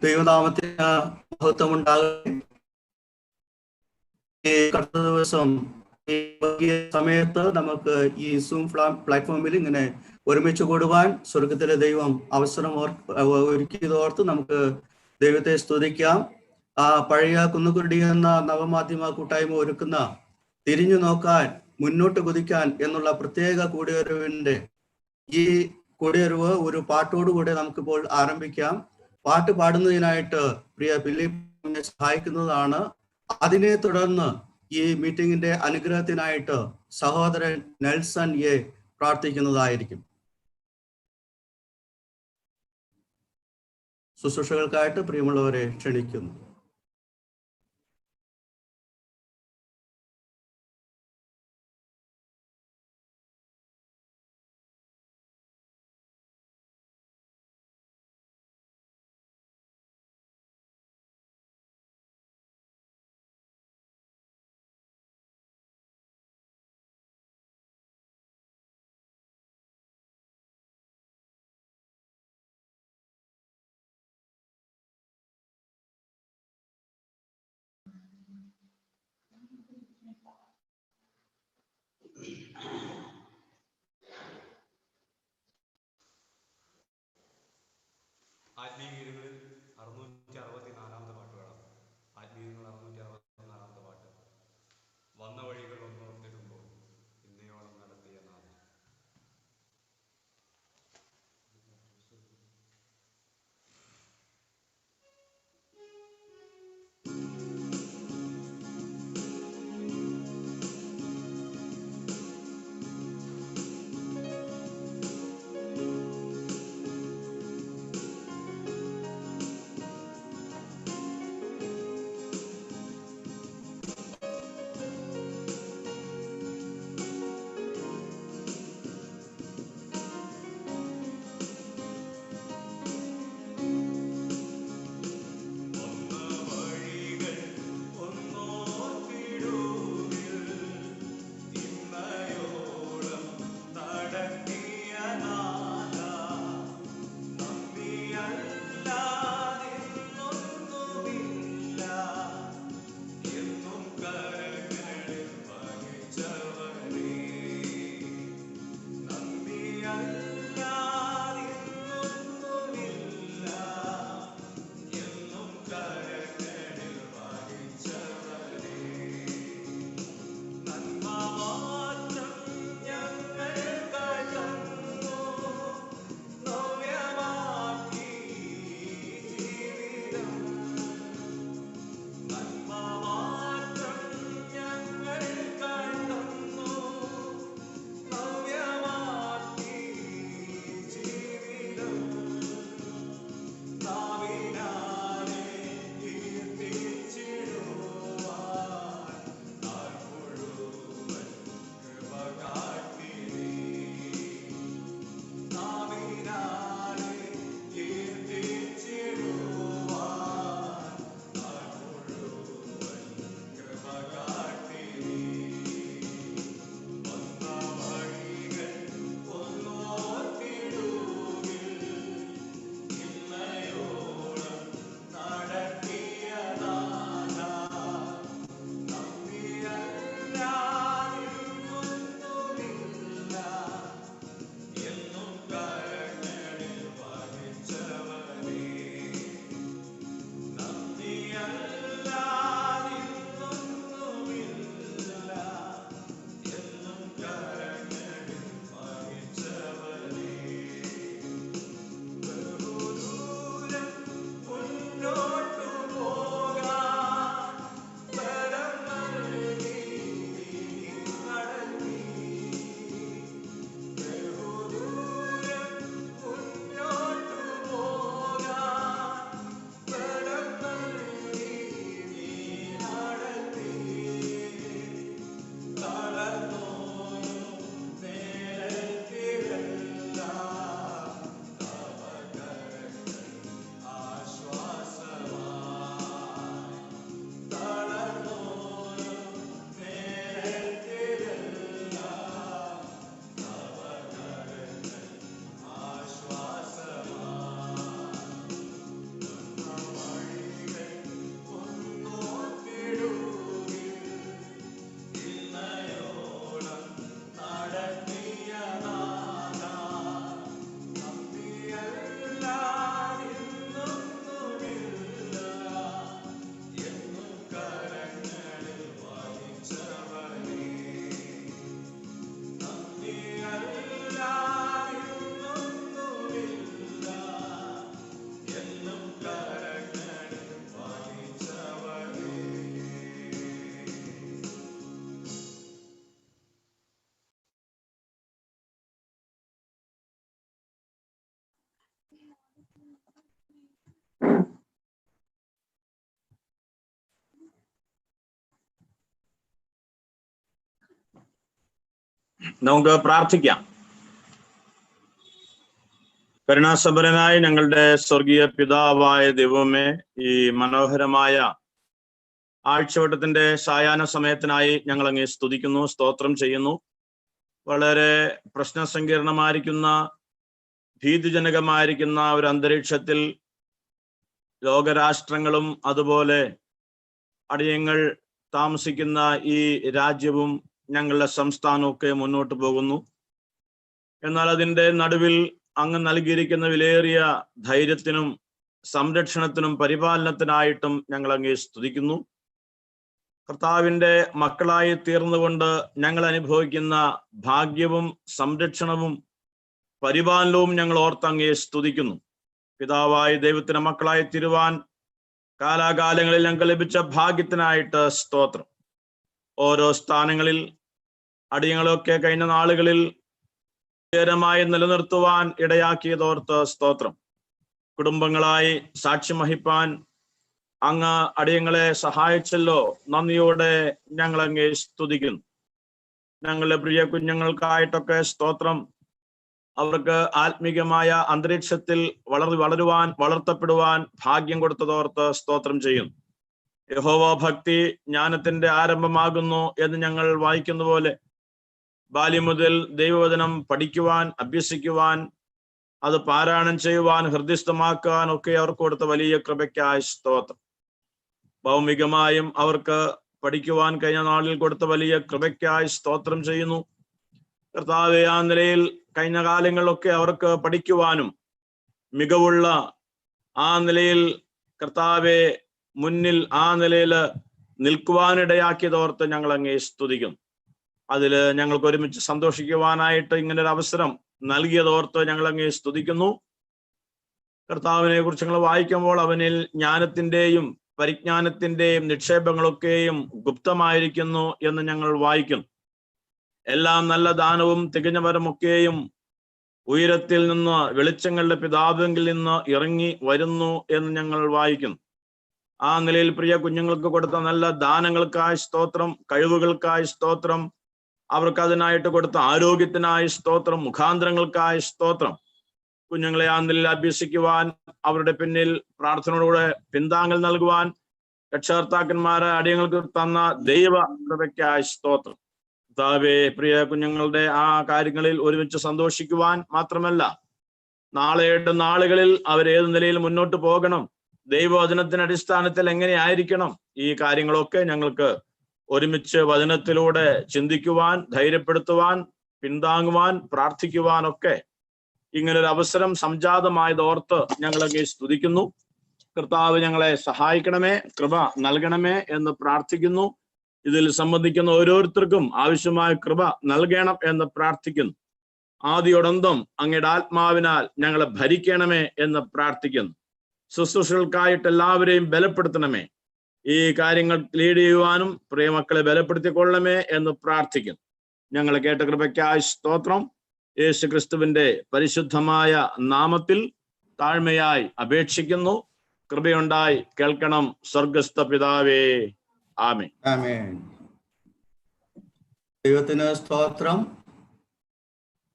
ദൈവനാമത്തിന് മഹത്വമുണ്ടാകട്ടെ. ഈ കഴിഞ്ഞ ദിവസം ഈ വൈകിയ സമയത്ത് നമുക്ക് ഈ സൂം പ്ലാറ്റ്ഫോമിൽ ഇങ്ങനെ ഒരുമിച്ച് കൂടുവാൻ സ്വർഗത്തിലെ ദൈവം അവസരം ഒരുക്കിയതോർത്ത് നമുക്ക് ദൈവത്തെ സ്തുതിക്കാം. പഴയ കുന്നുകുരുടി എന്ന നവമാധ്യമ കൂട്ടായ്മ ഒരുക്കുന്ന തിരിഞ്ഞു നോക്കാൻ മുന്നോട്ട് കുതിക്കാൻ എന്നുള്ള പ്രത്യേക കൂടിയൊരുവിന്റെ ഈ കൂടിയൊരുവ് ഒരു പാട്ടോടുകൂടെ നമുക്കിപ്പോൾ ആരംഭിക്കാം. പാട്ട് പാടുന്നതിനായിട്ട് പ്രിയ ഫിലിപ്പിനെ സഹായിക്കുന്നതാണ്. അതിനെ തുടർന്ന് ഈ മീറ്റിംഗിന്റെ അനുഗ്രഹത്തിനായിട്ട് സഹോദരൻ നെൽസൺ എ പ്രാർത്ഥിക്കുന്നതായിരിക്കും. ശുശ്രൂഷകൾക്കായിട്ട് പ്രിയമുള്ളവരെ ക്ഷണിക്കുന്നു. നമുക്ക് പ്രാർത്ഥിക്കാം. കരുണാസമ്പന്നനായ ഞങ്ങളുടെ സ്വർഗീയ പിതാവായ ദൈവമേ, ഈ മനോഹരമായ ആഴ്ചവട്ടത്തിന്റെ സായാഹ്ന സമയത്തിനായി ഞങ്ങൾ അങ്ങേ സ്തുതിക്കുന്നു, സ്തോത്രം ചെയ്യുന്നു. വളരെ പ്രശ്നസങ്കീർണമായിരിക്കുന്ന, ഭീതിജനകമായിരിക്കുന്ന ഒരു അന്തരീക്ഷത്തിൽ ലോകരാഷ്ട്രങ്ങളും അതുപോലെ അടിയങ്ങൾ താമസിക്കുന്ന ഈ രാജ്യവും ഞങ്ങളുടെ സംസ്ഥാനമൊക്കെ മുന്നോട്ട് പോകുന്നു. എന്നാൽ അതിൻ്റെ നടുവിൽ അങ്ങ് നൽകിയിരിക്കുന്ന വിലയേറിയ ധൈര്യത്തിനും സംരക്ഷണത്തിനും പരിപാലനത്തിനായിട്ടും ഞങ്ങൾ അങ്ങേ സ്തുതിക്കുന്നു. കർത്താവിൻ്റെ മക്കളായി തീർന്നുകൊണ്ട് ഞങ്ങൾ അനുഭവിക്കുന്ന ഭാഗ്യവും സംരക്ഷണവും പരിപാലനവും ഞങ്ങൾ ഓർത്തങ്ങേ സ്തുതിക്കുന്നു. പിതാവായ ദൈവത്തിന്റെ മക്കളായി തീരുവാൻ കാലാകാലങ്ങളിൽ ഞങ്ങൾക്ക് ലഭിച്ച ഭാഗ്യത്തിനായിട്ട് സ്തോത്രം. ഓരോ സ്ഥാനങ്ങളിൽ അടിയങ്ങളൊക്കെ കഴിഞ്ഞ നാളുകളിൽ മായി നിലനിർത്തുവാൻ ഇടയാക്കിയതോർത്ത് സ്തോത്രം. കുടുംബങ്ങളായി സാക്ഷ്യം വഹിപ്പാൻ അങ്ങ് അടിയങ്ങളെ സഹായിച്ചല്ലോ, നന്ദിയോടെ ഞങ്ങൾ അങ്ങേ സ്തുതിക്കുന്നു. ഞങ്ങളുടെ പ്രിയ കുഞ്ഞുങ്ങൾക്കായിട്ടൊക്കെ സ്തോത്രം. അവർക്ക് ആത്മീകമായ അന്തരീക്ഷത്തിൽ വളരുവാൻ വളർത്തപ്പെടുവാൻ ഭാഗ്യം കൊടുത്തതോർത്ത് സ്തോത്രം ചെയ്യുന്നു. യഹോവ ഭക്തി ജ്ഞാനത്തിന്റെ ആരംഭമാകുന്നു എന്ന് ഞങ്ങൾ വായിക്കുന്ന പോലെ ബാല്യം മുതൽ ദൈവവചനം പഠിക്കുവാൻ, അഭ്യസിക്കുവാൻ, അത് പാരായണം ചെയ്യുവാൻ, ഹൃദയസ്ഥമാക്കാൻ ഒക്കെ അവർക്ക് കൊടുത്ത വലിയ കൃപയ്ക്കായി സ്തോത്രം. ഭൗമികമായും അവർക്ക് പഠിക്കുവാൻ കഴിഞ്ഞ നാളിൽ കൊടുത്ത വലിയ കൃപയ്ക്കായി സ്തോത്രം ചെയ്യുന്നു. കർത്താവെ, ആ നിലയിൽ കഴിഞ്ഞ കാലങ്ങളിലൊക്കെ അവർക്ക് പഠിക്കുവാനും മികവുള്ള ആ നിലയിൽ കർത്താവെ മുന്നിൽ ആ നിലയിൽ നിൽക്കുവാനിടയാക്കിയതോർത്ത് ഞങ്ങൾ അങ്ങേ സ്തുതിക്കുന്നു. അതിൽ ഞങ്ങൾക്ക് ഒരുമിച്ച് സന്തോഷിക്കുവാനായിട്ട് ഇങ്ങനൊരു അവസരം നൽകിയതോർത്ത് ഞങ്ങൾ അങ്ങേ സ്തുതിക്കുന്നു. കർത്താവിനെ കുറിച്ച് ഞങ്ങൾ വായിക്കുമ്പോൾ അവനിൽ ജ്ഞാനത്തിൻ്റെയും പരിജ്ഞാനത്തിൻ്റെയും നിക്ഷേപങ്ങളൊക്കെയും ഗുപ്തമായിരിക്കുന്നു എന്ന് ഞങ്ങൾ വായിക്കുന്നു. എല്ലാം നല്ല ദാനവും തികഞ്ഞവരുമൊക്കെയും ഉയരത്തിൽ നിന്ന് വെളിച്ചങ്ങളുടെ പിതാവെങ്കിൽ നിന്ന് ഇറങ്ങി വരുന്നു എന്ന് ഞങ്ങൾ വായിക്കുന്നു. ആ നിലയിൽ പ്രിയ കുഞ്ഞുങ്ങൾക്ക് കൊടുത്ത നല്ല ദാനങ്ങൾക്കായി സ്തോത്രം, കഴിവുകൾക്കായി സ്തോത്രം, അവർക്ക് അതിനായിട്ട് കൊടുത്ത ആരോഗ്യത്തിനായി സ്തോത്രം, മുഖാന്തരങ്ങൾക്കായി സ്തോത്രം. കുഞ്ഞുങ്ങളെ ആ നിലയിൽ അഭ്യസിക്കുവാൻ, അവരുടെ പിന്നിൽ പ്രാർത്ഥനയോടെ പിന്താങ്ങൽ നൽകുവാൻ രക്ഷകർത്താക്കന്മാരെ അടിയങ്ങൾക്ക് തന്ന ദൈവ കൃപയ്ക്കായി സ്തോത്രം. കർത്താവേ, പ്രിയ കുഞ്ഞുങ്ങളുടെ ആ കാര്യങ്ങളിൽ ഒരുമിച്ച് സന്തോഷിക്കുവാൻ മാത്രമല്ല, നാളെയുടെ നാളുകളിൽ അവരേത് നിലയിൽ മുന്നോട്ട് പോകണം, ദൈവവചനത്തിന്റെ അടിസ്ഥാനത്തിൽ എങ്ങനെ ആയിരിക്കണം, ഈ കാര്യങ്ങളൊക്കെ ഞങ്ങൾക്ക് ഒരുമിച്ച് വചനത്തിലൂടെ ചിന്തിക്കുവാൻ, ധൈര്യപ്പെടുത്തുവാൻ, പിന്താങ്ങുവാൻ, പ്രാർത്ഥിക്കുവാനൊക്കെ ഇങ്ങനൊരു അവസരം സംജാതമായതോർത്ത് ഞങ്ങളൊക്കെ സ്തുതിക്കുന്നു. കർത്താവ് ഞങ്ങളെ സഹായിക്കണമേ, കൃപ നൽകണമേ എന്ന് പ്രാർത്ഥിക്കുന്നു. ഇതിൽ സംബന്ധിക്കുന്ന ഓരോരുത്തർക്കും ആവശ്യമായ കൃപ നൽകണം എന്ന് പ്രാർത്ഥിക്കുന്നു. ആദിയോടന്തം അങ്ങയുടെ ആത്മാവിനാൽ ഞങ്ങളെ ഭരിക്കണമേ എന്ന് പ്രാർത്ഥിക്കുന്നു. ശുശ്രൂഷകൾക്കായിട്ട് എല്ലാവരെയും ബലപ്പെടുത്തണമേ. ഈ കാര്യങ്ങൾ ലീഡ് ചെയ്യുവാനും പ്രിയമക്കളെ ബലപ്പെടുത്തിക്കൊള്ളണമേ എന്ന് പ്രാർത്ഥിക്കുന്നു. ഞങ്ങളെ കേട്ട കൃപയ്ക്കായി സ്തോത്രം. യേശു ക്രിസ്തുവിന്റെ പരിശുദ്ധമായ നാമത്തിൽ താഴ്മയായി അപേക്ഷിക്കുന്നു. കൃപയുണ്ടായി കേൾക്കണം സ്വർഗസ്ഥ പിതാവേ. ആമേൻ. ആമേൻ. ദൈവത്തിന് സ്തോത്രം.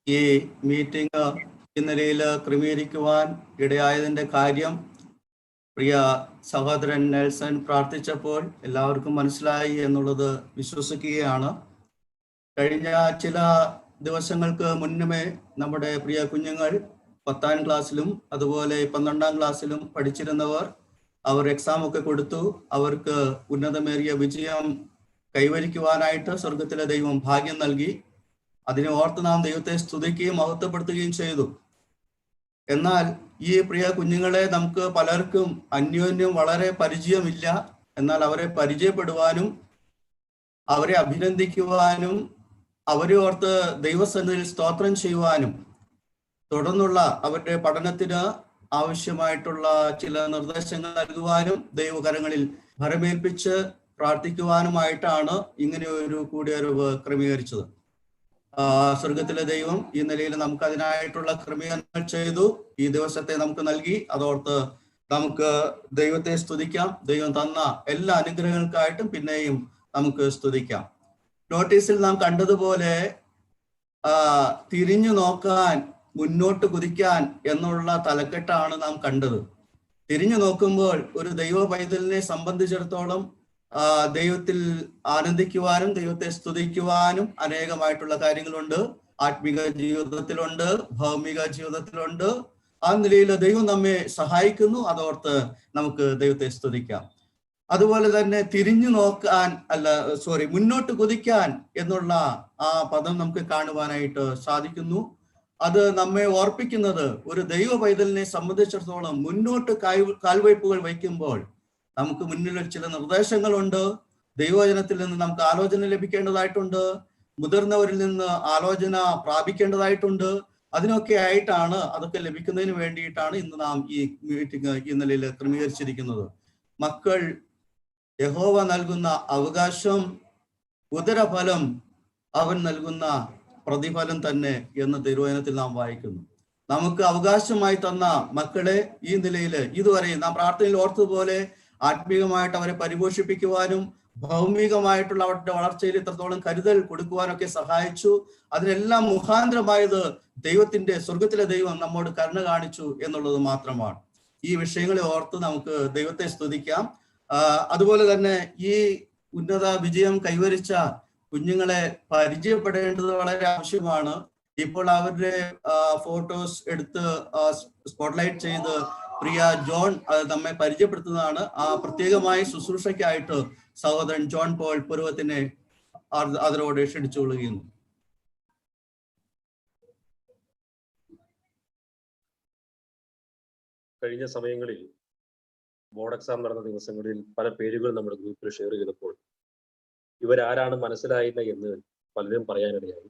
ഈ മീറ്റിംഗ് ഈ നിലയിൽ ക്രമീകരിക്കുവാൻ ഇടയായതിൻ്റെ കാര്യം പ്രിയ സഹോദരൻ നെൽസൺ പ്രാർത്ഥിച്ചപ്പോൾ എല്ലാവർക്കും മനസ്സിലായി എന്നുള്ളത് വിശ്വസിക്കുകയാണ്. കഴിഞ്ഞ ചില ദിവസങ്ങൾക്ക് മുന്നമേ നമ്മുടെ പ്രിയ കുഞ്ഞുങ്ങൾ 10ാം ക്ലാസ്സിലും അതുപോലെ 12ാം ക്ലാസ്സിലും പഠിച്ചിരുന്നവർ അവർ എക്സാം ഒക്കെ കൊടുത്തു. അവർക്ക് ഉന്നതമേറിയ വിജയം കൈവരിക്കുവാനായിട്ട് സ്വർഗത്തിലെ ദൈവം ഭാഗ്യം നൽകി. അതിനെ ഓർത്ത് നാം ദൈവത്തെ സ്തുതിക്കുകയും മഹത്വപ്പെടുത്തുകയും ചെയ്തു. എന്നാൽ ഈ പ്രിയ കുഞ്ഞുങ്ങളെ നമുക്ക് പലർക്കും അന്യോന്യം വളരെ പരിചയമില്ല. എന്നാൽ അവരെ പരിചയപ്പെടുവാനും അവരെ അഭിനന്ദിക്കുവാനും അവരെ ഓർത്ത് ദൈവസന്നിധിയിൽ സ്തോത്രം ചെയ്യുവാനും തുടർന്നുള്ള അവരുടെ പഠനത്തിന് ആവശ്യമായിട്ടുള്ള ചില നിർദ്ദേശങ്ങൾ നൽകുവാനും ദൈവകരങ്ങളിൽ ഭരമേൽപ്പിച്ച് പ്രാർത്ഥിക്കുവാനുമായിട്ടാണ് ഇങ്ങനെ ഒരു കൂടിയൊരു ക്രമീകരിച്ചത്. സ്വർഗത്തിലെ ദൈവം ഈ നിലയിൽ നമുക്ക് അതിനായിട്ടുള്ള ക്രമീകരണങ്ങൾ ചെയ്തു. ഈ ദിവസത്തെ നമുക്ക് നൽകി. അതോർത്ത് നമുക്ക് ദൈവത്തെ സ്തുതിക്കാം. ദൈവം തന്ന എല്ലാ അനുഗ്രഹങ്ങൾക്കായിട്ടും പിന്നെയും നമുക്ക് സ്തുതിക്കാം. നോട്ടീസിൽ നാം കണ്ടതുപോലെ തിരിഞ്ഞു നോക്കാൻ, മുന്നോട്ട് കുതിക്കാൻ എന്നുള്ള തലക്കെട്ടാണ് നാം കണ്ടത്. തിരിഞ്ഞു നോക്കുമ്പോൾ ഒരു ദൈവ പൈതലിനെ സംബന്ധിച്ചിടത്തോളം ദൈവത്തിൽ ആനന്ദിക്കുവാനും ദൈവത്തെ സ്തുതിക്കുവാനും അനേകമായിട്ടുള്ള കാര്യങ്ങളുണ്ട്. ആത്മീക ജീവിതത്തിലുണ്ട്, ഭൗമിക ജീവിതത്തിലുണ്ട്. ആ നിലയിൽ ദൈവം നമ്മെ സഹായിക്കുന്നു. അതോർത്ത് നമുക്ക് ദൈവത്തെ സ്തുതിക്കാം. അതുപോലെ തന്നെ തിരിഞ്ഞു നോക്കാൻ മുന്നോട്ട് കുതിക്കാൻ എന്നുള്ള ആ പദം നമുക്ക് കാണുവാനായിട്ട് സാധിക്കുന്നു. അത് നമ്മെ ഓർപ്പിക്കുന്നത് ഒരു ദൈവ പൈതലിനെ സംബന്ധിച്ചിടത്തോളം മുന്നോട്ട് കാൽവയ്പ്പുകൾ വയ്ക്കുമ്പോൾ നമുക്ക് മുന്നിൽ ചില നിർദ്ദേശങ്ങളുണ്ട്. ദൈവവചനത്തിൽ നിന്ന് നമുക്ക് ആലോചന ലഭിക്കേണ്ടതായിട്ടുണ്ട്. മുതിർന്നവരിൽ നിന്ന് ആലോചന പ്രാപിക്കേണ്ടതായിട്ടുണ്ട്. അതിനൊക്കെ ആയിട്ടാണ്, അതൊക്കെ ലഭിക്കുന്നതിന് വേണ്ടിയിട്ടാണ് ഇന്ന് നാം ഈ മീറ്റിംഗ് ഈ നിലയിൽ ക്രമീകരിച്ചിരിക്കുന്നത്. മക്കൾ യഹോവ നൽകുന്ന അവകാശം, ഉദരഫലം അവൻ നൽകുന്ന പ്രതിഫലം തന്നെ എന്ന് തിരുവചനത്തിൽ നാം വായിക്കുന്നു. നമുക്ക് അവകാശമായി തന്ന മക്കളെ ഈ നിലയിൽ ഇതുവരെ നാം പ്രാർത്ഥനയിൽ ഓർത്തതുപോലെ ആത്മീകമായിട്ട് അവരെ പരിപോഷിപ്പിക്കുവാനും ഭൗമികമായിട്ടുള്ള അവരുടെ വളർച്ചയിൽ ഇത്രത്തോളം കരുതൽ കൊടുക്കുവാനൊക്കെ സഹായിച്ചു. അതിനെല്ലാം മുഖാന്തരമായത് ദൈവത്തിന്റെ, സ്വർഗത്തിലെ ദൈവം നമ്മോട് കരുണ കാണിച്ചു എന്നുള്ളത് മാത്രമാണ്. ഈ വിഷയങ്ങളെ ഓർത്ത് നമുക്ക് ദൈവത്തെ സ്തുതിക്കാം. അതുപോലെ തന്നെ ഈ ഉന്നത വിജയം കൈവരിച്ച കുഞ്ഞുങ്ങളെ പരിചയപ്പെടേണ്ടത് വളരെ ആവശ്യമാണ്. ഇപ്പോൾ അവരുടെ ഫോട്ടോസ് എടുത്ത് സ്പോട്ട്ലൈറ്റ് ചെയ്ത് പ്രിയ ജോൺ നമ്മെ പരിചയപ്പെടുത്തുന്നതാണ്. ആ പ്രത്യേകമായി ശുശ്രൂഷയ്ക്കായിട്ട് സഹോദരൻ ജോൺ പോൾ പുരുവത്തിനെ അതിനോട് ക്ഷണിച്ചുകൊള്ളുകയുന്നു. കഴിഞ്ഞ സമയങ്ങളിൽ ബോർഡ് എക്സാം നടന്ന ദിവസങ്ങളിൽ പല പേരുകൾ നമ്മുടെ ഗ്രൂപ്പിൽ ഷെയർ ചെയ്തപ്പോൾ ഇവരാരാണ് മനസ്സിലായില്ല എന്ന് പലരും പറയാനിടയായി.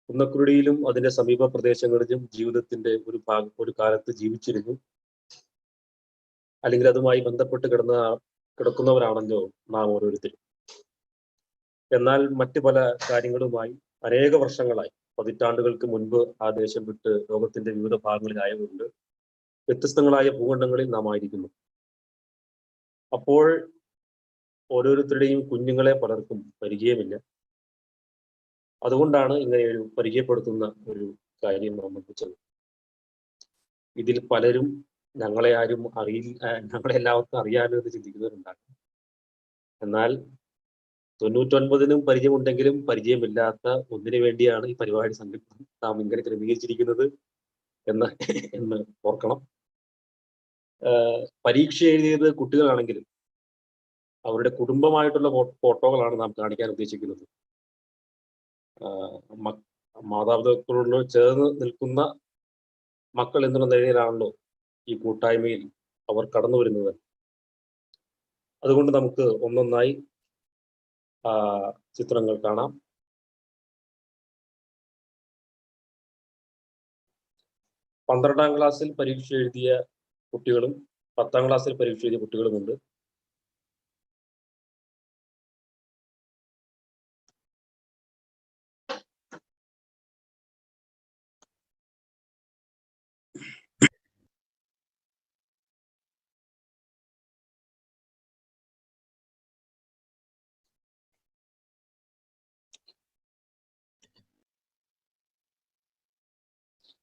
കുന്നക്കുരുടിയിലും അതിന്റെ സമീപ പ്രദേശങ്ങളിലും ജീവിതത്തിന്റെ ഒരു കാലത്ത് ജീവിച്ചിരുന്നു, അല്ലെങ്കിൽ അതുമായി ബന്ധപ്പെട്ട് കിടക്കുന്നവരാണല്ലോ നാം ഓരോരുത്തരും. എന്നാൽ മറ്റു പല കാര്യങ്ങളുമായി അനേക വർഷങ്ങളായി, പതിറ്റാണ്ടുകൾക്ക് മുൻപ് ആ ദേശം വിട്ട് ലോകത്തിന്റെ വിവിധ ഭാഗങ്ങളിലായതുകൊണ്ട് വ്യത്യസ്തങ്ങളായ ഭൂഖണ്ഡങ്ങളിൽ നാം ആയിരിക്കുന്നു. അപ്പോൾ ഓരോരുത്തരുടെയും കുഞ്ഞുങ്ങളെ പലർക്കും പരിചയമില്ല. അതുകൊണ്ടാണ് ഇങ്ങനെ ഒരു പരിചയപ്പെടുത്തുന്ന ഒരു കാര്യം നാം വെച്ചത്. ഇതിൽ പലരും ഞങ്ങളെ ആരും അറിയില്ല, ഞങ്ങളെ എല്ലാവർക്കും അറിയാലോ എന്ന് ചിന്തിക്കുന്നവരുണ്ടാകും. എന്നാൽ 99-നും പരിചയമുണ്ടെങ്കിലും പരിചയമില്ലാത്ത ഒന്നിനു വേണ്ടിയാണ് ഈ പരിപാടി നാം ഇങ്ങനെ ക്രമീകരിച്ചിരിക്കുന്നത് എന്ന് ഓർക്കണം. പരീക്ഷ എഴുതിയത് കുട്ടികളാണെങ്കിലും അവരുടെ കുടുംബമായിട്ടുള്ള ഫോട്ടോകളാണ് നാം കാണിക്കാൻ ഉദ്ദേശിക്കുന്നത്. മാതാപിതാക്കളോട് ചേർന്ന് നിൽക്കുന്ന മക്കൾ എന്നുള്ള നിലയിലാണല്ലോ ഈ കൂട്ടായ്മയിൽ അവർ കടന്നു വരുന്നത്. അതുകൊണ്ട് നമുക്ക് ഒന്നൊന്നായി ചിത്രങ്ങൾ കാണാം. പന്ത്രണ്ടാം ക്ലാസ്സിൽ പരീക്ഷ എഴുതിയ കുട്ടികളും 10ാം ക്ലാസ്സിൽ പരീക്ഷ എഴുതിയ കുട്ടികളുമുണ്ട്.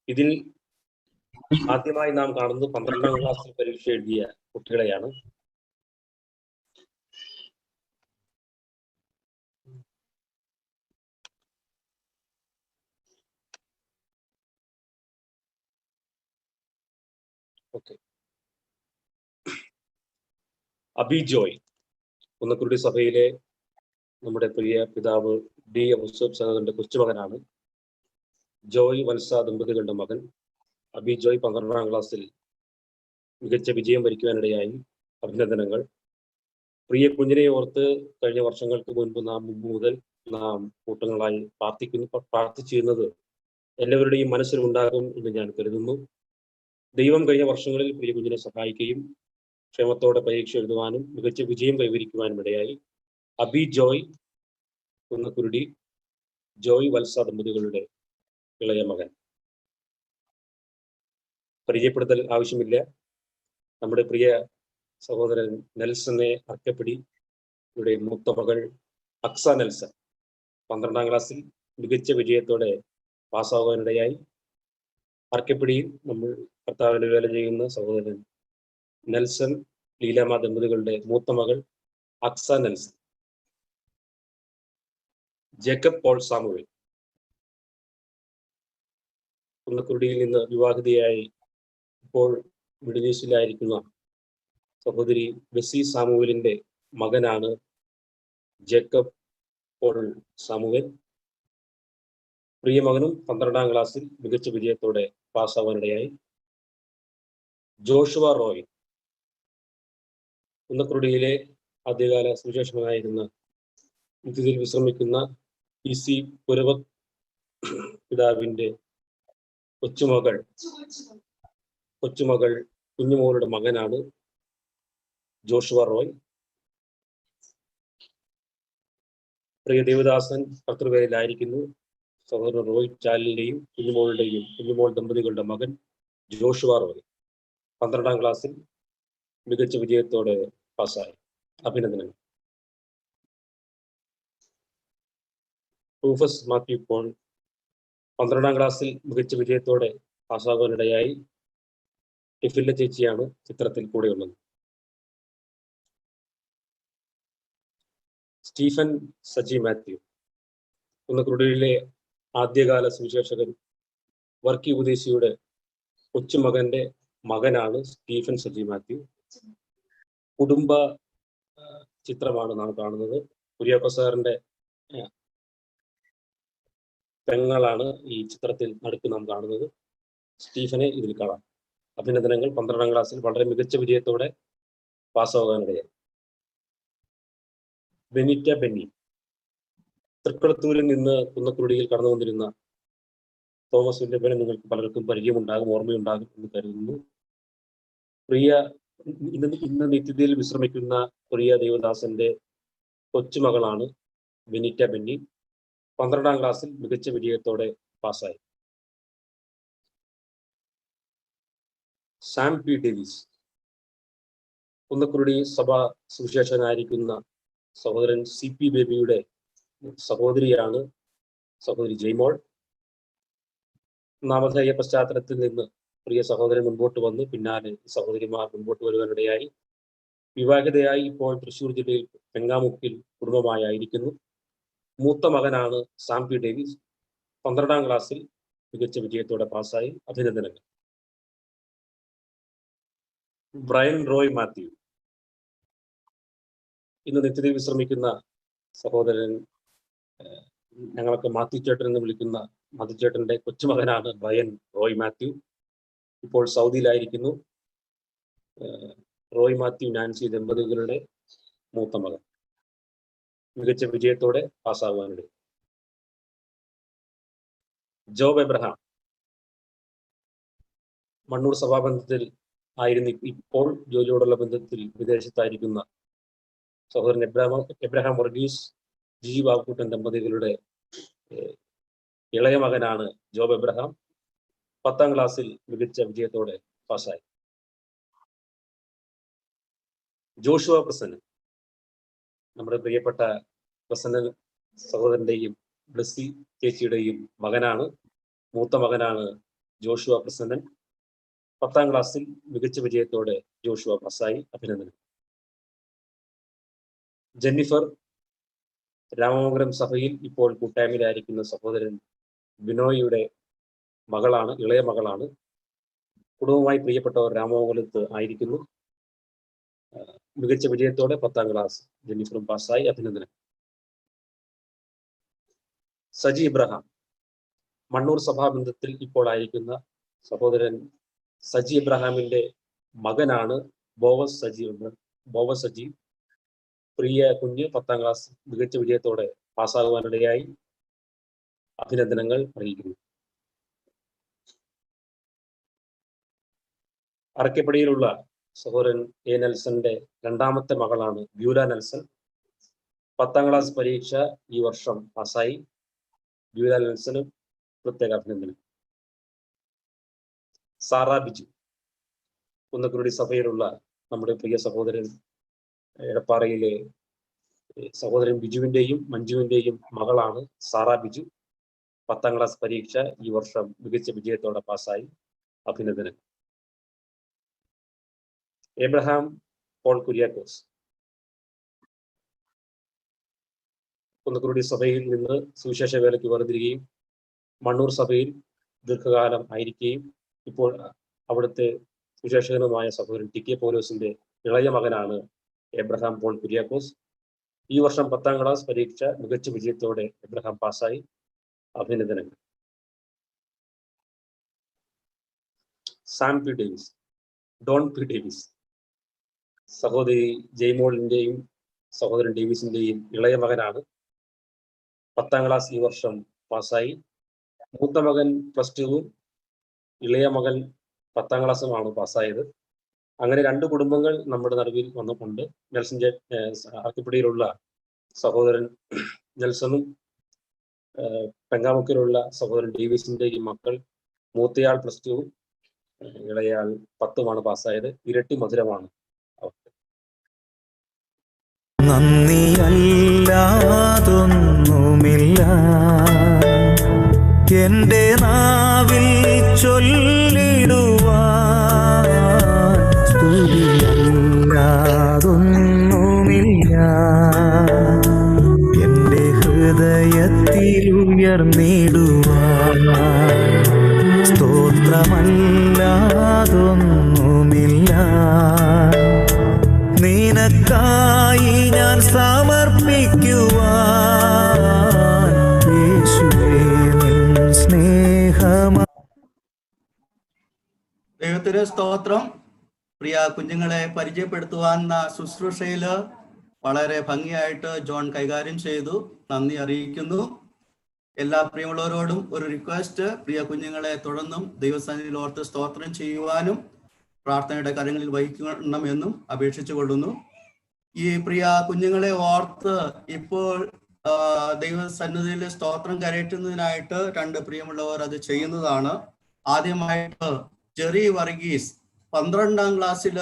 ഇതിൽ ആദ്യമായി നാം കാണുന്നത് 12ാം ക്ലാസ്സിൽ പരീക്ഷ എഴുതിയ കുട്ടികളെയാണ്. ഓക്കെ, അബി ജോയ് കുന്നക്കുരുടി സഭയിലെ നമ്മുടെ പ്രിയ പിതാവ് ഡി ഔസേപ്പ് സഹോദരന്റെ കൊച്ചുമകനാണ്. ജോയ് വത്സ ദമ്പതികളുടെ മകൻ അബി ജോയ് 12ാം ക്ലാസ്സിൽ മികച്ച വിജയം വരിക്കുവാനിടയായി. അഭിനന്ദനങ്ങൾ. പ്രിയ കുഞ്ഞിനെ ഓർത്ത് കഴിഞ്ഞ വർഷങ്ങൾക്ക് മുൻപ് മുതൽ നാം കൂട്ടങ്ങളായി പ്രാർത്ഥിച്ചിരുന്നത് എല്ലാവരുടെയും മനസ്സിലുണ്ടാകും എന്ന് ഞാൻ കരുതുന്നു. ദൈവം കഴിഞ്ഞ വർഷങ്ങളിൽ പ്രിയ കുഞ്ഞിനെ സഹായിക്കുകയും ക്ഷേമത്തോടെ പരീക്ഷ എഴുതുവാനും മികച്ച വിജയം കൈവരിക്കുവാനും ഇടയായി. അബി ജോയ് കുന്നക്കുരുടി ജോയ് വത്സ ദമ്പതികളുടെ ഇളയ മകൻ. പരിചയപ്പെടുത്തൽ ആവശ്യമില്ല. നമ്മുടെ പ്രിയ സഹോദരൻ നെൽസനെ അർക്കപ്പിടി ഇവിടെ മൂത്ത മകൾ അക്സ നെൽസൺ 12ാം ക്ലാസ്സിൽ മികച്ച വിജയത്തോടെ പാസ്സാകാനിടയായി. അർക്കപ്പിടിയിൽ നമ്മൾ കർത്താവിന്റെ വേല ചെയ്യുന്ന സഹോദരൻ നെൽസൺ ലീലാമ ദമ്പതികളുടെ മൂത്ത മകൾ അക്സ നെൽസൺ. ജേക്കബ് പോൾ സാമുവേൽ കുന്നക്കുരുടിയിൽ നിന്ന് വിവാഹിതയായി ഇപ്പോൾ മിഡിൽ ഈസ്റ്റിലായിരിക്കുന്ന സഹോദരി ബെസി സാമുവേലിന്റെ മകനാണ് ജേക്കബ് പോൾ സാമുവേൽ. പ്രിയ മകനും 12ാം ക്ലാസ്സിൽ മികച്ച വിജയത്തോടെ പാസ്സാവാനിടയായി. ജോഷുവ റോയ് കുന്നക്കുരുടിയിലെ ആദ്യകാല സുവിശേഷകനായിരുന്ന ഇതിൽ വിശ്രമിക്കുന്ന PC പുരവത് പിതാവിന്റെ കൊച്ചുമകൾ കുഞ്ഞുമോളുടെ മകനാണ് ജോഷുവ റോയ്. പ്രിയ ദേവദാസൻ കർത്തൃവേലയിലായിരിക്കുന്നു. സഹോദരൻ റോയ് ചാലിന്റെയും കുഞ്ഞുമോൾ ദമ്പതികളുടെ മകൻ ജോഷുവ റോയ് 12ാം ക്ലാസ്സിൽ മികച്ച വിജയത്തോടെ പാസ്സായി. അഭിനന്ദനങ്ങൾ. റൂഫസ് മാത്യു പോൾ 12ാം ക്ലാസ്സിൽ മികച്ച വിജയത്തോടെ പാസ്സാകാനിടയായി. ടിഫില്ല ചേച്ചിയാണ് ചിത്രത്തിൽ കൂടെയുള്ളത്. സ്റ്റീഫൻ സജി മാത്യു കുന്നക്കുരുടിയിലെ ആദ്യകാല സുവിശേഷകൻ വർക്കി ഉപദേശിയുടെ കൊച്ചുമകന്റെ മകനാണ് സ്റ്റീഫൻ സജി മാത്യു. കുടുംബ ചിത്രമാണ് നാം കാണുന്നത്. കുര്യാക്കോസാറിന്റെ പെങ്ങളാണ് ഈ ചിത്രത്തിൽ നടുക്ക് നാം കാണുന്നത്. സ്റ്റീഫനെ ഇതിൽ കാണാം. അഭിനന്ദനങ്ങൾ. 12ാം ക്ലാസ്സിൽ വളരെ മികച്ച വിജയത്തോടെ പാസ്സാകാനിടയായി. ബെനിറ്റ ബെന്നി തൃക്കുളത്തൂരിൽ നിന്ന് കുന്നക്കുരുടിയിൽ കടന്നു വന്നിരുന്ന തോമസ് വില്യപ്പനെ നിങ്ങൾക്ക് പലർക്കും പരിചയമുണ്ടാകും, ഓർമ്മയുണ്ടാകും എന്ന് കരുതുന്നു. ഇന്ന് നിത്യതയിൽ വിശ്രമിക്കുന്ന പ്രിയ ദേവദാസന്റെ കൊച്ചുമകളാണ് ബെനിറ്റ ബെന്നി. 12ാം ക്ലാസ്സിൽ മികച്ച വിജയത്തോടെ പാസ്സായി. സാം പി ഡേവിസ് കുന്നക്കുരുടി സഭാ സുവിശേഷകനായിരിക്കുന്ന സഹോദരൻ CP ബേബിയുടെ സഹോദരിയാണ് സഹോദരി ജയ്മോൾ. നാമധേയ പശ്ചാത്തലത്തിൽ നിന്ന് പ്രിയ സഹോദരൻ മുൻപോട്ട് വന്ന് പിന്നാലെ സഹോദരിമാർ മുൻപോട്ട് വരുവാനിടയായി. വിവാഹിതയായി ഇപ്പോൾ തൃശ്ശൂർ ജില്ലയിൽ പെങ്ങാമുക്കിൽ കുടുംബമായിരിക്കുന്നു. മൂത്ത മകനാണ് സാം പി ഡേവിസ്. 12ാം ക്ലാസ്സിൽ മികച്ച വിജയത്തോടെ പാസ്സായി. അഭിനന്ദനങ്ങൾ. ബ്രയൻ റോയ് മാത്യു ഇന്ന് നിത്യതയിൽ വിശ്രമിക്കുന്ന സഹോദരൻ, ഞങ്ങളൊക്കെ മാത്യു ചേട്ടൻ എന്ന് വിളിക്കുന്ന മാത്യു ചേട്ടന്റെ കൊച്ചുമകനാണ് ബ്രയൻ റോയ് മാത്യു. ഇപ്പോൾ സൗദിയിലായിരിക്കുന്നു. റോയ് മാത്യു നാൻസി ദമ്പതികളുടെ മൂത്ത മകൻ മികച്ച വിജയത്തോടെ പാസ്സാകുവാനിട. ജോബ് എബ്രഹാം മണ്ണൂർ സഭാബന്ധത്തിൽ ആയിരുന്നു. ഇപ്പോൾ ജോലിയോടുള്ള ബന്ധത്തിൽ വിദേശത്തായിരിക്കുന്ന സഹോദരൻ എബ്രഹാം വർഗീസ് ജി ബാബുക്കുട്ടൻ ദമ്പതികളുടെ ഇളയ മകനാണ് ജോബ് എബ്രഹാം. 10ാം ക്ലാസ്സിൽ മികച്ച വിജയത്തോടെ പാസ്സായി. ജോഷുവ പ്രസന്നൻ നമ്മുടെ പ്രിയപ്പെട്ട പ്രസന്നൻ സഹോദരന്റെയും ബ്ലസ്സി ചേച്ചിയുടെയും മകനാണ്. മൂത്ത മകനാണ് ജോഷുവ പ്രസന്നൻ. 10ാം ക്ലാസ്സിൽ മികച്ച വിജയത്തോടെ ജോഷുവ പാസ്സായി. അഭിനന്ദനം. ജെന്നിഫർ രാമമംഗലം സഭയിൽ ഇപ്പോൾ കൂട്ടായ്മയിലായിരിക്കുന്ന സഹോദരൻ ബിനോയിയുടെ മകളാണ്, ഇളയ മകളാണ്. കുടുംബമായി പ്രിയപ്പെട്ടവർ രാമമംഗലത്ത് ആയിരിക്കുന്നു. മികച്ച വിജയത്തോടെ 10ാം ക്ലാസ് ജെന്നിഫറും പാസ്സായി. അഭിനന്ദനം. സജി ഇബ്രഹാം മണ്ണൂർ സഭാബന്ധത്തിൽ ഇപ്പോൾ ആയിരിക്കുന്ന സഹോദരൻ സജി ഇബ്രഹാമിന്റെ മകനാണ് ബോവസ് സജി. പ്രിയ കുഞ്ഞ് 10ാം ക്ലാസ് മികച്ച വിജയത്തോടെ പാസ്സാകുവാനിടയായി. അഭിനന്ദനങ്ങൾ അറിയിക്കുന്നു. അറക്കപ്പടിയിലുള്ള സഹോദരൻ A. നെൽസന്റെ രണ്ടാമത്തെ മകളാണ് ബ്യൂല നെൽസൺ. 10ാം ക്ലാസ് പരീക്ഷ ഈ വർഷം പാസ്സായി. ദ്വിത നെൽസനും പ്രത്യേക അഭിനന്ദനം. സാറാ ബിജു, കുന്നക്കുരുടി സഭയിലുള്ള നമ്മുടെ പ്രിയ സഹോദരൻ, എടപ്പാറയിലെ സഹോദരൻ ബിജുവിന്റെയും മഞ്ജുവിന്റെയും മകളാണ് സാറാ ബിജു. 10ാം ക്ലാസ് പരീക്ഷ ഈ വർഷം മികച്ച വിജയത്തോടെ പാസ്സായി. അഭിനന്ദനം. എബ്രഹാം പോൾ കുര്യാക്കോസ്, കുന്നക്കുരുടി സഭയിൽ നിന്ന് സുവിശേഷ വേലയ്ക്ക് വേർതിരികയും മണ്ണൂർ സഭയിൽ ദീർഘകാലം ആയിരിക്കുകയും ഇപ്പോൾ അവിടുത്തെ സുവിശേഷകനുമായ സഹോദരൻ ടി കെ പൗലോസിന്റെ ഇളയ മകനാണ് എബ്രഹാം പോൾ കുര്യാക്കോസ്. ഈ വർഷം 10ാം ക്ലാസ് പരീക്ഷ മികച്ച വിജയത്തോടെ എബ്രഹാം പാസ്സായി. അഭിനന്ദനങ്ങൾ. Sam P Davis, Don P Davis, സഹോദരി ജയ്മോളിന്റെയും സഹോദരൻ ഡേവിസിന്റെയും ഇളയ മകനാണ്. 10ാം ക്ലാസ് ഈ വർഷം പാസ്സായി. മൂത്ത മകൻ +2-ഉം ഇളയ മകൻ 10ാം ക്ലാസ്സുമാണ് പാസ്സായത്. അങ്ങനെ 2 കുടുംബങ്ങൾ നമ്മുടെ നടുവിൽ വന്നിട്ടുണ്ട്. നെൽസൺ ആർക്കിപ്പടിയിലുള്ള സഹോദരൻ നെൽസണും പെങ്ങാമുക്കിലുള്ള സഹോദരൻ ഡേവിസിന്റെയും മക്കൾ, മൂത്തയാൾ +2-ഉം ഇളയാൾ 10-ഉമാണ് പാസ്സായത്. ഇരട്ടി മധുരമാണ് അവർക്ക്. നന്ദിയല്ലാതൊന്നുമില്ല എന്റെ നാവിൽ ചൊല്ലിടുവാൻ, സ്തുതിയല്ലാതൊന്നുമില്ല എന്റെ ഹൃദയത്തിൽ ഉയർന്നിടുവാൻ, സ്തോത്രമല്ലാതൊന്നുമില്ല നിനക്കായി ഞാൻ സമർപ്പിക്കുവാൻ, യേശുവേ നിൻ സ്നേഹമാ. ദൈവത്തിന് സ്തോത്രം. പ്രിയ കുഞ്ഞുങ്ങളെ പരിചയപ്പെടുത്തുവാൻ ശുശ്രൂഷയില് വളരെ ഭംഗിയായിട്ട് ജോൺ കൈകാര്യം ചെയ്തു. നന്ദി അറിയിക്കുന്നു. എല്ലാ പ്രിയമുള്ളവരോടും ഒരു റിക്വസ്റ്റ്, പ്രിയ കുഞ്ഞുങ്ങളെ തുടർന്നും ദൈവസന്നിധിയിൽ ഓർത്ത് സ്തോത്രം ചെയ്യുവാനും പ്രാർത്ഥനയുടെ കരങ്ങളിൽ വഹിക്കണമെന്നും അപേക്ഷിച്ചു കൊള്ളുന്നു. ഈ പ്രിയ കുഞ്ഞുങ്ങളെ ഓർത്ത് ഇപ്പോൾ ദൈവസന്നിധിയിൽ സ്തോത്രം കരയറ്റുന്നതിനായിട്ട് 2 പ്രിയമുള്ളവർ അത് ചെയ്യുന്നതാണ്. ആദ്യമായിട്ട് ജെറി വർഗീസ് 12ാം ക്ലാസ്സിൽ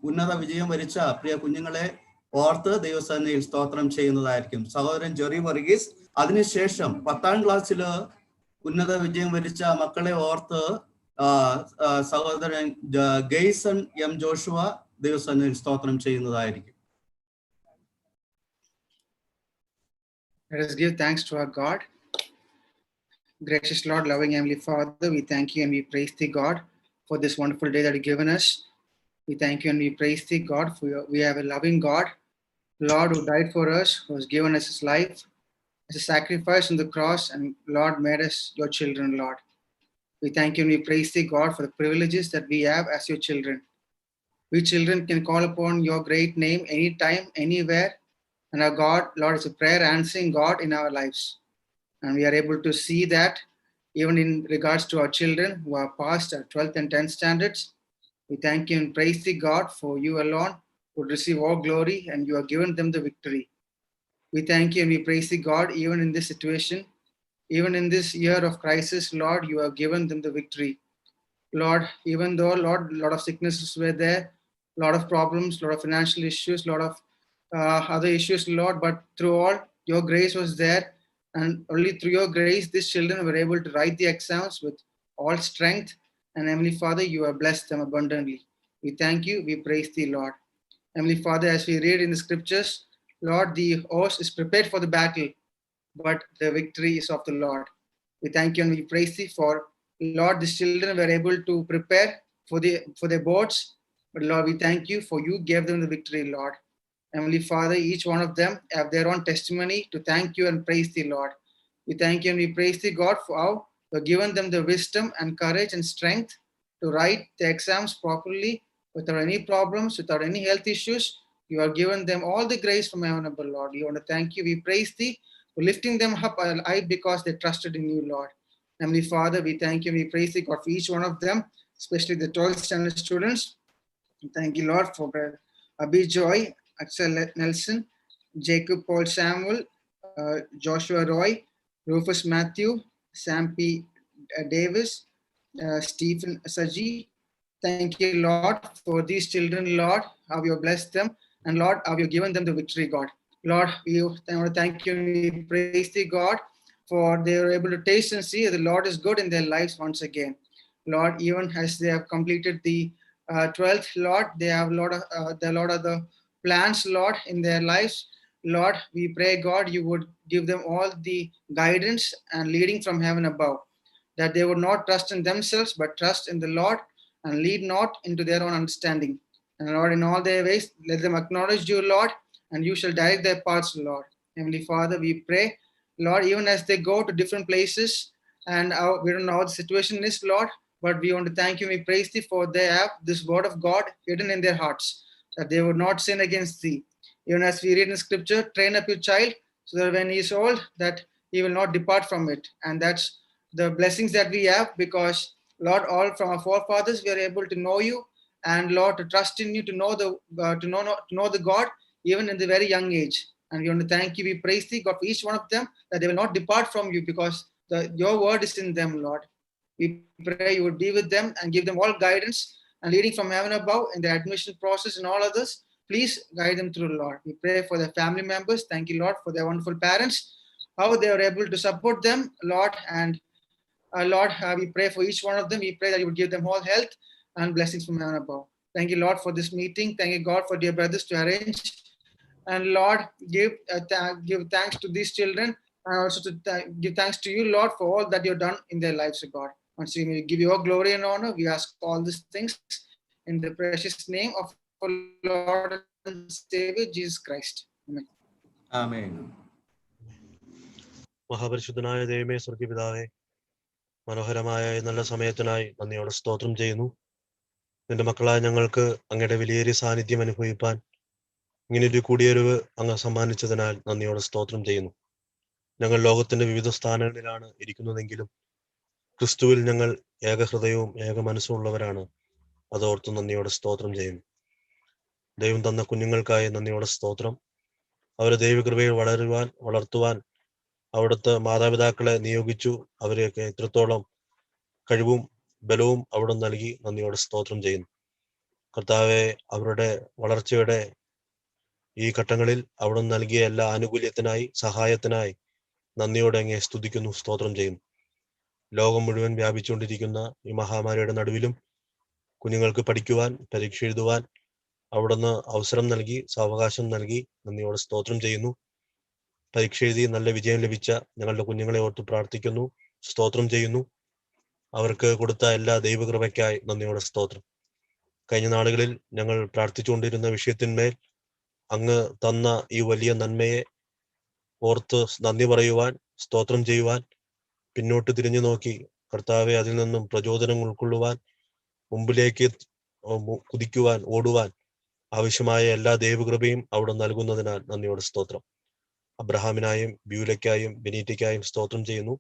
ഉന്നത വിജയം വരിച്ച പ്രിയ കുഞ്ഞുങ്ങളെ ഓർത്ത് ദൈവസന്നിധിയിൽ സ്തോത്രം ചെയ്യുന്നതായിരിക്കും സഹോദരൻ ജെറി വർഗീസ്. അതിനുശേഷം 10ാം ക്ലാസ്സിൽ ഉന്നത വിജയം വരിച്ച മക്കളെ ഓർത്ത് സഹോദരൻ ഗെയ്സൺ എം ജോഷുവ ദൈവസന്നിധിയിൽ സ്തോത്രം ചെയ്യുന്നതായിരിക്കും. Let us give thanks to our God. Gracious Lord, loving Heavenly Father, we thank you and we praise thee, God, for this wonderful day that you've given us. We thank you and we praise thee, God, for we have a loving God, Lord, who died for us, who has given us his life as a sacrifice on the cross, and Lord, made us your children, Lord. We thank you and we praise thee, God, for the privileges that we have as your children. We children can call upon your great name anytime, anywhere. And our God, Lord, is a prayer answering God in our lives. And we are able to see that even in regards to our children who are past our 12th and 10th standards. We thank you and praise thee, God, for you alone would receive all glory and you have given them the victory. We thank you and we praise thee, God, even in this situation, even in this year of crisis, Lord, you have given them the victory. Lord, even though, Lord, a lot of sicknesses were there, a lot of problems, a lot of financial issues, a lot of other issues, Lord, but through all, your grace was there. And only through your grace, these children were able to write the exams with all strength. And Heavenly Father, you have blessed them abundantly. We thank you, we praise thee, Lord. Heavenly Father, as we read in the scriptures, Lord, the horse is prepared for the battle, but the victory is of the Lord. We thank you and we praise thee for, Lord, these children were able to prepare for their boards. But Lord, we thank you for you gave them the victory, Lord. Heavenly Father, each one of them have their own testimony to thank you and praise thee, Lord. We thank you and we praise thee, God, for how you have given them the wisdom and courage and strength to write the exams properly without any problems, without any health issues. You have given them all the grace from heaven above, Lord. We want to thank you. We praise thee for lifting them up high because they trusted in you, Lord. Heavenly Father, we thank you and we praise thee, God, for each one of them, especially the 12th standard students. Thank you, Lord, for Abhi Joy, Axel Nelson, Jacob Paul Samuel, Joshua Roy, Rufus Matthew, Sam P. Davis, Stephen Saji. Thank you, Lord, for these children, Lord, how you have blessed them, and Lord, how you have given them the victory, God. Lord, we want to thank you and we praise thee, God, for they are able to taste and see that the Lord is good in their lives once again. Lord, even as they have completed the 12th, Lord, they have a lot of the plans, Lord, in their lives. Lord, we pray, God, you would give them all the guidance and leading from heaven above, that they would not trust in themselves, but trust in the Lord and lead not into their own understanding. And Lord, in all their ways, let them acknowledge you, Lord, and you shall direct their paths, Lord. Heavenly Father, we pray, Lord, even as they go to different places, and we don't know how the situation is, Lord, but we want to thank you and we praise thee for they have this word of God hidden in their hearts, that they would not sin against thee. Even as we read in scripture, train up your child so that when he is old, that he will not depart from it. And that's the blessings that we have, because Lord, all from our forefathers, we are able to know you, and Lord, to trust in you, to know the God, even in the very young age. And we want to thank you. We praise thee, God, for each one of them, that they will not depart from you, because your word is in them, Lord. We pray you would be with them and give them all guidance and leading from heaven above in the admission process and all others. Please guide them through, Lord. We pray for their family members. Thank you, Lord, for their wonderful parents, how they are able to support them, Lord. And Lord, we pray for each one of them. We pray that you would give them all health and blessings from heaven above. Thank you, Lord, for this meeting. Thank you, God, for dear brothers to arrange. And Lord, give thanks to these children, and also to give thanks to you, Lord, for all that you've done in their lives, God. Once we give you all glory and honor, we ask all these things in the precious name of our Lord and Savior, Jesus Christ. Amen. ആമേൻ. മഹാപരിശുദ്ധനായ ദൈവമേ, സ്വർഗ്ഗപിതാവേ, മനോഹരമായ ഈ നല്ല സമയത്തിനായി നന്ദിയോടെ സ്തോത്രം ചെയ്യുന്നു. നിന്റെ മക്കളായ ഞങ്ങൾക്ക് അങ്ങയുടെ വിലയേറിയ സാന്നിധ്യം അനുഭവിപ്പാൻ ഇങ്ങനൊരു കൂടിയൊരുവ് അങ്ങ് സമ്മാനിച്ചതിനാൽ നന്ദിയോടെ സ്തോത്രം ചെയ്യുന്നു. ഞങ്ങൾ ലോകത്തിന്റെ വിവിധ സ്ഥാനങ്ങളിലാണ് ഇരിക്കുന്നതെങ്കിലും ക്രിസ്തുവിൽ ഞങ്ങൾ ഏകഹൃദയവും ഏക മനസ്സും ഉള്ളവരാണ്. അതോർത്ത് നന്ദിയോടെ സ്തോത്രം ചെയ്യുന്നു. ദൈവം തന്ന കുഞ്ഞുങ്ങൾക്കായി നന്ദിയോടെ സ്തോത്രം. അവരെ ദൈവകൃപയിൽ വളർത്തുവാൻ അവിടുത്തെ മാതാപിതാക്കളെ നിയോഗിച്ചു. അവരെയൊക്കെ എത്രത്തോളം കഴിവും ബലവും അവിടെ നൽകി നന്ദിയോടെ സ്തോത്രം ചെയ്യുന്നു. കർത്താവെ, അവരുടെ വളർച്ചയുടെ ഈ ഘട്ടങ്ങളിൽ അവിടെ നൽകിയ എല്ലാ ആനുകൂല്യത്തിനായി, സഹായത്തിനായി നന്ദിയോടെ അങ്ങേ സ്തുതിക്കുന്നു, സ്തോത്രം ചെയ്യുന്നു. ലോകം മുഴുവൻ വ്യാപിച്ചുകൊണ്ടിരിക്കുന്ന ഈ മഹാമാരിയുടെ നടുവിലും കുഞ്ഞുങ്ങൾക്ക് പഠിക്കുവാൻ, പരീക്ഷ എഴുതുവാൻ അവിടുന്ന് അവസരം നൽകി, സാവകാശം നൽകി നന്ദിയോടെ സ്തോത്രം ചെയ്യുന്നു. പരീക്ഷ എഴുതി നല്ല വിജയം ലഭിച്ച ഞങ്ങളുടെ കുഞ്ഞുങ്ങളെ ഓർത്ത് പ്രാർത്ഥിക്കുന്നു, സ്തോത്രം ചെയ്യുന്നു. അവർക്ക് കൊടുത്ത എല്ലാ ദൈവകൃപയ്ക്കായി നന്ദിയോടെ സ്തോത്രം. കഴിഞ്ഞ നാളുകളിൽ ഞങ്ങൾ പ്രാർത്ഥിച്ചുകൊണ്ടിരുന്ന വിഷയത്തിന്മേൽ അങ്ങ് തന്ന ഈ വലിയ നന്മയെ ഓർത്ത് നന്ദി പറയുവാൻ, സ്തോത്രം ചെയ്യുവാൻ, പിന്നോട്ട് തിരിഞ്ഞു നോക്കി കർത്താവെ അതിൽ നിന്നും പ്രചോദനം ഉൾക്കൊള്ളുവാൻ, മുമ്പിലേക്ക് കുതിക്കുവാൻ, ഓടുവാൻ ആവശ്യമായ എല്ലാ ദൈവകൃപയും അവിടെ നൽകുന്നതിനാൽ നന്ദിയോടെ സ്തോത്രം. അബ്രഹാമിനായും ബ്യൂലയ്ക്കായും ബെനീറ്റയ്ക്കായും സ്തോത്രം ചെയ്യുന്നു.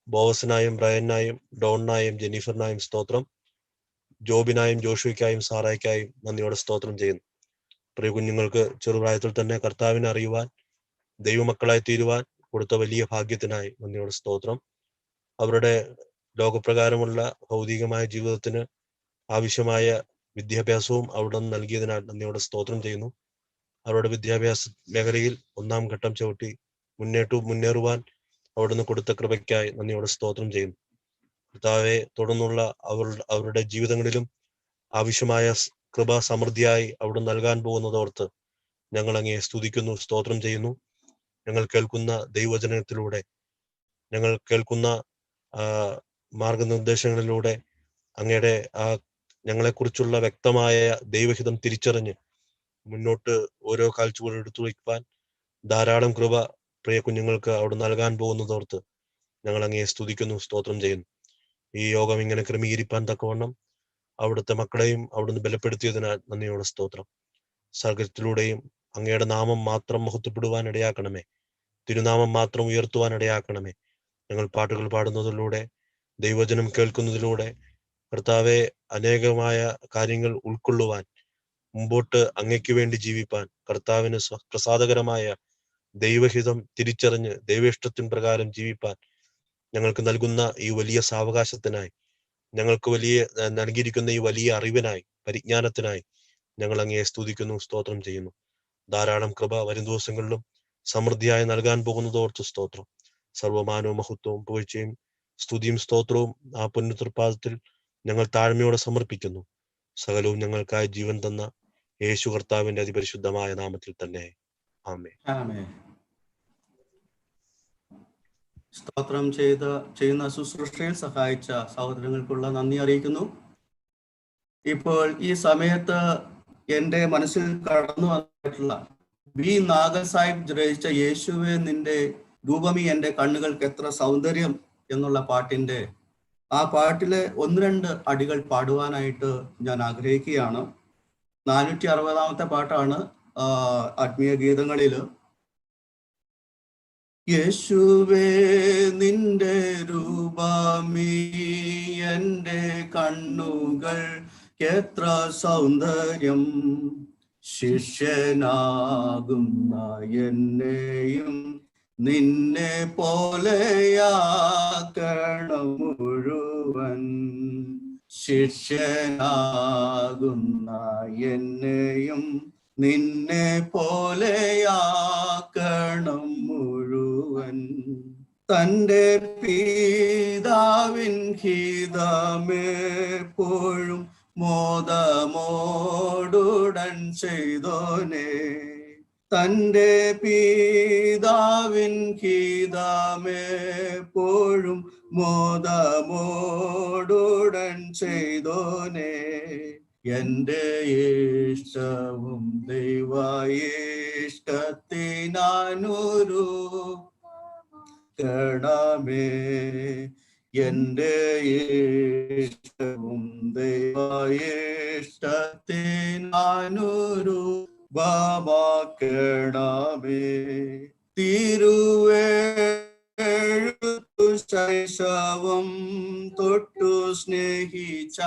ബോവസിനായും ബ്രയനായും ഡോണിനായും ജെന്നിഫറിനായും സ്തോത്രം. ജോബിനായും ജോഷുവയ്ക്കായും സാറായ്ക്കായും നന്ദിയോടെ സ്തോത്രം ചെയ്യുന്നു. പ്രിയ കുഞ്ഞുങ്ങൾക്ക് ചെറുപ്രായത്തിൽ തന്നെ കർത്താവിനെ അറിയുവാൻ, ദൈവമക്കളായി തീരുവാൻ കൊടുത്ത വലിയ ഭാഗ്യത്തിനായി നന്ദിയോടെ സ്തോത്രം. അവരുടെ ലോകപ്രകാരമുള്ള ഭൗതികമായ ജീവിതത്തിന് ആവശ്യമായ വിദ്യാഭ്യാസവും അവിടെ നൽകിയതിനാൽ നന്ദിയോടെ സ്തോത്രം ചെയ്യുന്നു. അവരുടെ വിദ്യാഭ്യാസ മേഖലയിൽ ഒന്നാം ഘട്ടം ചവിട്ടി മുന്നേറുവാൻ അവിടുന്ന് കൊടുത്ത കൃപയ്ക്കായി നന്ദിയോടെ സ്തോത്രം ചെയ്യുന്നു. കർത്താവെ, തുടർന്നുള്ള അവരുടെ ജീവിതങ്ങളിലും ആവശ്യമായ കൃപ സമൃദ്ധിയായി അവിടെ നൽകാൻ പോകുന്നതോർത്ത് ഞങ്ങൾ അങ്ങയെ സ്തുതിക്കുന്നു, സ്തോത്രം ചെയ്യുന്നു. ഞങ്ങൾ കേൾക്കുന്ന ദൈവവചനത്തിലൂടെ, ഞങ്ങൾ കേൾക്കുന്ന മാർഗനിർദ്ദേശങ്ങളിലൂടെ അങ്ങയുടെ ഞങ്ങളെക്കുറിച്ചുള്ള വ്യക്തമായ ദൈവഹിതം തിരിച്ചറിഞ്ഞ് മുന്നോട്ട് ഓരോ കാൽച്ചുവടും എടുത്തു വയ്ക്കുവാൻ ധാരാളം കൃപ പ്രിയ കുഞ്ഞുങ്ങൾക്ക് അവിടെ നൽകാൻ പോകുന്നതോർത്ത് ഞങ്ങൾ അങ്ങയെ സ്തുതിക്കുന്നു, സ്തോത്രം ചെയ്യുന്നു. ഈ യോഗം ഇങ്ങനെ ക്രമീകരിപ്പാൻ തക്കവണ്ണം അവിടുത്തെ മക്കളെയും അവിടുന്ന് ബലപ്പെടുത്തിയതിനാൽ നന്ദിയോടെ സ്തോത്രം. സർഗത്തിലൂടെയും അങ്ങയുടെ നാമം മാത്രം മഹത്വപ്പെടുവാൻ ഇടയാക്കണമേ, തിരുനാമം മാത്രം ഉയർത്തുവാൻ ഇടയാക്കണമേ. ഞങ്ങൾ പാട്ടുകൾ പാടുന്നതിലൂടെ, ദൈവവചനം കേൾക്കുന്നതിലൂടെ കർത്താവെ അനേകമായ കാര്യങ്ങൾ ഉൾക്കൊള്ളുവാൻ, മുമ്പോട്ട് അങ്ങയ്ക്ക് വേണ്ടി ജീവിപ്പാൻ, കർത്താവിന് പ്രസാദകരമായ ദൈവഹിതം തിരിച്ചറിഞ്ഞ് ദൈവേഷ്ടത്തിൻ പ്രകാരം ജീവിപ്പാൻ ഞങ്ങൾക്ക് നൽകുന്ന ഈ വലിയ സാവകാശത്തിനായി, ഞങ്ങൾക്ക് നൽകിയിരിക്കുന്ന ഈ വലിയ അറിവിനായി, പരിജ്ഞാനത്തിനായി ഞങ്ങൾ അങ്ങയെ സ്തുതിക്കുന്നു, സ്തോത്രം ചെയ്യുന്നു. ധാരാളം കൃപ വരും ദിവസങ്ങളിലും സമൃദ്ധിയായി നൽകാൻ പോകുന്നതോർത്ത് സ്തോത്രം. സർവമാനവും മഹത്വവും പുകഴ്ചയും സ്തുതിയും സ്തോത്രവും ആ പൊന്നുതൃപ്പാദത്തിൽ ഞങ്ങൾ താഴ്മയോടെ സമർപ്പിക്കുന്നു. സകലവും ഞങ്ങൾക്കായി ജീവൻ തന്ന യേശു കർത്താവിന്റെ അതിപരിശുദ്ധമായ നാമത്തിൽ തന്നെ. ആമേൻ. ആമേൻ. സ്തോത്രം ചെയ്യുന്ന ശുശ്രൂഷയിൽ സഹായിച്ച സഹോദരങ്ങൾക്കുള്ള നന്ദി അറിയിക്കുന്നു. ഇപ്പോൾ ഈ സമയത്ത് എൻ്റെ മനസ്സിൽ കടന്നു വന്നിട്ടുള്ള ബി നാഗൻ സാഹിബ് രചിച്ച യേശുവേ നിന്റെ രൂപമീ എൻ്റെ കണ്ണുകൾക്ക് എത്ര സൗന്ദര്യം എന്നുള്ള പാട്ടിന്റെ ആ പാട്ടിലെ 1-2 അടികൾ പാടുവാനായിട്ട് ഞാൻ ആഗ്രഹിക്കുകയാണ്. 460 പാട്ടാണ് ആത്മീയ ഗീതങ്ങളില്. യേശുവേ നിന്റെ രൂപമീ എൻ്റെ കണ്ണുകൾക്ക് എത്ര സൗന്ദര്യം, ശിഷ്യനാകുന്ന എന്നെയും നിന്നെ പോലെയാക്കണം മുഴുവൻ. ശിഷ്യനാകുന്ന എന്നെയും നിന്നെ പോലെയാക്കണം മുഴുവൻ. തൻ്റെ പിതാവിൻ ഹിതമെപ്പോഴും മോദമോടുടൻ ചെയ്തോനെ. തൻ്റെ പിതാവിൻ ഹിതമെപ്പോഴും മോദമോടുടൻ ചെയ്തോനെ. എൻ്റെ ഇഷ്ടവും ദൈവ ഇഷ്ടത്തിനാനുരൂപണമേ. എൻ്റെ ഇഷ്ടവും ദൈവ ഇഷ്ടത്തിനാനുരൂപമാക്കണമേ. തിരുവെഴുത്തു ശൈശവം തൊട്ടു സ്നേഹിച്ചാരാഞ്ഞ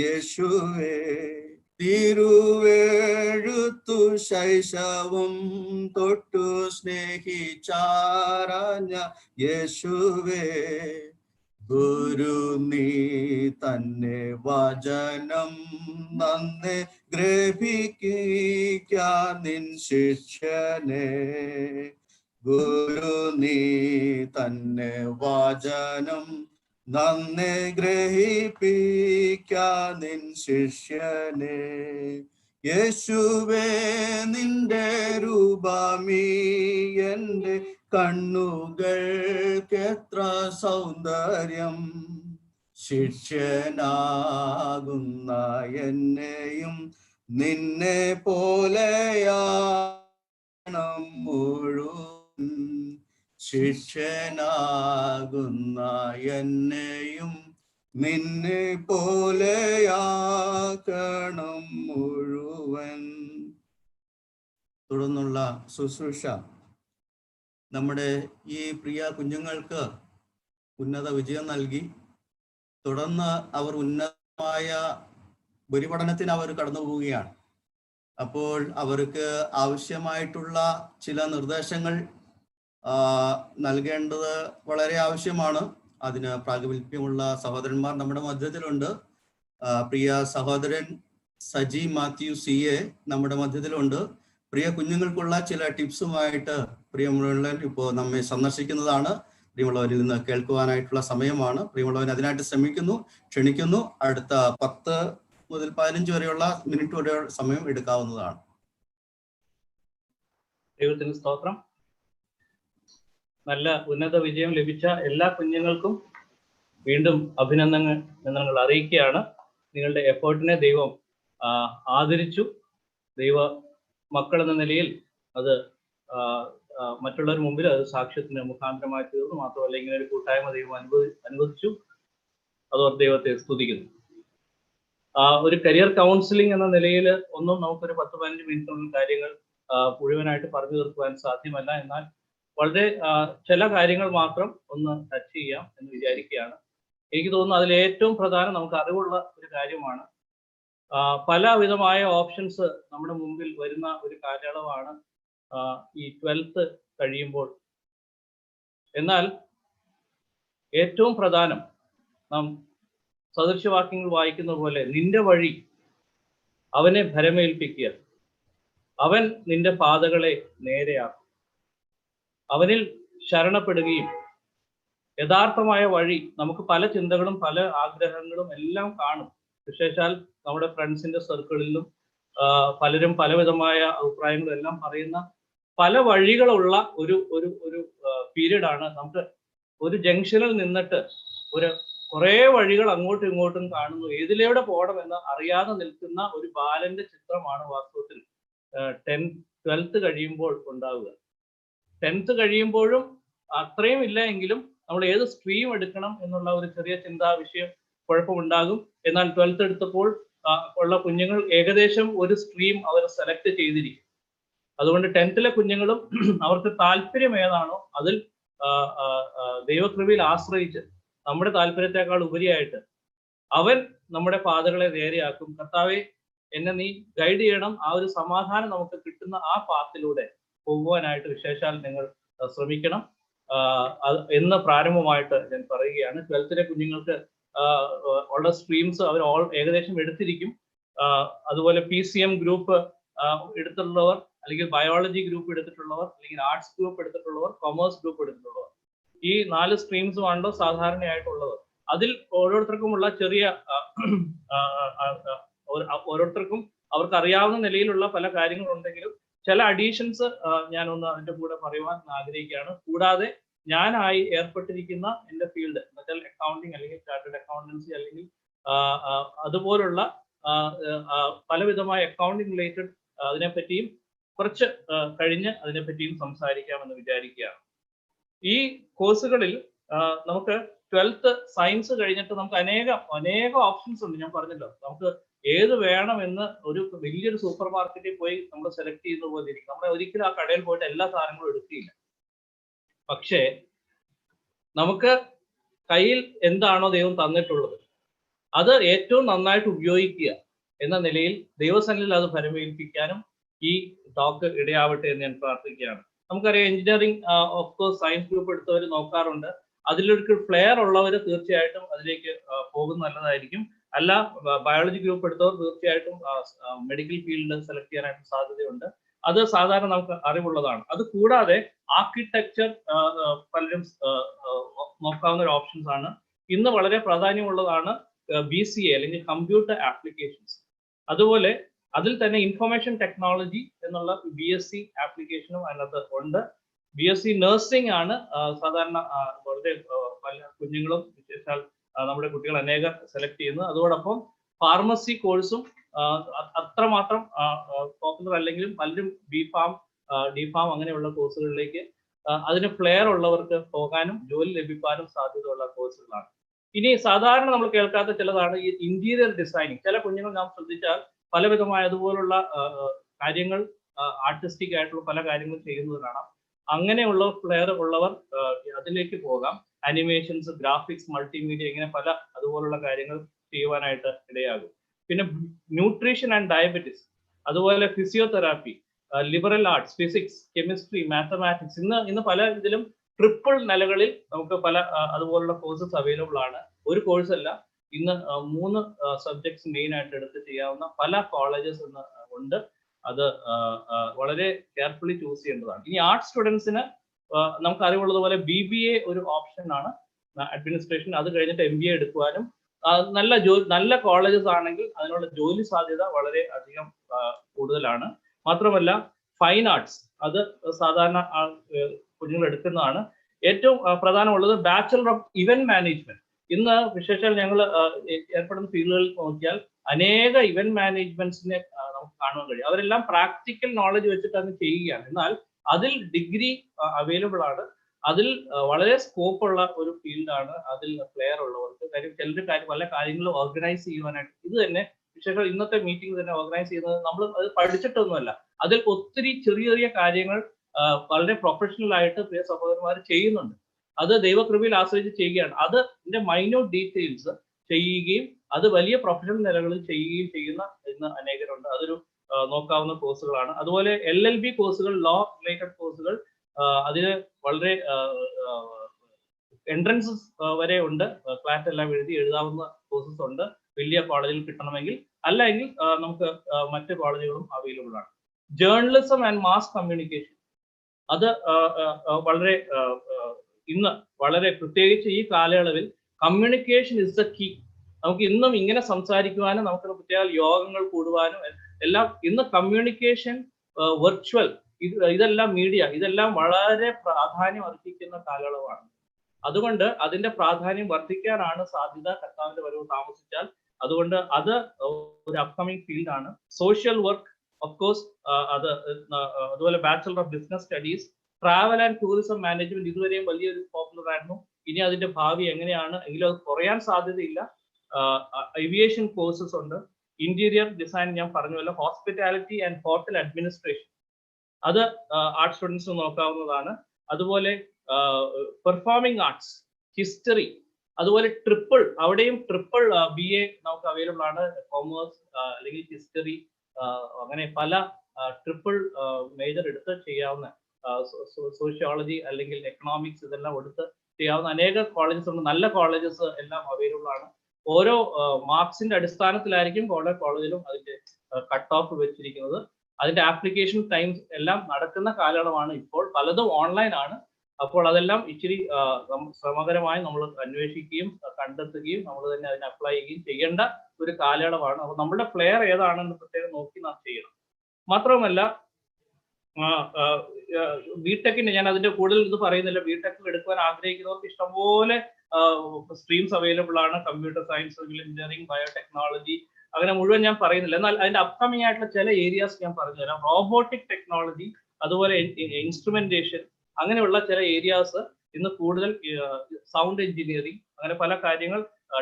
യേശുവേ. തിരുവെഴുത്തു ശൈശവം തൊട്ടു സ്നേഹിച്ചാരാഞ്ഞ യേശുവേ. ഗുരു നീ തന്നെ വചനം നന്നെ ഗ്രഹിക്കാൻ നിൻ ശിഷ്യനെ. ഗുരു നീ തന്നെ വചനം നന്നെ ഗ്രഹിപ്പിക്കാൻ നിൻ ശിഷ്യനെ. യേശുവേ നിന്റെ രൂപമീ എൻ്റെ കണ്ണുകൾക്ക് എത്ര സൗന്ദര്യം, ശിഷ്യനാകുന്ന എന്നെയും നിന്നെ പോലെയാണം മുഴുവൻ. ശിഷ്യനാകുന്ന എന്നെയും നിന്നെ പോലെയാക്കണം മുഴുവൻ. തുടർന്നുള്ള ശുശ്രൂഷ നമ്മുടെ ഈ പ്രിയ കുഞ്ഞുങ്ങൾക്ക് ഉന്നത വിജയം നൽകി. തുടർന്ന് അവർ ഉന്നതമായ ഉപരിപഠനത്തിന് അവർ കടന്നു പോവുകയാണ്. അപ്പോൾ അവർക്ക് ആവശ്യമായിട്ടുള്ള ചില നിർദ്ദേശങ്ങൾ നൽകേണ്ടത് വളരെ ആവശ്യമാണ്. അതിന് പ്രാഗൽഭ്യമുള്ള സഹോദരന്മാർ നമ്മുടെ മധ്യത്തിലുണ്ട്. പ്രിയ സഹോദരൻ സജി മാത്യു CA നമ്മുടെ മധ്യത്തിലുണ്ട്. പ്രിയ കുഞ്ഞുങ്ങൾക്കുള്ള ചില ടിപ്സുമായിട്ട് പ്രിയമുള്ളവർ ഇപ്പോൾ നമ്മെ സന്ദർശിക്കുന്നതാണ്. പ്രിയമുള്ളവരിൽ നിന്ന് കേൾക്കുവാനായിട്ടുള്ള സമയമാണ്. പ്രിയമുള്ളവർ അതിനായിട്ട് ക്ഷണിക്കുന്നു. അടുത്ത 10 മുതൽ 15 വരെയുള്ള മിനിറ്റ് വരെ സമയം എടുക്കാവുന്നതാണ്. ദൈവത്തിന് സ്തോത്രം. നല്ല ഉന്നത വിജയം ലഭിച്ച എല്ലാ കുഞ്ഞുങ്ങൾക്കും വീണ്ടും അഭിനന്ദനങ്ങൾ അറിയിക്കുകയാണ്. നിങ്ങളുടെ എഫേർട്ടിനെ ദൈവം ആദരിച്ചു. ദൈവ മക്കൾ എന്ന നിലയിൽ അത് മറ്റുള്ളവർ മുമ്പിൽ അത് സാക്ഷ്യത്തിന് മുഖാന്തരമായി തീർന്നു. മാത്രമല്ല ഇങ്ങനെ ഒരു കൂട്ടായ്മ ദൈവം അനുവദിച്ചു. അതോർ ദൈവത്തെ സ്തുതിക്കുന്നു. ഒരു കരിയർ കൗൺസിലിംഗ് എന്ന നിലയിൽ ഒന്നും നമുക്കൊരു 10-15 മിനിറ്റിനുള്ളിൽ കാര്യങ്ങൾ മുഴുവനായിട്ട് പറഞ്ഞു തീർക്കുവാൻ സാധ്യമല്ല. എന്നാൽ വളരെ ചില കാര്യങ്ങൾ മാത്രം ഒന്ന് ടച്ച് ചെയ്യാം എന്ന് വിചാരിക്കുകയാണ്. എനിക്ക് തോന്നുന്നു അതിൽ ഏറ്റവും പ്രധാനം നമുക്ക് അറിവുള്ള ഒരു കാര്യമാണ്. പല വിധമായ ഓപ്ഷൻസ് നമ്മുടെ മുമ്പിൽ വരുന്ന ഒരു കാലയളവാണ്. ഈ 12th കഴിയുമ്പോൾ. എന്നാൽ ഏറ്റവും പ്രധാനം നാം സദൃശവാക്യങ്ങൾ വായിക്കുന്ന പോലെ നിന്റെ വഴി അവനെ ഭരമേൽപ്പിക്കുക, അവൻ നിന്റെ പാതകളെ നേരെയാക്കും. അവനിൽ ശരണപ്പെടുകയും യഥാർത്ഥമായ വഴി, നമുക്ക് പല ചിന്തകളും പല ആഗ്രഹങ്ങളും എല്ലാം കാണും. വിശേഷാൽ നമ്മുടെ ഫ്രണ്ട്സിന്റെ സർക്കിളിലും പലരും പലവിധമായ അഭിപ്രായങ്ങളും എല്ലാം പറയുന്ന പല വഴികളുള്ള ഒരു ഒരു ഒരു പീരീഡ് ആണ്. നമുക്ക് ഒരു ജംഗ്ഷനിൽ നിന്നിട്ട് കുറേ വഴികൾ അങ്ങോട്ടും ഇങ്ങോട്ടും കാണുന്നു, ഏതിലൂടെ പോകണം എന്ന് അറിയാതെ നിൽക്കുന്ന ഒരു ബാലന്റെ ചിത്രമാണ് വാസ്തവത്തിൽ 12th കഴിയുമ്പോൾ ഉണ്ടാവുക. 10th കഴിയുമ്പോഴും അത്രയും ഇല്ല എങ്കിലും നമ്മൾ ഏത് സ്ട്രീം എടുക്കണം എന്നുള്ള ഒരു ചെറിയ ചിന്താ വിഷയം കുഴപ്പമുണ്ടാകും. എന്നാൽ 12th എടുത്തപ്പോൾ ഉള്ള കുഞ്ഞുങ്ങൾ ഏകദേശം ഒരു സ്ട്രീം അവർ സെലക്ട് ചെയ്തിരിക്കും. അതുകൊണ്ട് 10th കുഞ്ഞുങ്ങളും അവർക്ക് താല്പര്യം ഏതാണോ അതിൽ ദൈവകൃപയിൽ ആശ്രയിച്ച് നമ്മുടെ താല്പര്യത്തെക്കാൾ ഉപരിയായിട്ട് അവൻ നമ്മുടെ പാതകളെ നേരെയാക്കും. കർത്താവെ, എന്നെ നീ ഗൈഡ് ചെയ്യണം, ആ ഒരു സമാധാനം നമുക്ക് കിട്ടുന്ന ആ പാത്തിലൂടെ പോകുവാനായിട്ട് വിശേഷാൽ നിങ്ങൾ ശ്രമിക്കണം എന്ന് പ്രാരംഭമായിട്ട് ഞാൻ പറയുകയാണ്. 12th കുഞ്ഞുങ്ങൾക്ക് ഉള്ള സ്ട്രീംസ് അവർ ഏകദേശം എടുത്തിരിക്കും. അതുപോലെ PCM ഗ്രൂപ്പ് എടുത്തിട്ടുള്ളവർ, അല്ലെങ്കിൽ ബയോളജി ഗ്രൂപ്പ് എടുത്തിട്ടുള്ളവർ, അല്ലെങ്കിൽ ആർട്സ് ഗ്രൂപ്പ് എടുത്തിട്ടുള്ളവർ, കൊമേഴ്സ് ഗ്രൂപ്പ് എടുത്തിട്ടുള്ളവർ, ഈ 4 സ്ട്രീംസുമാണല്ലോ സാധാരണയായിട്ടുള്ളത്. അതിൽ ഓരോരുത്തർക്കുമുള്ള ചെറിയ ഓരോരുത്തർക്കും അവർക്ക് അറിയാവുന്ന നിലയിലുള്ള പല കാര്യങ്ങളുണ്ടെങ്കിലും ചില അഡീഷൻസ് ഞാനൊന്ന് അതിന്റെ കൂടെ പറയുവാൻ ആഗ്രഹിക്കുകയാണ്. കൂടാതെ ഞാനായി ഏർപ്പെട്ടിരിക്കുന്ന എൻ്റെ ഫീൽഡ് എന്നുവെച്ചാൽ അക്കൗണ്ടിങ് അല്ലെങ്കിൽ ചാർട്ടേഡ് അക്കൗണ്ടൻസി അല്ലെങ്കിൽ അതുപോലുള്ള പലവിധമായ അക്കൗണ്ടിങ് റിലേറ്റഡ് അതിനെപ്പറ്റിയും കുറച്ച് കഴിഞ്ഞ് അതിനെപ്പറ്റിയും സംസാരിക്കാമെന്ന് വിചാരിക്കുകയാണ്. ഈ കോഴ്സുകളിൽ നമുക്ക് 12th സയൻസ് കഴിഞ്ഞിട്ട് നമുക്ക് അനേകം ഓപ്ഷൻസ് ഉണ്ട്. ഞാൻ പറഞ്ഞല്ലോ, നമുക്ക് ഏത് വേണമെന്ന് ഒരു വലിയൊരു സൂപ്പർ മാർക്കറ്റിൽ പോയി നമ്മൾ സെലക്ട് ചെയ്യുന്ന പോലെ ഇരിക്കും. നമ്മൾ ഒരിക്കലും ആ കടയിൽ പോയിട്ട് എല്ലാ സാധനങ്ങളും എടുക്കില്ല. പക്ഷേ നമുക്ക് കയ്യിൽ എന്താണോ ദൈവം തന്നിട്ടുള്ളത് അത് ഏറ്റവും നന്നായിട്ട് ഉപയോഗിക്കുക എന്ന നിലയിൽ ദൈവസന്നിധിയിൽ അത് ഫലമേൽപ്പിക്കാനും ഈ ടോക്ക് ഇടയാവട്ടെ എന്ന് ഞാൻ പ്രാർത്ഥിക്കുകയാണ്. നമുക്കറിയാം, engineering of course science group എടുത്തവർ നോക്കാറുണ്ട്. അതിലൊരു ഫ്ലെയർ ഉള്ളവർ തീർച്ചയായിട്ടും അതിലേക്ക് പോകുന്നത് നല്ലതായിരിക്കും. അല്ല, ബയോളജി ഗ്രൂപ്പ് എടുത്തവർ തീർച്ചയായിട്ടും മെഡിക്കൽ ഫീൽഡ് സെലക്ട് ചെയ്യാനായിട്ട് സാധ്യതയുണ്ട്. അത് സാധാരണ നമുക്ക് അറിവുള്ളതാണ്. അത് കൂടാതെ ആർക്കിടെക്ചർ പലരും നോക്കാവുന്ന ഒരു ഓപ്ഷൻസ് ആണ്. ഇന്ന് വളരെ പ്രാധാന്യമുള്ളതാണ് BCA അല്ലെങ്കിൽ കമ്പ്യൂട്ടർ ആപ്ലിക്കേഷൻസ്. അതുപോലെ അതിൽ തന്നെ ഇൻഫർമേഷൻ ടെക്നോളജി എന്നുള്ള BSc ആപ്ലിക്കേഷനും അതിനകത്ത് ഉണ്ട്. BSc നഴ്സിംഗ് ആണ് സാധാരണ വളരെ പല കുഞ്ഞുങ്ങളും വിശേഷാൽ നമ്മുടെ കുട്ടികൾ അനേകം സെലക്ട് ചെയ്യുന്നത്. അതോടൊപ്പം ഫാർമസി കോഴ്സും അത്രമാത്രം പോപ്പുലർ അല്ലെങ്കിലും പലരും D.Pharm അങ്ങനെയുള്ള കോഴ്സുകളിലേക്ക് അതിന് ഫ്ലെയർ ഉള്ളവർക്ക് പോകാനും ജോലി ലഭിക്കാനും സാധ്യതയുള്ള കോഴ്സുകളാണ്. ഇനി സാധാരണ നമ്മൾ കേൾക്കാത്ത ചിലതാണ് ഈ ഇന്റീരിയർ ഡിസൈനിങ്. ചില കുഞ്ഞുങ്ങൾ നാം ശ്രദ്ധിച്ചാൽ പലവിധമായ അതുപോലുള്ള കാര്യങ്ങൾ ആർട്ടിസ്റ്റിക് ആയിട്ടുള്ള പല കാര്യങ്ങളും ചെയ്യുന്നത് കാണാം. അങ്ങനെയുള്ള ഫ്ലെയർ ഉള്ളവർ അതിലേക്ക് പോകാം. അനിമേഷൻസ്, ഗ്രാഫിക്സ്, മൾട്ടിമീഡിയ, ഇങ്ങനെ പല അതുപോലുള്ള കാര്യങ്ങൾ ചെയ്യുവാനായിട്ട് ഇടയാകും. പിന്നെ ന്യൂട്രീഷൻ ആൻഡ് ഡയബറ്റിസ്, അതുപോലെ physiotherapy, liberal arts, physics, chemistry, mathematics, ഇന്ന് പല ഇതിലും ട്രിപ്പിൾ നിലകളിൽ നമുക്ക് പല അതുപോലുള്ള കോഴ്സസ് അവൈലബിൾ ആണ്. ഒരു കോഴ്സ് അല്ല, ഇന്ന് 3 സബ്ജക്ട്സ് മെയിൻ ആയിട്ട് എടുത്ത് ചെയ്യാവുന്ന പല കോളേജസ് ഇന്ന് ഉണ്ട്. അത് വളരെ കെയർഫുള്ളി ചൂസ് ചെയ്യേണ്ടതാണ്. ഇനി ആർട്സ് സ്റ്റുഡൻസിന് നമുക്ക് അറിവുള്ളതുപോലെ BBA ഒരു ഓപ്ഷൻ ആണ്, അഡ്മിനിസ്ട്രേഷൻ. അത് കഴിഞ്ഞിട്ട് MBA എടുക്കുവാനും നല്ല കോളേജസ് ആണെങ്കിൽ അതിനുള്ള ജോലി സാധ്യത വളരെ അധികം കൂടുതലാണ്. മാത്രമല്ല ഫൈൻ ആർട്സ് അത് സാധാരണ കുഞ്ഞുങ്ങൾ എടുക്കുന്നതാണ്. ഏറ്റവും പ്രധാനമുള്ളത് ബാച്ചലർ ഓഫ് ഇവന്റ് മാനേജ്മെന്റ്. ഇന്ന് വിശേഷാൽ ഞങ്ങൾ ഏർപ്പെടുന്ന ഫീൽഡുകളിൽ നോക്കിയാൽ അനേക ഇവന്റ് മാനേജ്മെന്റ്സിനെ നമുക്ക് കാണാൻ കഴിയും. അവരെല്ലാം പ്രാക്ടിക്കൽ നോളജ് വെച്ചിട്ടാണ് ചെയ്യുകയാണ്. എന്നാൽ അതിൽ ഡിഗ്രി അവൈലബിൾ ആണ്. അതിൽ വളരെ സ്കോപ്പ് ഉള്ള ഒരു ഫീൽഡാണ്. അതിൽ ഫ്ലെയർ ഉള്ളവർക്ക് കാര്യം പല കാര്യങ്ങളും ഓർഗനൈസ് ചെയ്യുവാനായിട്ട് ഇത് തന്നെ വിശേഷം ഇന്നത്തെ മീറ്റിംഗ് തന്നെ ഓർഗനൈസ് ചെയ്യുന്നത് നമ്മൾ അത് പഠിച്ചിട്ടൊന്നുമല്ല. അതിൽ ഒത്തിരി ചെറിയ ചെറിയ കാര്യങ്ങൾ വളരെ പ്രൊഫഷണൽ ആയിട്ട് പ്രിയ സഹോദരന്മാർ ചെയ്യുന്നുണ്ട്. അത് ദൈവകൃപയിൽ ആശ്രയിച്ച് ചെയ്യുകയാണ്. അതിന്റെ മൈന്യൂട്ട് ഡീറ്റെയിൽസ് ചെയ്യുകയും അത് വലിയ പ്രൊഫഷണൽ നിലകളിൽ ചെയ്യുകയും ചെയ്യുന്ന ഇന്ന് അനേകരുണ്ട്. അതൊരു നോക്കാവുന്ന കോഴ്സുകളാണ്. അതുപോലെ LLB കോഴ്സുകൾ, ലോ റിലേറ്റഡ് കോഴ്സുകൾ, അതിന് വളരെ എൻട്രൻസസ് വരെ ഉണ്ട്. ക്ലാറ്റ് എല്ലാം എഴുതാവുന്ന കോഴ്സസ് ഉണ്ട് വലിയ കോളേജിൽ കിട്ടണമെങ്കിൽ. അല്ലെങ്കിൽ നമുക്ക് മറ്റ് കോളേജുകളും അവൈലബിൾ ആണ്. ജേർണലിസം ആൻഡ് മാസ് കമ്മ്യൂണിക്കേഷൻ, അത് വളരെ ഇന്ന് വളരെ പ്രത്യേകിച്ച് ഈ കാലയളവിൽ കമ്മ്യൂണിക്കേഷൻ ഇസ് ദ കീ. നമുക്ക് ഇന്നും ഇങ്ങനെ സംസാരിക്കുവാനും നമുക്ക് പ്രത്യേക യോഗങ്ങൾ കൂടുവാനും എല്ലാം ഇന്ന് കമ്മ്യൂണിക്കേഷൻ, വെർച്വൽ, ഇതെല്ലാം മീഡിയ, ഇതെല്ലാം വളരെ പ്രാധാന്യം അർഹിക്കുന്ന കാലയളവാണ്. അതുകൊണ്ട് അതിന്റെ പ്രാധാന്യം വർദ്ധിക്കാനാണ് സാധ്യത കർത്താവിന്റെ വരവ് താമസിച്ചാൽ. അതുകൊണ്ട് അത് ഒരു അപ്കമിങ് ഫീൽഡാണ്. സോഷ്യൽ വർക്ക്, ഓഫ് കോഴ്സ്, അതുപോലെ bachelor of business studies, travel and tourism management ഇതുവരെയും വലിയൊരു പോപ്പുലർ ആയിരുന്നു. ഇനി അതിന്റെ ഭാവി എങ്ങനെയാണ് എങ്കിലും അത് കുറയാൻ സാധ്യതയില്ല. ഏവിയേഷൻ കോഴ്സസ് ഉണ്ട്. ഇന്റീരിയർ ഡിസൈൻ ഞാൻ പറഞ്ഞല്ലോ. ഹോസ്പിറ്റാലിറ്റി ആൻഡ് ഹോട്ടൽ അഡ്മിനിസ്ട്രേഷൻ, അത് ആർട്സ് സ്റ്റുഡൻസ് നോക്കാവുന്നതാണ്. അതുപോലെ പെർഫോമിംഗ് ആർട്സ്, ഹിസ്റ്ററി, അതുപോലെ അവിടെയും ട്രിപ്പിൾ BA നമുക്ക് അവൈലബിൾ ആണ്. കോമേഴ്സ് അല്ലെങ്കിൽ ഹിസ്റ്ററി, അങ്ങനെ പല ട്രിപ്പിൾ മേജർ എടുത്ത് ചെയ്യാവുന്ന, സോഷ്യോളജി അല്ലെങ്കിൽ എക്കണോമിക്സ് ഇതെല്ലാം എടുത്ത് ചെയ്യാവുന്ന അനേക കോളേജസ് ഉണ്ട്. നല്ല കോളേജസ് എല്ലാം അവൈലബിൾ ആണ്. ഓരോ മാർക്സിന്റെ അടിസ്ഥാനത്തിലായിരിക്കും ഓരോ കോളേജിലും അതിന്റെ കട്ട് ഓഫ് വെച്ചിരിക്കുന്നത്. അതിന്റെ ആപ്ലിക്കേഷൻ ടൈംസ് എല്ലാം നടക്കുന്ന കാലയളവാണ് ഇപ്പോൾ. പലതും ഓൺലൈൻ ആണ്. അപ്പോൾ അതെല്ലാം ഇച്ചിരി ശ്രമകരമായി നമ്മൾ അന്വേഷിക്കുകയും കണ്ടെത്തുകയും നമ്മൾ തന്നെ അതിന് അപ്ലൈ ചെയ്യുകയും ചെയ്യേണ്ട ഒരു കാലയളവാണ്. അപ്പോൾ നമ്മുടെ പ്ലെയർ ഏതാണെന്ന് പ്രത്യേകം നോക്കി നാം ചെയ്യണം. മാത്രവുമല്ല, ബിടെക്കിന് ഞാൻ അതിന്റെ കൂടുതൽ ഇത് പറയുന്നില്ല. ബിടെക്കിൽ എടുക്കുവാൻ ആഗ്രഹിക്കുന്നവർക്ക് ഇഷ്ടംപോലെ സ്ട്രീംസ് അവൈലബിൾ ആണ്. Computer science, civil engineering, biotechnology, അങ്ങനെ മുഴുവൻ ഞാൻ പറയുന്നില്ല. എന്നാൽ അതിന്റെ അപ്കമിംഗ് ആയിട്ടുള്ള ചില ഏരിയാസ് ഞാൻ പറഞ്ഞുതരാം. റോബോട്ടിക് ടെക്നോളജി, അതുപോലെ ഇൻസ്ട്രുമെന്റേഷൻ, അങ്ങനെയുള്ള ചില ഏരിയാസ് ഇന്ന് കൂടുതൽ, സൗണ്ട് എഞ്ചിനീയറിംഗ്, അങ്ങനെ പല കാര്യങ്ങൾ,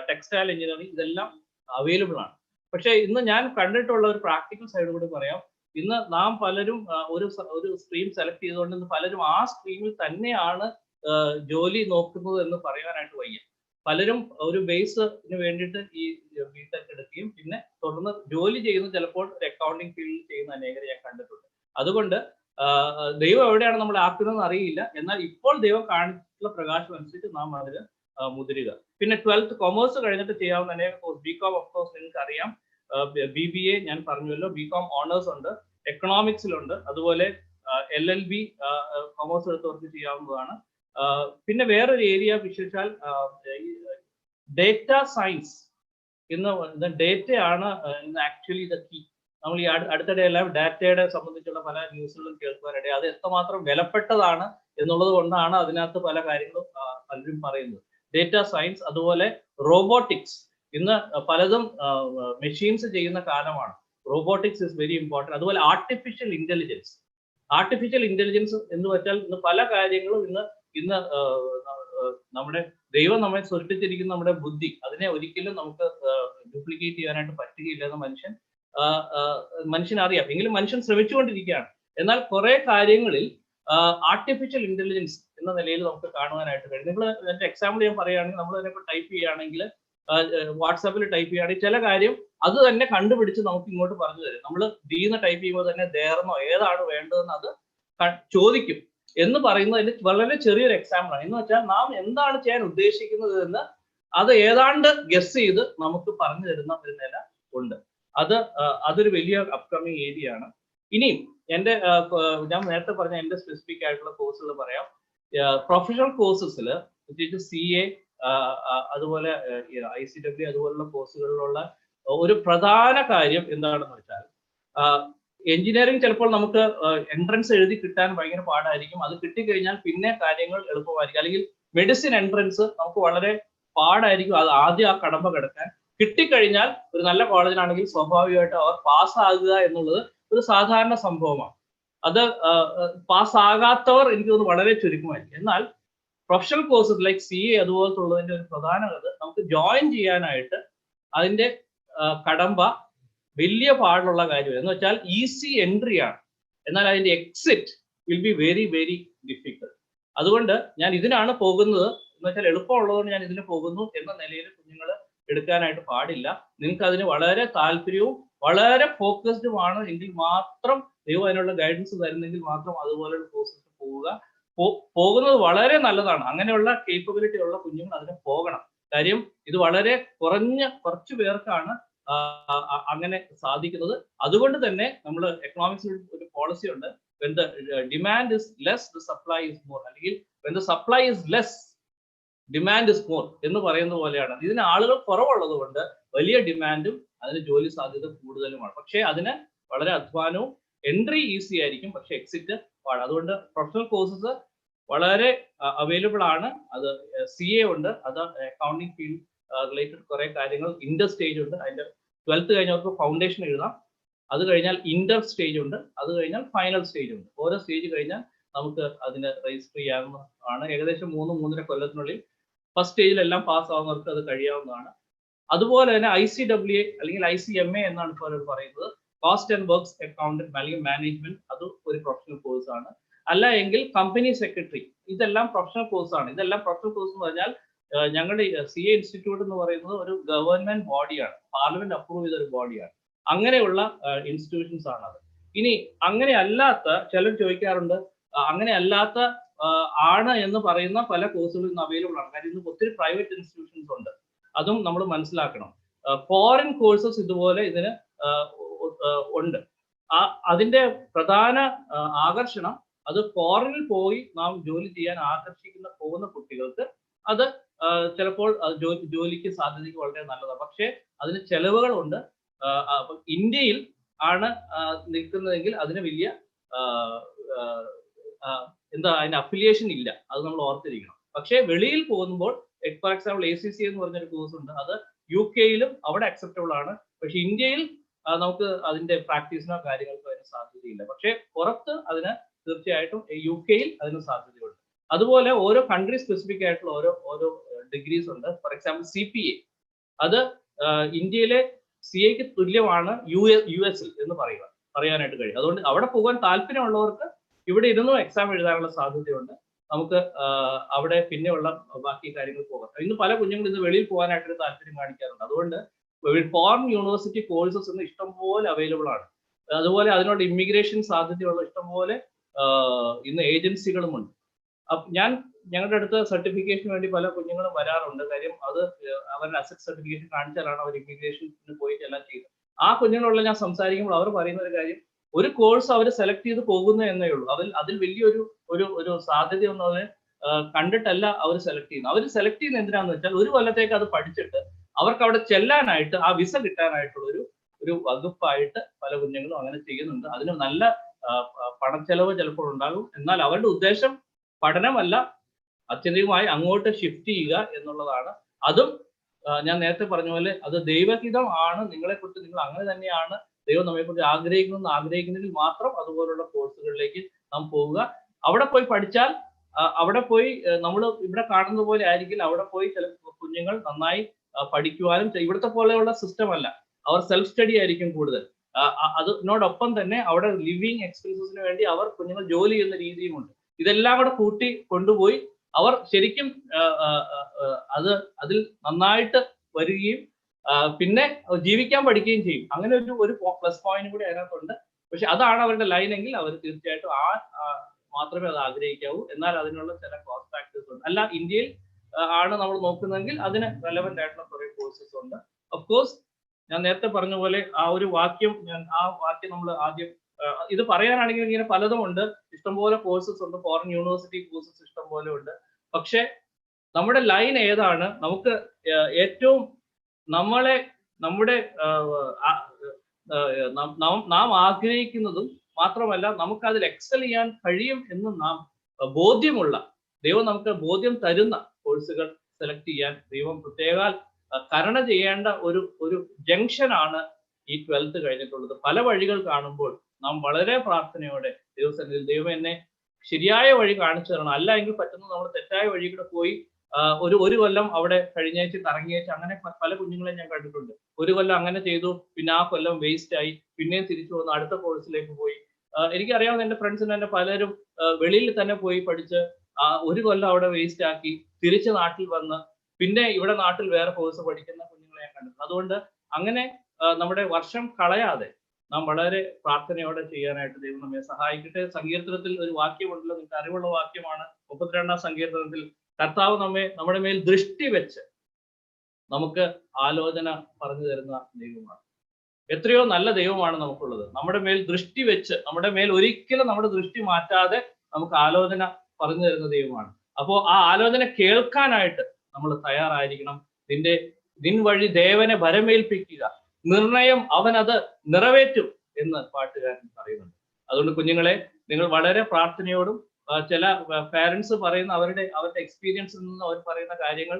ടെക്സ്റ്റൈൽ എഞ്ചിനീയറിംഗ്, ഇതെല്ലാം അവൈലബിൾ ആണ്. പക്ഷേ ഇന്ന് ഞാൻ കണ്ടിട്ടുള്ള ഒരു പ്രാക്ടിക്കൽ സൈഡ് കൂടി പറയാം. ഇന്ന് നാം പലരും ഒരു സ്ട്രീം സെലക്ട് ചെയ്തുകൊണ്ട് ഇന്ന് പലരും ആ സ്ട്രീമിൽ തന്നെയാണ് ജോലി നോക്കുന്നത് എന്ന് പറയാനായിട്ട് വയ്യ. പലരും ഒരു ബേസിന് വേണ്ടിയിട്ട് ഈ ബിടെക് എടുക്കുകയും പിന്നെ തുടർന്ന് ജോലി ചെയ്യുന്ന ചിലപ്പോൾ ഒരു അക്കൗണ്ടിങ് ഫീൽഡിൽ ചെയ്യുന്ന അനേകരെ ഞാൻ കണ്ടിട്ടുണ്ട്. അതുകൊണ്ട് ദൈവം എവിടെയാണ് നമ്മൾ ആക്കുന്നതെന്ന് അറിയില്ല. എന്നാൽ ഇപ്പോൾ ദൈവം കാണിച്ചിട്ടുള്ള പ്രകാശം അനുസരിച്ച് നാം അതിൽ മുതിരുക. പിന്നെ 12th കൊമേഴ്സ് കഴിഞ്ഞിട്ട് ചെയ്യാവുന്ന അനേക കോഴ്സ്, BCom ഓഫ് കോഴ്സ് നിങ്ങൾക്ക് അറിയാം, BBA ഞാൻ പറഞ്ഞല്ലോ, BCom ഓണേഴ്സ് ഉണ്ട്, എക്കണോമിക്സിലുണ്ട്, അതുപോലെ LLB കൊമേഴ്സ് എടുത്തവർക്ക് ചെയ്യാവുന്നതാണ്. പിന്നെ വേറൊരു ഏരിയ വിശേഷിച്ചാൽ ഡേറ്റ സയൻസ്. ഇന്ന് ഡേറ്റയാണ് ഇന്ന് ആക്ച്വലി ദ കീ. നമ്മൾ ഈ അടുത്തിടെ എല്ലാം ഡാറ്റയുടെ സംബന്ധിച്ചുള്ള പല ന്യൂസുകളും കേൾക്കുവാനിടയിൽ അത് എത്രമാത്രം വിലപ്പെട്ടതാണ് എന്നുള്ളത് കൊണ്ടാണ് അതിനകത്ത് പല കാര്യങ്ങളും പലരും പറയുന്നത്. ഡേറ്റ സയൻസ്, അതുപോലെ റോബോട്ടിക്സ്. ഇന്ന് പലതും മെഷീൻസ് ചെയ്യുന്ന കാലമാണ്. Robotics is very important. അതുപോലെ ആർട്ടിഫിഷ്യൽ ഇന്റലിജൻസ്. ആർട്ടിഫിഷ്യൽ ഇന്റലിജൻസ് എന്ന് വെച്ചാൽ ഇന്ന് പല കാര്യങ്ങളും ഇന്ന് നമ്മുടെ ദൈവം നമ്മെ സൃഷ്ടിച്ചിരിക്കുന്ന നമ്മുടെ ബുദ്ധി, അതിനെ ഒരിക്കലും നമുക്ക് ഡ്യൂപ്ലിക്കേറ്റ് ചെയ്യാനായിട്ട് പറ്റുകയില്ല എന്ന് മനുഷ്യനറിയാം. എങ്കിലും മനുഷ്യൻ ശ്രമിച്ചുകൊണ്ടിരിക്കുകയാണ്. എന്നാൽ കുറെ കാര്യങ്ങളിൽ ആർട്ടിഫിഷ്യൽ ഇന്റലിജൻസ് എന്ന നിലയിൽ നമുക്ക് കാണുവാനായിട്ട് കഴിയും. നിങ്ങൾ എൻ്റെ എക്സാമ്പിൾ ഞാൻ പറയുകയാണെങ്കിൽ, നമ്മൾ അതിനെ ടൈപ്പ് ചെയ്യുകയാണെങ്കിൽ, വാട്സാപ്പിൽ ടൈപ്പ് ചെയ്യുകയാണെങ്കിൽ ചില കാര്യം അത് തന്നെ കണ്ടുപിടിച്ച് നമുക്ക് ഇങ്ങോട്ട് പറഞ്ഞു തരും. നമ്മൾ ദീന്ന് ടൈപ്പ് ചെയ്യുമ്പോൾ തന്നെ ദേർന്നോ ഏതാണ് വേണ്ടതെന്ന് അത് ചോദിക്കും എന്ന് പറയുന്നതിന് വളരെ ചെറിയൊരു എക്സാമ്പിളാണ്. എന്ന് വെച്ചാൽ നാം എന്താണ് ചെയ്യാൻ ഉദ്ദേശിക്കുന്നത് എന്ന് അത് ഏതാണ്ട് ഗസ് ചെയ്ത് നമുക്ക് പറഞ്ഞു തരുന്ന ഒരു നില ഉണ്ട്. അതൊരു വലിയ അപ്കമിങ് ഏരിയ ആണ്. ഇനിയും ഞാൻ നേരത്തെ പറഞ്ഞ എൻ്റെ സ്പെസിഫിക് ആയിട്ടുള്ള കോഴ്സുകൾ പറയാം. പ്രൊഫഷണൽ കോഴ്സസിൽ പ്രത്യേകിച്ച് CA, അതുപോലെ ICW അതുപോലുള്ള കോഴ്സുകളിലുള്ള ഒരു പ്രധാന കാര്യം എന്താണെന്ന് വെച്ചാൽ, എഞ്ചിനീയറിംഗ് ചിലപ്പോൾ നമുക്ക് എൻട്രൻസ് എഴുതി കിട്ടാൻ ഭയങ്കര പാടായിരിക്കും. അത് കിട്ടിക്കഴിഞ്ഞാൽ പിന്നെ കാര്യങ്ങൾ എളുപ്പമായിരിക്കും. അല്ലെങ്കിൽ മെഡിസിൻ എൻട്രൻസ് നമുക്ക് വളരെ പാടായിരിക്കും. അത് ആദ്യം ആ കടമ്പ കിടക്കാൻ. കിട്ടിക്കഴിഞ്ഞാൽ ഒരു നല്ല കോളേജിലാണെങ്കിൽ സ്വാഭാവികമായിട്ട് അവർ പാസ്സാകുക എന്നുള്ളത് ഒരു സാധാരണ സംഭവമാണ്. അത് പാസ്സാകാത്തവർ എനിക്ക് തോന്നുന്നു വളരെ ചുരുക്കമായിരിക്കും. എന്നാൽ പ്രൊഫഷണൽ കോഴ്സസ് ലൈക്ക് CA അതുപോലത്തുള്ളതിന്റെ ഒരു പ്രധാന നമുക്ക് ജോയിൻ ചെയ്യാനായിട്ട് അതിന്റെ കടമ്പ വലിയ പാടുള്ള കാര്യം എന്ന് വെച്ചാൽ ഈസി എൻട്രി ആണ്. എന്നാൽ അതിന്റെ exit will be very very difficult. അതുകൊണ്ട് ഞാൻ ഇതിനാണ് പോകുന്നത് എന്ന് വെച്ചാൽ എളുപ്പമുള്ളതുകൊണ്ട് ഞാൻ ഇതിന് പോകുന്നു എന്ന നിലയിൽ കുഞ്ഞുങ്ങൾ എടുക്കാനായിട്ട് പാടില്ല. നിങ്ങൾക്ക് അതിന് വളരെ താല്പര്യവും വളരെ ഫോക്കസ്ഡുമാണ് എങ്കിൽ മാത്രം, ദൈവം അതിനുള്ള ഗൈഡൻസ് തരുന്നെങ്കിൽ മാത്രം അതുപോലെയുള്ള കോഴ്സസ് പോകുന്നത് വളരെ നല്ലതാണ്. അങ്ങനെയുള്ള കേപ്പബിലിറ്റി ഉള്ള കുഞ്ഞുങ്ങൾ അതിന് പോകണം. കാര്യം ഇത് വളരെ കുറച്ചു പേർക്കാണ് അങ്ങനെ സാധിക്കുന്നത്. അതുകൊണ്ട് തന്നെ നമ്മൾ എക്കണോമിക്സിൽ ഒരു പോളിസി ഉണ്ട്, when the demand is less the supply is more, അല്ലെങ്കിൽ when the supply is less demand is more എന്ന് പറയുന്ന പോലെയാണ്. ഇതിന് ആളുകൾ കുറവുള്ളത് കൊണ്ട് വലിയ ഡിമാൻഡും അതിന് ജോലി സാധ്യത കൂടുതലുമാണ്. പക്ഷേ അതിന് വളരെ അധ്വാനവും, എൻട്രി ഈസി ആയിരിക്കും, പക്ഷെ എക്സിറ്റ് പാടാണ്. അതുകൊണ്ട് പ്രൊഫഷണൽ കോഴ്സസ് വളരെ അവൈലബിൾ ആണ്. അത് CA ഉണ്ട്, അത് അക്കൗണ്ടിങ് ഫീൽഡ് റിലേറ്റഡ് കുറെ കാര്യങ്ങൾ. ഇന്റർ സ്റ്റേജ് ഉണ്ട്, അതിന്റെ 12th കഴിഞ്ഞവർക്ക് ഫൗണ്ടേഷൻ എഴുതാം. അത് കഴിഞ്ഞാൽ ഇന്റർ സ്റ്റേജ് ഉണ്ട്, അത് കഴിഞ്ഞാൽ ഫൈനൽ സ്റ്റേജ് ഉണ്ട്. ഓരോ സ്റ്റേജ് കഴിഞ്ഞാൽ നമുക്ക് അതിന് രജിസ്റ്റർ ചെയ്യാവുന്നതാണ്. ഏകദേശം 3-3.5 കൊല്ലത്തിനുള്ളിൽ ഫസ്റ്റ് സ്റ്റേജിലെല്ലാം പാസ് ആവുന്നവർക്ക് അത് കഴിയാവുന്നതാണ്. അതുപോലെ തന്നെ ICWA അല്ലെങ്കിൽ ICMA എന്നാണ് ഇപ്പോൾ അവർ പറയുന്നത്, കോസ്റ്റ് ആൻഡ് വർക്ക്സ് അക്കൗണ്ടന്റ് അല്ലെങ്കിൽ മാനേജ്മെന്റ്, അത് ഒരു പ്രൊഫഷണൽ കോഴ്സ് ആണ്. അല്ല എങ്കിൽ കമ്പനി സെക്രട്ടറി, ഇതെല്ലാം പ്രൊഫഷണൽ കോഴ്സ് ആണ്. ഇതെല്ലാം പ്രൊഫഷണൽ കോഴ്സ് എന്ന് പറഞ്ഞാൽ ഞങ്ങളുടെ CA ഇൻസ്റ്റിറ്റ്യൂട്ട് എന്ന് പറയുന്നത് ഒരു ഗവൺമെന്റ് ബോഡിയാണ്, പാർലമെന്റ് അപ്രൂവ് ചെയ്ത ഒരു ബോഡിയാണ്. അങ്ങനെയുള്ള ഇൻസ്റ്റിറ്റ്യൂഷൻസ് ആണ് അത്. ഇനി അങ്ങനെ അല്ലാത്ത, ചിലർ ചോദിക്കാറുണ്ട്, അങ്ങനെ അല്ലാത്ത ആണ് എന്ന് പറയുന്ന പല കോഴ്സുകളും ഇന്ന് അവൈലബിൾ ആണ്. കാര്യം ഇന്ന് ഒത്തിരി പ്രൈവറ്റ് ഇൻസ്റ്റിറ്റ്യൂഷൻസ് ഉണ്ട്, അതും നമ്മൾ മനസ്സിലാക്കണം. ഫോറിൻ കോഴ്സസ് ഇതുപോലെ ഇതിന് ഉണ്ട്. അതിന്റെ പ്രധാന ആകർഷണം അത് ഫോറിനിൽ പോയി നാം ജോലി ചെയ്യാൻ പോകുന്ന കുട്ടികൾക്ക് അത് ചിലപ്പോൾ ജോലിക്ക് സാധ്യതയ്ക്ക് വളരെ നല്ലതാണ്. പക്ഷേ അതിന് ചെലവുകളുണ്ട്. ഇന്ത്യയിൽ ആണ് നിൽക്കുന്നതെങ്കിൽ അതിന് വലിയ അതിന് അഫിലിയേഷൻ ഇല്ല, അത് നമ്മൾ ഓർത്തിരിക്കണം. പക്ഷേ വെളിയിൽ പോകുമ്പോൾ, ഫോർ എക്സാമ്പിൾ ACC എന്ന് പറഞ്ഞൊരു കോഴ്സ് ഉണ്ട്, അത് UK-യിലും അവിടെ അക്സെപ്റ്റബിൾ ആണ്. പക്ഷെ ഇന്ത്യയിൽ നമുക്ക് അതിന്റെ പ്രാക്ടീസിനോ കാര്യങ്ങൾക്കോ അതിന് സാധ്യതയില്ല. പക്ഷേ പുറത്ത് അതിന് തീർച്ചയായിട്ടും UK-യിൽ അതിന് സാധ്യതയുണ്ട്. അതുപോലെ ഓരോ കൺട്രി സ്പെസിഫിക് ആയിട്ടുള്ള ഓരോ ഡിഗ്രീസ് ഉണ്ട്. ഫോർ എക്സാമ്പിൾ CPA, അത് ഇന്ത്യയിലെ CA-ക്ക് തുല്യമാണ് US-ൽ എന്ന് പറയാനായിട്ട് കഴിയും. അതുകൊണ്ട് അവിടെ പോകാൻ താല്പര്യമുള്ളവർക്ക് ഇവിടെ ഇരുന്നും എക്സാം എഴുതാനുള്ള സാധ്യതയുണ്ട്. നമുക്ക് അവിടെ പിന്നെയുള്ള ബാക്കി കാര്യങ്ങൾ പോകാം. ഇന്ന് പല കുഞ്ഞുങ്ങളും ഇന്ന് വെളിയിൽ പോകാനായിട്ട് താല്പര്യം കാണിക്കാറുണ്ട്. അതുകൊണ്ട് ഫോറിൻ യൂണിവേഴ്സിറ്റി കോഴ്സസ് ഇന്ന് ഇഷ്ടംപോലെ അവൈലബിൾ ആണ്. അതുപോലെ അതിനോട് ഇമിഗ്രേഷൻ സാധ്യതയുള്ള ഇഷ്ടംപോലെ ഇന്ന് ഏജൻസികളുമുണ്ട്. ഞങ്ങളുടെ അടുത്ത് സർട്ടിഫിക്കേഷന് വേണ്ടി പല കുഞ്ഞുങ്ങളും വരാറുണ്ട്. കാര്യം അത് അവരുടെ അസറ്റ് സർട്ടിഫിക്കേഷൻ കാണിച്ചാലാണ് അവർ ഇമിഗ്രേഷന് പോയിട്ട് എല്ലാം ചെയ്യുന്നത്. ആ കുഞ്ഞുങ്ങളുള്ള ഞാൻ സംസാരിക്കുമ്പോൾ അവർ പറയുന്ന ഒരു കാര്യം, ഒരു കോഴ്സ് അവർ സെലക്ട് ചെയ്ത് പോകുന്നു എന്നേ ഉള്ളൂ. അതിൽ വലിയൊരു സാധ്യതയൊന്നും അവർ കണ്ടിട്ടല്ല അവർ സെലക്ട് ചെയ്യുന്നത്. അവർ സെലക്ട് ചെയ്യുന്നത് എന്തിനാന്ന് വെച്ചാൽ, ഒരു കൊല്ലത്തേക്ക് അത് പഠിച്ചിട്ട് അവർക്ക് അവിടെ ചെല്ലാനായിട്ട്, ആ വിസ കിട്ടാനായിട്ടുള്ള ഒരു വകുപ്പായിട്ട് പല കുഞ്ഞുങ്ങളും അങ്ങനെ ചെയ്യുന്നുണ്ട്. അതിന് നല്ല പണച്ചെലവ് ചിലപ്പോൾ ഉണ്ടാകും. എന്നാൽ അവരുടെ ഉദ്ദേശം പഠനമല്ല, അത്യന്തികമായി അങ്ങോട്ട് ഷിഫ്റ്റ് ചെയ്യുക എന്നുള്ളതാണ്. അതും ഞാൻ നേരത്തെ പറഞ്ഞ പോലെ അത് ദൈവഹിതം ആണ്. നിങ്ങളെക്കുറിച്ച് നിങ്ങൾ അങ്ങനെ തന്നെയാണ് ദൈവം നമ്മെക്കുറിച്ച് ആഗ്രഹിക്കുന്നതിൽ മാത്രം അതുപോലുള്ള കോഴ്സുകളിലേക്ക് നാം പോവുക. അവിടെ പോയി പഠിച്ചാൽ, അവിടെ പോയി നമ്മൾ ഇവിടെ കാണുന്ന പോലെ ആയിരിക്കില്ല. അവിടെ പോയി ചില കുഞ്ഞുങ്ങൾ നന്നായി പഠിക്കുവാനും, ഇവിടുത്തെ പോലെയുള്ള സിസ്റ്റം അല്ല, അവർ സെൽഫ് സ്റ്റഡി ആയിരിക്കും കൂടുതൽ. അതിനോടൊപ്പം തന്നെ അവിടെ ലിവിങ് എക്സ്പെൻസസിന് വേണ്ടി അവർ കുഞ്ഞുങ്ങൾ ജോലി ചെയ്യുന്ന രീതിയുമുണ്ട്. ഇതെല്ലാം കൂടെ കൂട്ടി കൊണ്ടുപോയി അവർ ശരിക്കും അതിൽ നന്നായിട്ട് വരികയും പിന്നെ ജീവിക്കാൻ പഠിക്കുകയും ചെയ്യും. അങ്ങനെ ഒരു പ്ലസ് പോയിന്റ് കൂടി അതിനകത്തുണ്ട്. പക്ഷെ അതാണ് അവരുടെ ലൈൻ എങ്കിൽ അവർ തീർച്ചയായിട്ടും മാത്രമേ അത് ആഗ്രഹിക്കാവൂ. എന്നാൽ അതിനുള്ള ചില കോസ്റ്റ് ഫാക്ടേഴ്സ് ഉണ്ട്. അല്ല, ഇന്ത്യയിൽ ആണ് നമ്മൾ നോക്കുന്നതെങ്കിൽ അതിന് റെലവെന്റ് ആയിട്ടുള്ള കുറെ കോഴ്സസ് ഉണ്ട്. ഓഫ് കോഴ്സ് ഞാൻ നേരത്തെ പറഞ്ഞ പോലെ ആ വാക്യം നമ്മൾ ആദ്യം ഇത് പറയാനാണെങ്കിൽ ഇങ്ങനെ പലതും ഉണ്ട്. ഇഷ്ടംപോലെ കോഴ്സസ് ഉണ്ട്, ഫോറിൻ യൂണിവേഴ്സിറ്റി കോഴ്സസ് ഇഷ്ടംപോലെ ഉണ്ട്. പക്ഷെ നമ്മുടെ ലൈൻ ഏതാണ്? നമുക്ക് ഏറ്റവും നാം ആഗ്രഹിക്കുന്നതും മാത്രമല്ല നമുക്ക് അതിൽ എക്സൽ ചെയ്യാൻ കഴിയും എന്ന് നാം ബോധ്യമുള്ള, ദൈവം നമുക്ക് ബോധ്യം തരുന്ന കോഴ്സുകൾ സെലക്ട് ചെയ്യാൻ ദൈവം പ്രത്യേകാൽ കരുണ ചെയ്യേണ്ട ഒരു ജംഗ്ഷനാണ് ഈ 12th കഴിഞ്ഞിട്ടുള്ളത്. പല വഴികൾ കാണുമ്പോൾ നാം വളരെ പ്രാർത്ഥനയോടെ ദൈവസന്നിധിയിൽ, ദൈവം എന്നെ ശരിയായ വഴി കാണിച്ചു തരണം, അല്ല എങ്കിൽ പറ്റുന്നത് നമ്മൾ തെറ്റായ വഴി കൂടെ പോയി ഒരു കൊല്ലം അവിടെ കഴിഞ്ഞേച്ച് കറങ്ങിയേച്ച് അങ്ങനെ പല കുഞ്ഞുങ്ങളെ ഞാൻ കണ്ടിട്ടുണ്ട്. ഒരു കൊല്ലം അങ്ങനെ ചെയ്തു, പിന്നെ ആ കൊല്ലം വേസ്റ്റ് ആയി, പിന്നെയും തിരിച്ചു വന്ന് അടുത്ത കോഴ്സിലേക്ക് പോയി. എനിക്കറിയാവുന്ന എന്റെ ഫ്രണ്ട്സിന് തന്നെ പലരും വെളിയിൽ തന്നെ പോയി പഠിച്ച് ഒരു കൊല്ലം അവിടെ വേസ്റ്റ് ആക്കി തിരിച്ച് നാട്ടിൽ വന്ന് പിന്നെ ഇവിടെ നാട്ടിൽ വേറെ കോഴ്സ് പഠിക്കുന്ന കുഞ്ഞുങ്ങളെ ഞാൻ കണ്ടിട്ടുണ്ട്. അതുകൊണ്ട് അങ്ങനെ നമ്മുടെ വർഷം കളയാതെ നാം വളരെ പ്രാർത്ഥനയോടെ ചെയ്യാനായിട്ട് ദൈവം നമ്മെ സഹായിക്കട്ടെ. സങ്കീർത്തനത്തിൽ ഒരു വാക്യമുണ്ടല്ലോ, നിങ്ങൾക്ക് അറിവുള്ള വാക്യമാണ്. 32-ാം സങ്കീർത്തനത്തിൽ കർത്താവ് നമ്മുടെ മേൽ ദൃഷ്ടി വെച്ച് നമുക്ക് ആലോചന പറഞ്ഞു തരുന്ന ദൈവമാണ്. എത്രയോ നല്ല ദൈവമാണ് നമുക്കുള്ളത്. നമ്മുടെ മേൽ ദൃഷ്ടി വെച്ച്, നമ്മുടെ മേൽ ഒരിക്കലും നമ്മുടെ ദൃഷ്ടി മാറ്റാതെ നമുക്ക് ആലോചന പറഞ്ഞു തരുന്ന ദൈവമാണ്. അപ്പോൾ ആ ആലോചന കേൾക്കാനായിട്ട് നമ്മൾ തയ്യാറായിരിക്കണം. നിൻ വഴി ദേവനെ ഭരമേൽപ്പിക്കുക, നിർണയം അവൻ അത് നിറവേറ്റും എന്ന് പാട്ടുകാരൻ പറയുന്നുണ്ട്. അതുകൊണ്ട് കുഞ്ഞുങ്ങളെ, നിങ്ങൾ വളരെ പ്രാർത്ഥനയോടും ചില പാരന്റ്സ് പറയുന്ന അവരുടെ എക്സ്പീരിയൻസിൽ നിന്ന് അവർ പറയുന്ന കാര്യങ്ങൾ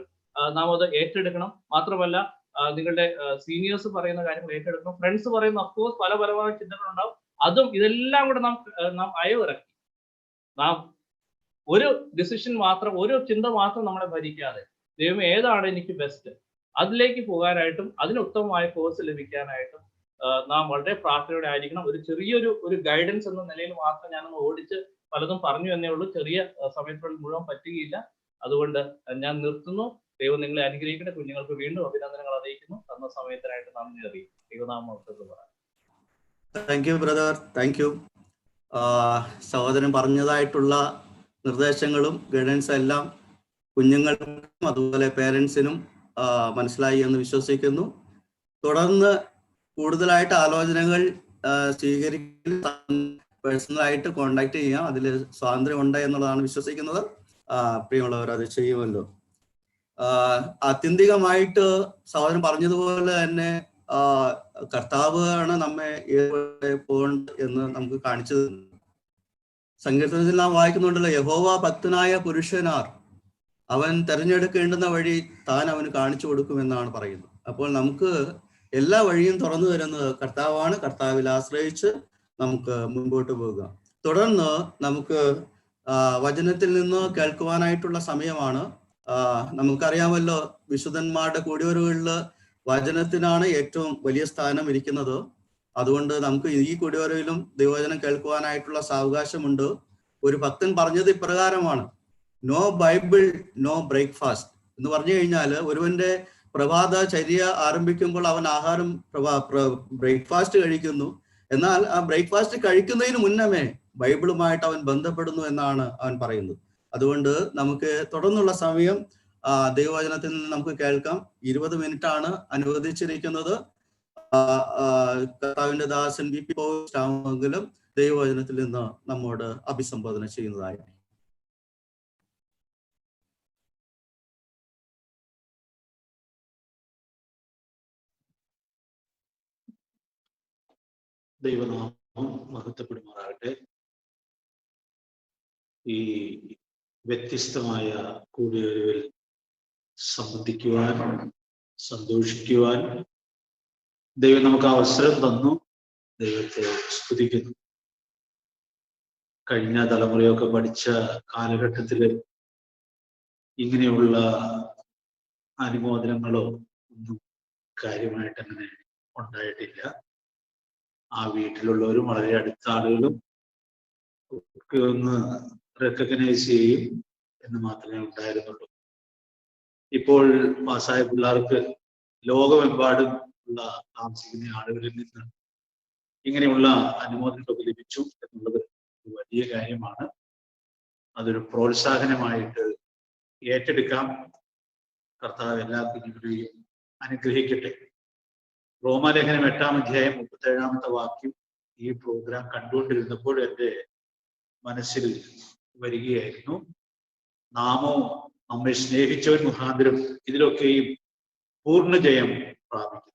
നാം അത് ഏറ്റെടുക്കണം. മാത്രമല്ല നിങ്ങളുടെ സീനിയേഴ്സ് പറയുന്ന കാര്യങ്ങൾ ഏറ്റെടുക്കണം. ഫ്രണ്ട്സ് പറയുന്ന അഫ്കോഴ്സ് പലപരമായ ചിന്തകളുണ്ടാവും. ഇതെല്ലാം കൂടെ നാം അയവിറക്കി, നാം ഒരു ഡിസിഷൻ മാത്രം, ഒരു ചിന്ത മാത്രം നമ്മളെ ഭരിക്കാതെ ദൈവം ഏതാണ് എനിക്ക് ബെസ്റ്റ്, അതിലേക്ക് പോകാനായിട്ടും അതിന് ഉത്തമമായ കോഴ്സ് ലഭിക്കാനായിട്ടും നാം വളരെ പ്രാർത്ഥനയോടെ ആയിരിക്കണം. ഒരു ചെറിയൊരു ഗൈഡൻസ് എന്ന നിലയിൽ മാത്രം ഞാനൊന്ന് ഓടിച്ച് പലതും പറഞ്ഞു എന്നേ ഉള്ളൂ. ചെറിയ സമയത്തുള്ളിൽ മുഴുവൻ പറ്റുകയില്ല. അതുകൊണ്ട് ഞാൻ നിർത്തുന്നു. ദൈവം നിങ്ങളെ അനുഗ്രഹിക്കട്ടെ. കുഞ്ഞുങ്ങൾക്ക് വീണ്ടും അഭിനന്ദനങ്ങൾ അറിയിക്കുന്നു. തന്ന സമയത്തിനായിട്ട് നന്ദി അറിയിക്കും. ദൈവനാമം പറയാം. Thank you brother, thank you. സഹോദരൻ പറഞ്ഞതായിട്ടുള്ള നിർദ്ദേശങ്ങളും ഗൈഡൻസും എല്ലാം കുഞ്ഞുങ്ങൾക്കും അതുപോലെ പേരൻസിനും മനസ്സിലായി എന്ന് വിശ്വസിക്കുന്നു. തുടർന്ന് കൂടുതലായിട്ട് ആലോചനകൾ സ്വീകരിക്കാൻ പേഴ്സണലായിട്ട് കോണ്ടാക്ട് ചെയ്യാം. അതിൽ സ്വാതന്ത്ര്യം ഉണ്ട് എന്നുള്ളതാണ് വിശ്വസിക്കുന്നത്. പ്രിയമുള്ളവർ അത് ചെയ്യുമല്ലോ. ആത്യന്തികമായിട്ട് സഹോദരൻ പറഞ്ഞതുപോലെ തന്നെ കർത്താവ് ആണ് നമ്മെ പോകേണ്ടത് എന്ന് നമുക്ക് കാണിച്ചു തരുന്നു. സങ്കീർത്തനത്തിൽ നാം വായിക്കുന്നുണ്ടല്ലോ, യഹോവ ഭക്തനായ പുരുഷനാർ, അവൻ തെരഞ്ഞെടുക്കേണ്ടുന്ന വഴി താൻ അവന് കാണിച്ചു കൊടുക്കുമെന്നാണ് പറയുന്നത്. അപ്പോൾ നമുക്ക് എല്ലാ വഴിയും തുറന്നു തരുന്നത് കർത്താവാണ്. കർത്താവിൽ ആശ്രയിച്ച് നമുക്ക് മുൻപോട്ട് പോകുക. തുടർന്ന് നമുക്ക് വചനത്തിൽ നിന്ന് കേൾക്കുവാനായിട്ടുള്ള സമയമാണ്. നമുക്കറിയാമല്ലോ, വിശുദ്ധന്മാരുടെ കൂടിവരവുകളിൽ വചനത്തിനാണ് ഏറ്റവും വലിയ സ്ഥാനം ഇരിക്കുന്നത്. അതുകൊണ്ട് നമുക്ക് ഈ കൂടിവരവിലും ദൈവവചനം കേൾക്കുവാനായിട്ടുള്ള സാവകാശമുണ്ട്. ഒരു ഭക്തൻ പറഞ്ഞത് ഇപ്രകാരമാണ്: നോ ബൈബിൾ നോ ബ്രേക്ക്ഫാസ്റ്റ് എന്ന് പറഞ്ഞു കഴിഞ്ഞാൽ, ഒരുവന്റെ പ്രഭാത ചര്യ ആരംഭിക്കുമ്പോൾ അവൻ ബ്രേക്ക്ഫാസ്റ്റ് കഴിക്കുന്നു. എന്നാൽ ആ ബ്രേക്ക്ഫാസ്റ്റ് കഴിക്കുന്നതിന് മുന്നമേ ബൈബിളുമായിട്ട് അവൻ ബന്ധപ്പെടുന്നു എന്നാണ് അവൻ പറയുന്നത്. അതുകൊണ്ട് നമുക്ക് തുടർന്നുള്ള സമയം ദൈവവചനത്തിൽ നിന്ന് നമുക്ക് കേൾക്കാം. 20 മിനിറ്റാണ് അനുവദിച്ചിരിക്കുന്നത്. കർത്താവിന്റെ ദാസൻ VP പോസ്റ്റാമെങ്കിലും ദൈവവചനത്തിൽ നിന്ന് നമ്മോട് അഭിസംബോധന ചെയ്യുന്നതായി. ദൈവനാമം മഹത്വപ്പെടുമാറാകട്ടെ. ഈ വ്യത്യസ്തമായ കൂടിയൊരുവിൽ സംബന്ധിക്കുവാൻ, സന്തോഷിക്കുവാൻ ദൈവം നമുക്ക് അവസരം തന്നു. ദൈവത്തെ സ്തുതിക്കുന്നു. കഴിഞ്ഞ തലമുറയൊക്കെ പഠിച്ച കാലഘട്ടത്തിൽ ഇങ്ങനെയുള്ള അനുമോദനങ്ങളോ ഒന്നും കാര്യമായിട്ട് അങ്ങനെ ഉണ്ടായിട്ടില്ല. ആ വീട്ടിലുള്ളവരും വളരെ അടുത്ത ആളുകളും ഒക്കെ ഒന്ന് റെക്കഗ്നൈസ് ചെയ്യും എന്ന് മാത്രമേ ഉണ്ടായിരുന്നുള്ളൂ. ഇപ്പോൾ പാസ്സായ പിള്ളേർക്ക് ലോകമെമ്പാടും ഉള്ള താമസിക്കുന്ന ആളുകളിൽ നിന്ന് ഇങ്ങനെയുള്ള അനുമോദനങ്ങളൊക്കെ ലഭിച്ചു എന്നുള്ളത് ഒരു വലിയ കാര്യമാണ്. അതൊരു പ്രോത്സാഹനമായിട്ട് ഏറ്റെടുക്കാം. കർത്താവ് എല്ലാ കുഞ്ഞുങ്ങളെയും അനുഗ്രഹിക്കട്ടെ. റോമാലേഖനം 8-ാം അധ്യായം 37-ാമത്തെ വാക്യം ഈ പ്രോഗ്രാം കണ്ടുകൊണ്ടിരുന്നപ്പോൾ എൻ്റെ മനസ്സിൽ വരികയായിരുന്നു. നാമോ നമ്മെ സ്നേഹിച്ചവൻ മുഖാന്തരം ഇതിലൊക്കെയും പൂർണ്ണജയം പ്രാപിക്കും.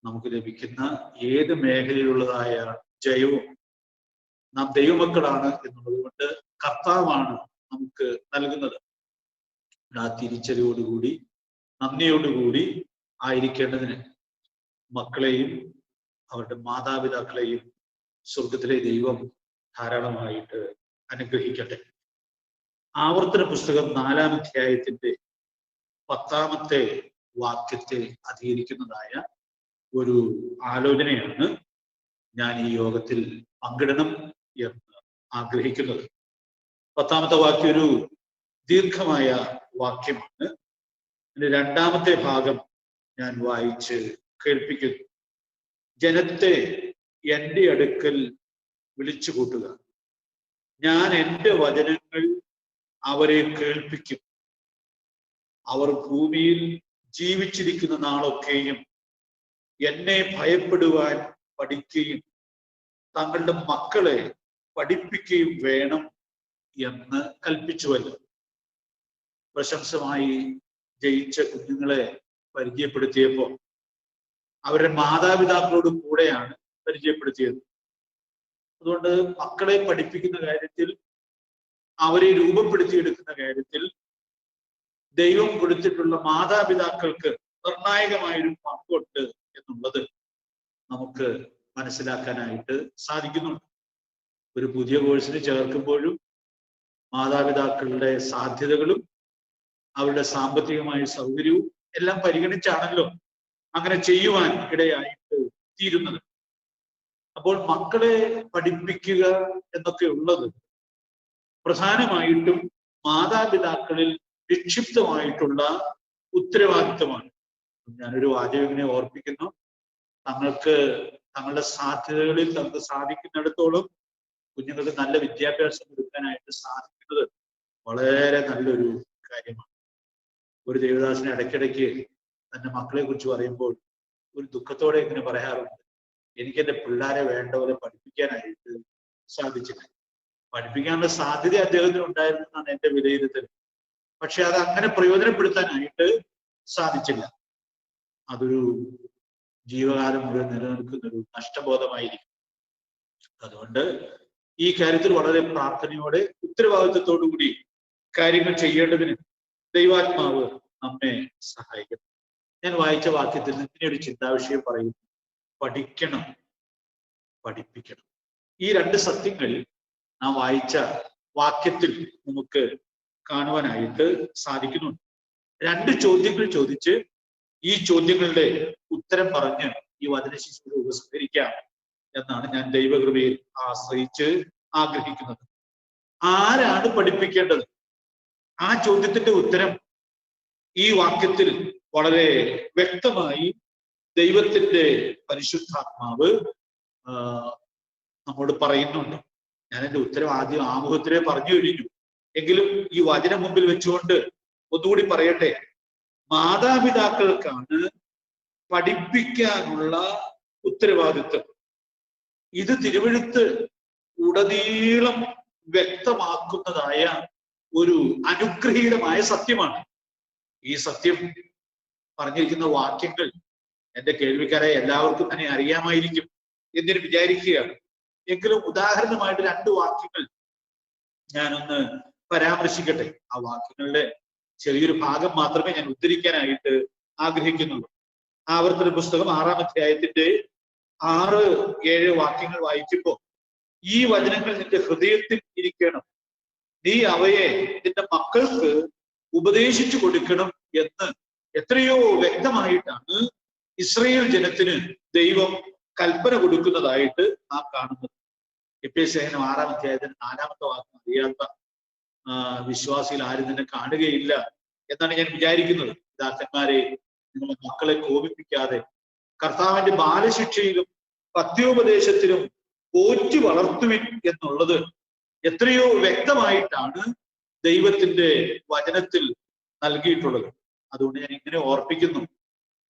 നമുക്ക് ലഭിക്കുന്ന ഏത് മേഖലയിലുള്ളതായ ജയവും നാം ദൈവമക്കളാണ് എന്നുള്ളത് കൊണ്ട് കർത്താവാണ് നമുക്ക് നൽകുന്നത്. ആ തിരിച്ചറിവോടുകൂടി, നന്ദിയോടുകൂടി ആയിരിക്കേണ്ടതിന് മക്കളെയും അവരുടെ മാതാപിതാക്കളെയും സ്വർഗത്തിലെ ദൈവം ധാരാളമായിട്ട് അനുഗ്രഹിക്കട്ടെ. ആവർത്തന പുസ്തകം 4-ാം അധ്യായത്തിന്റെ 10-ാമത്തെ വാക്യത്തെ അധികരിക്കുന്നതായ ഒരു ആലോചനയാണ് ഞാൻ ഈ യോഗത്തിൽ പങ്കിടണം എന്ന് ആഗ്രഹിക്കുന്നത്. 10-ാമത്തെ വാക്യം ഒരു ദീർഘമായ വാക്യമാണ്. ഇതിന്റെ 2-ാമത്തെ ഭാഗം ഞാൻ വായിച്ച് കേൾപ്പിക്കുന്നു. ജനത്തെ എൻ്റെ അടുക്കൽ വിളിച്ചു കൂട്ടുക, ഞാൻ എൻ്റെ വചനങ്ങൾ അവരെ കേൾപ്പിക്കും. അവർ ഭൂമിയിൽ ജീവിച്ചിരിക്കുന്ന നാളൊക്കെയും എന്നെ ഭയപ്പെടുവാൻ പഠിക്കുകയും തങ്ങളുടെ മക്കളെ പഠിപ്പിക്കുകയും വേണം എന്ന് കൽപ്പിച്ചുവല്ലോ. പ്രശംസമായി ജയിച്ച കുഞ്ഞുങ്ങളെ പരിചയപ്പെടുത്തിയപ്പോൾ അവരുടെ മാതാപിതാക്കളോട് കൂടെയാണ് പരിചയപ്പെടുത്തിയത്. അതുകൊണ്ട് മക്കളെ പഠിപ്പിക്കുന്ന കാര്യത്തിൽ, അവരെ രൂപപ്പെടുത്തിയെടുക്കുന്ന കാര്യത്തിൽ ദൈവം കൊടുത്തിട്ടുള്ള മാതാപിതാക്കൾക്ക് നിർണായകമായൊരു പങ്കുണ്ട് എന്നുള്ളത് നമുക്ക് മനസ്സിലാക്കാനായിട്ട് സാധിക്കുന്നുണ്ട്. ഒരു പുതിയ കോഴ്സിന് ചേർക്കുമ്പോഴും മാതാപിതാക്കളുടെ സാധ്യതകളും അവരുടെ സാമ്പത്തികമായ സൗകര്യവും എല്ലാം പരിഗണിച്ചാണല്ലോ അങ്ങനെ ചെയ്യുവാൻ ഇടയായിട്ട് തീരുന്നത്. അപ്പോൾ മക്കളെ പഠിപ്പിക്കുക എന്നൊക്കെ ഉള്ളത് പ്രധാനമായിട്ടും മാതാപിതാക്കളിൽ നിക്ഷിപ്തമായിട്ടുള്ള ഉത്തരവാദിത്വമാണ്. ഞാനൊരു വാചകനെ ഓർപ്പിക്കുന്നു. തങ്ങളുടെ സാധ്യതകളിൽ തങ്ങൾക്ക് സാധിക്കുന്നിടത്തോളം കുഞ്ഞുങ്ങൾക്ക് നല്ല വിദ്യാഭ്യാസം കൊടുക്കാനായിട്ട് സാധിക്കുന്നത് വളരെ നല്ലൊരു കാര്യമാണ്. ഒരു ദേവദാസനെ ഇടയ്ക്കിടയ്ക്ക് തന്റെ മക്കളെ കുറിച്ച് പറയുമ്പോൾ ഒരു ദുഃഖത്തോടെ ഇങ്ങനെ പറയാറുണ്ട്, എനിക്ക് എൻ്റെ പിള്ളേരെ വേണ്ട പോലെ പഠിപ്പിക്കാനായിട്ട് സാധിച്ചില്ല. പഠിപ്പിക്കാനുള്ള സാധ്യത അദ്ദേഹത്തിന് ഉണ്ടായിരുന്നു എന്നാണ് എൻ്റെ വിലയിരുത്തൽ. പക്ഷെ അത് അങ്ങനെ പ്രയോജനപ്പെടുത്താനായിട്ട് സാധിച്ചില്ല. അതൊരു ജീവകാലം മുഴുവൻ നിലനിൽക്കുന്ന ഒരു നഷ്ടബോധമായിരിക്കും. അതുകൊണ്ട് ഈ കാര്യത്തിൽ വളരെ പ്രാർത്ഥനയോടെ ഉത്തരവാദിത്വത്തോടു കൂടി കാര്യങ്ങൾ ചെയ്യേണ്ടതിന് ദൈവാത്മാവ് നമ്മെ സഹായിക്കുന്നു. ഞാൻ വായിച്ച വാക്യത്തിൽ ഇങ്ങനെ ഒരു ചിന്താവിഷയം പറയുന്നു: പഠിക്കണം, പഠിപ്പിക്കണം. ഈ രണ്ട് സത്യങ്ങൾ നാം വായിച്ച വാക്യത്തിൽ നമുക്ക് കാണുവാനായിട്ട് സാധിക്കുന്നുണ്ട്. രണ്ട് ചോദ്യങ്ങൾ ചോദിച്ച് ഈ ചോദ്യങ്ങളുടെ ഉത്തരം പറഞ്ഞ് ഈ വചനശിശുവിനെ ഉപസംഹരിക്കാം എന്നാണ് ഞാൻ ദൈവകൃപയിൽ ആശ്രയിച്ച് ആഗ്രഹിക്കുന്നത്. ആരാണ് പഠിപ്പിക്കേണ്ടത്? ആ ചോദ്യത്തിന്റെ ഉത്തരം ഈ വാക്യത്തിൽ വളരെ വ്യക്തമായി ദൈവത്തിന്റെ പരിശുദ്ധാത്മാവ് നമ്മോട് പറയുന്നുണ്ട്. ഞാൻ എൻ്റെ ഉത്തരം ആദ്യം ആമുഖത്തിലെ പറഞ്ഞു കഴിഞ്ഞു, എങ്കിലും ഈ വചനം മുമ്പിൽ വെച്ചുകൊണ്ട് ഒന്നുകൂടി പറയട്ടെ. മാതാപിതാക്കൾക്കാണ് പഠിപ്പിക്കാനുള്ള ഉത്തരവാദിത്വം. ഇത് തിരുവെഴുത്ത് ഉടനീളം വ്യക്തമാക്കുന്നതായ ഒരു അനുഗ്രഹീതമായ സത്യമാണ്. ഈ സത്യം പറഞ്ഞിരിക്കുന്ന വാക്യങ്ങൾ എൻ്റെ കേൾവിക്കാരായ എല്ലാവർക്കും തന്നെ അറിയാമായിരിക്കും എന്ന് വിചാരിക്കുകയാണ്. എങ്കിലും ഉദാഹരണമായിട്ട് രണ്ട് വാക്യങ്ങൾ ഞാനൊന്ന് പരാമർശിക്കട്ടെ. ആ വാക്യങ്ങളുടെ ചെറിയൊരു ഭാഗം മാത്രമേ ഞാൻ ഉദ്ധരിക്കാനായിട്ട് ആഗ്രഹിക്കുന്നുള്ളൂ. ആവർത്തന പുസ്തകം 6-ാം അധ്യായത്തിന്റെ 6-7 വാക്യങ്ങൾ വായിക്കുമ്പോൾ, ഈ വചനങ്ങൾ നിന്റെ ഹൃദയത്തിൽ ഇരിക്കണം, നീ അവയെ നിന്റെ മക്കൾക്ക് ഉപദേശിച്ചു കൊടുക്കണം എന്ന് എത്രയോ വ്യക്തമായിട്ടാണ് ഇസ്രായേൽ ജനത്തിന് ദൈവം കൽപ്പന കൊടുക്കുന്നതായിട്ട് നാം കാണുന്നത്. എഫേസ്യർ 6-ാം അധ്യായത്തിന് 4-ാമത്തെ വാക്യം അറിയാത്ത വിശ്വാസികൾ ആരും തന്നെ കാണുകയില്ല എന്നാണ് ഞാൻ വിചാരിക്കുന്നത്. പിതാക്കന്മാരെ, നിങ്ങളുടെ മക്കളെ കോപിപ്പിക്കാതെ കർത്താവിന്റെ ബാലശിക്ഷയിലും പഥ്യോപദേശത്തിലും പോറ്റി വളർത്തുവിൻ എന്നുള്ളത് എത്രയോ വ്യക്തമായിട്ടാണ് ദൈവത്തിന്റെ വചനത്തിൽ നൽകിയിട്ടുള്ളത്. അതുകൊണ്ട് ഞാൻ ഇങ്ങനെ ഓർപ്പിക്കുന്നു,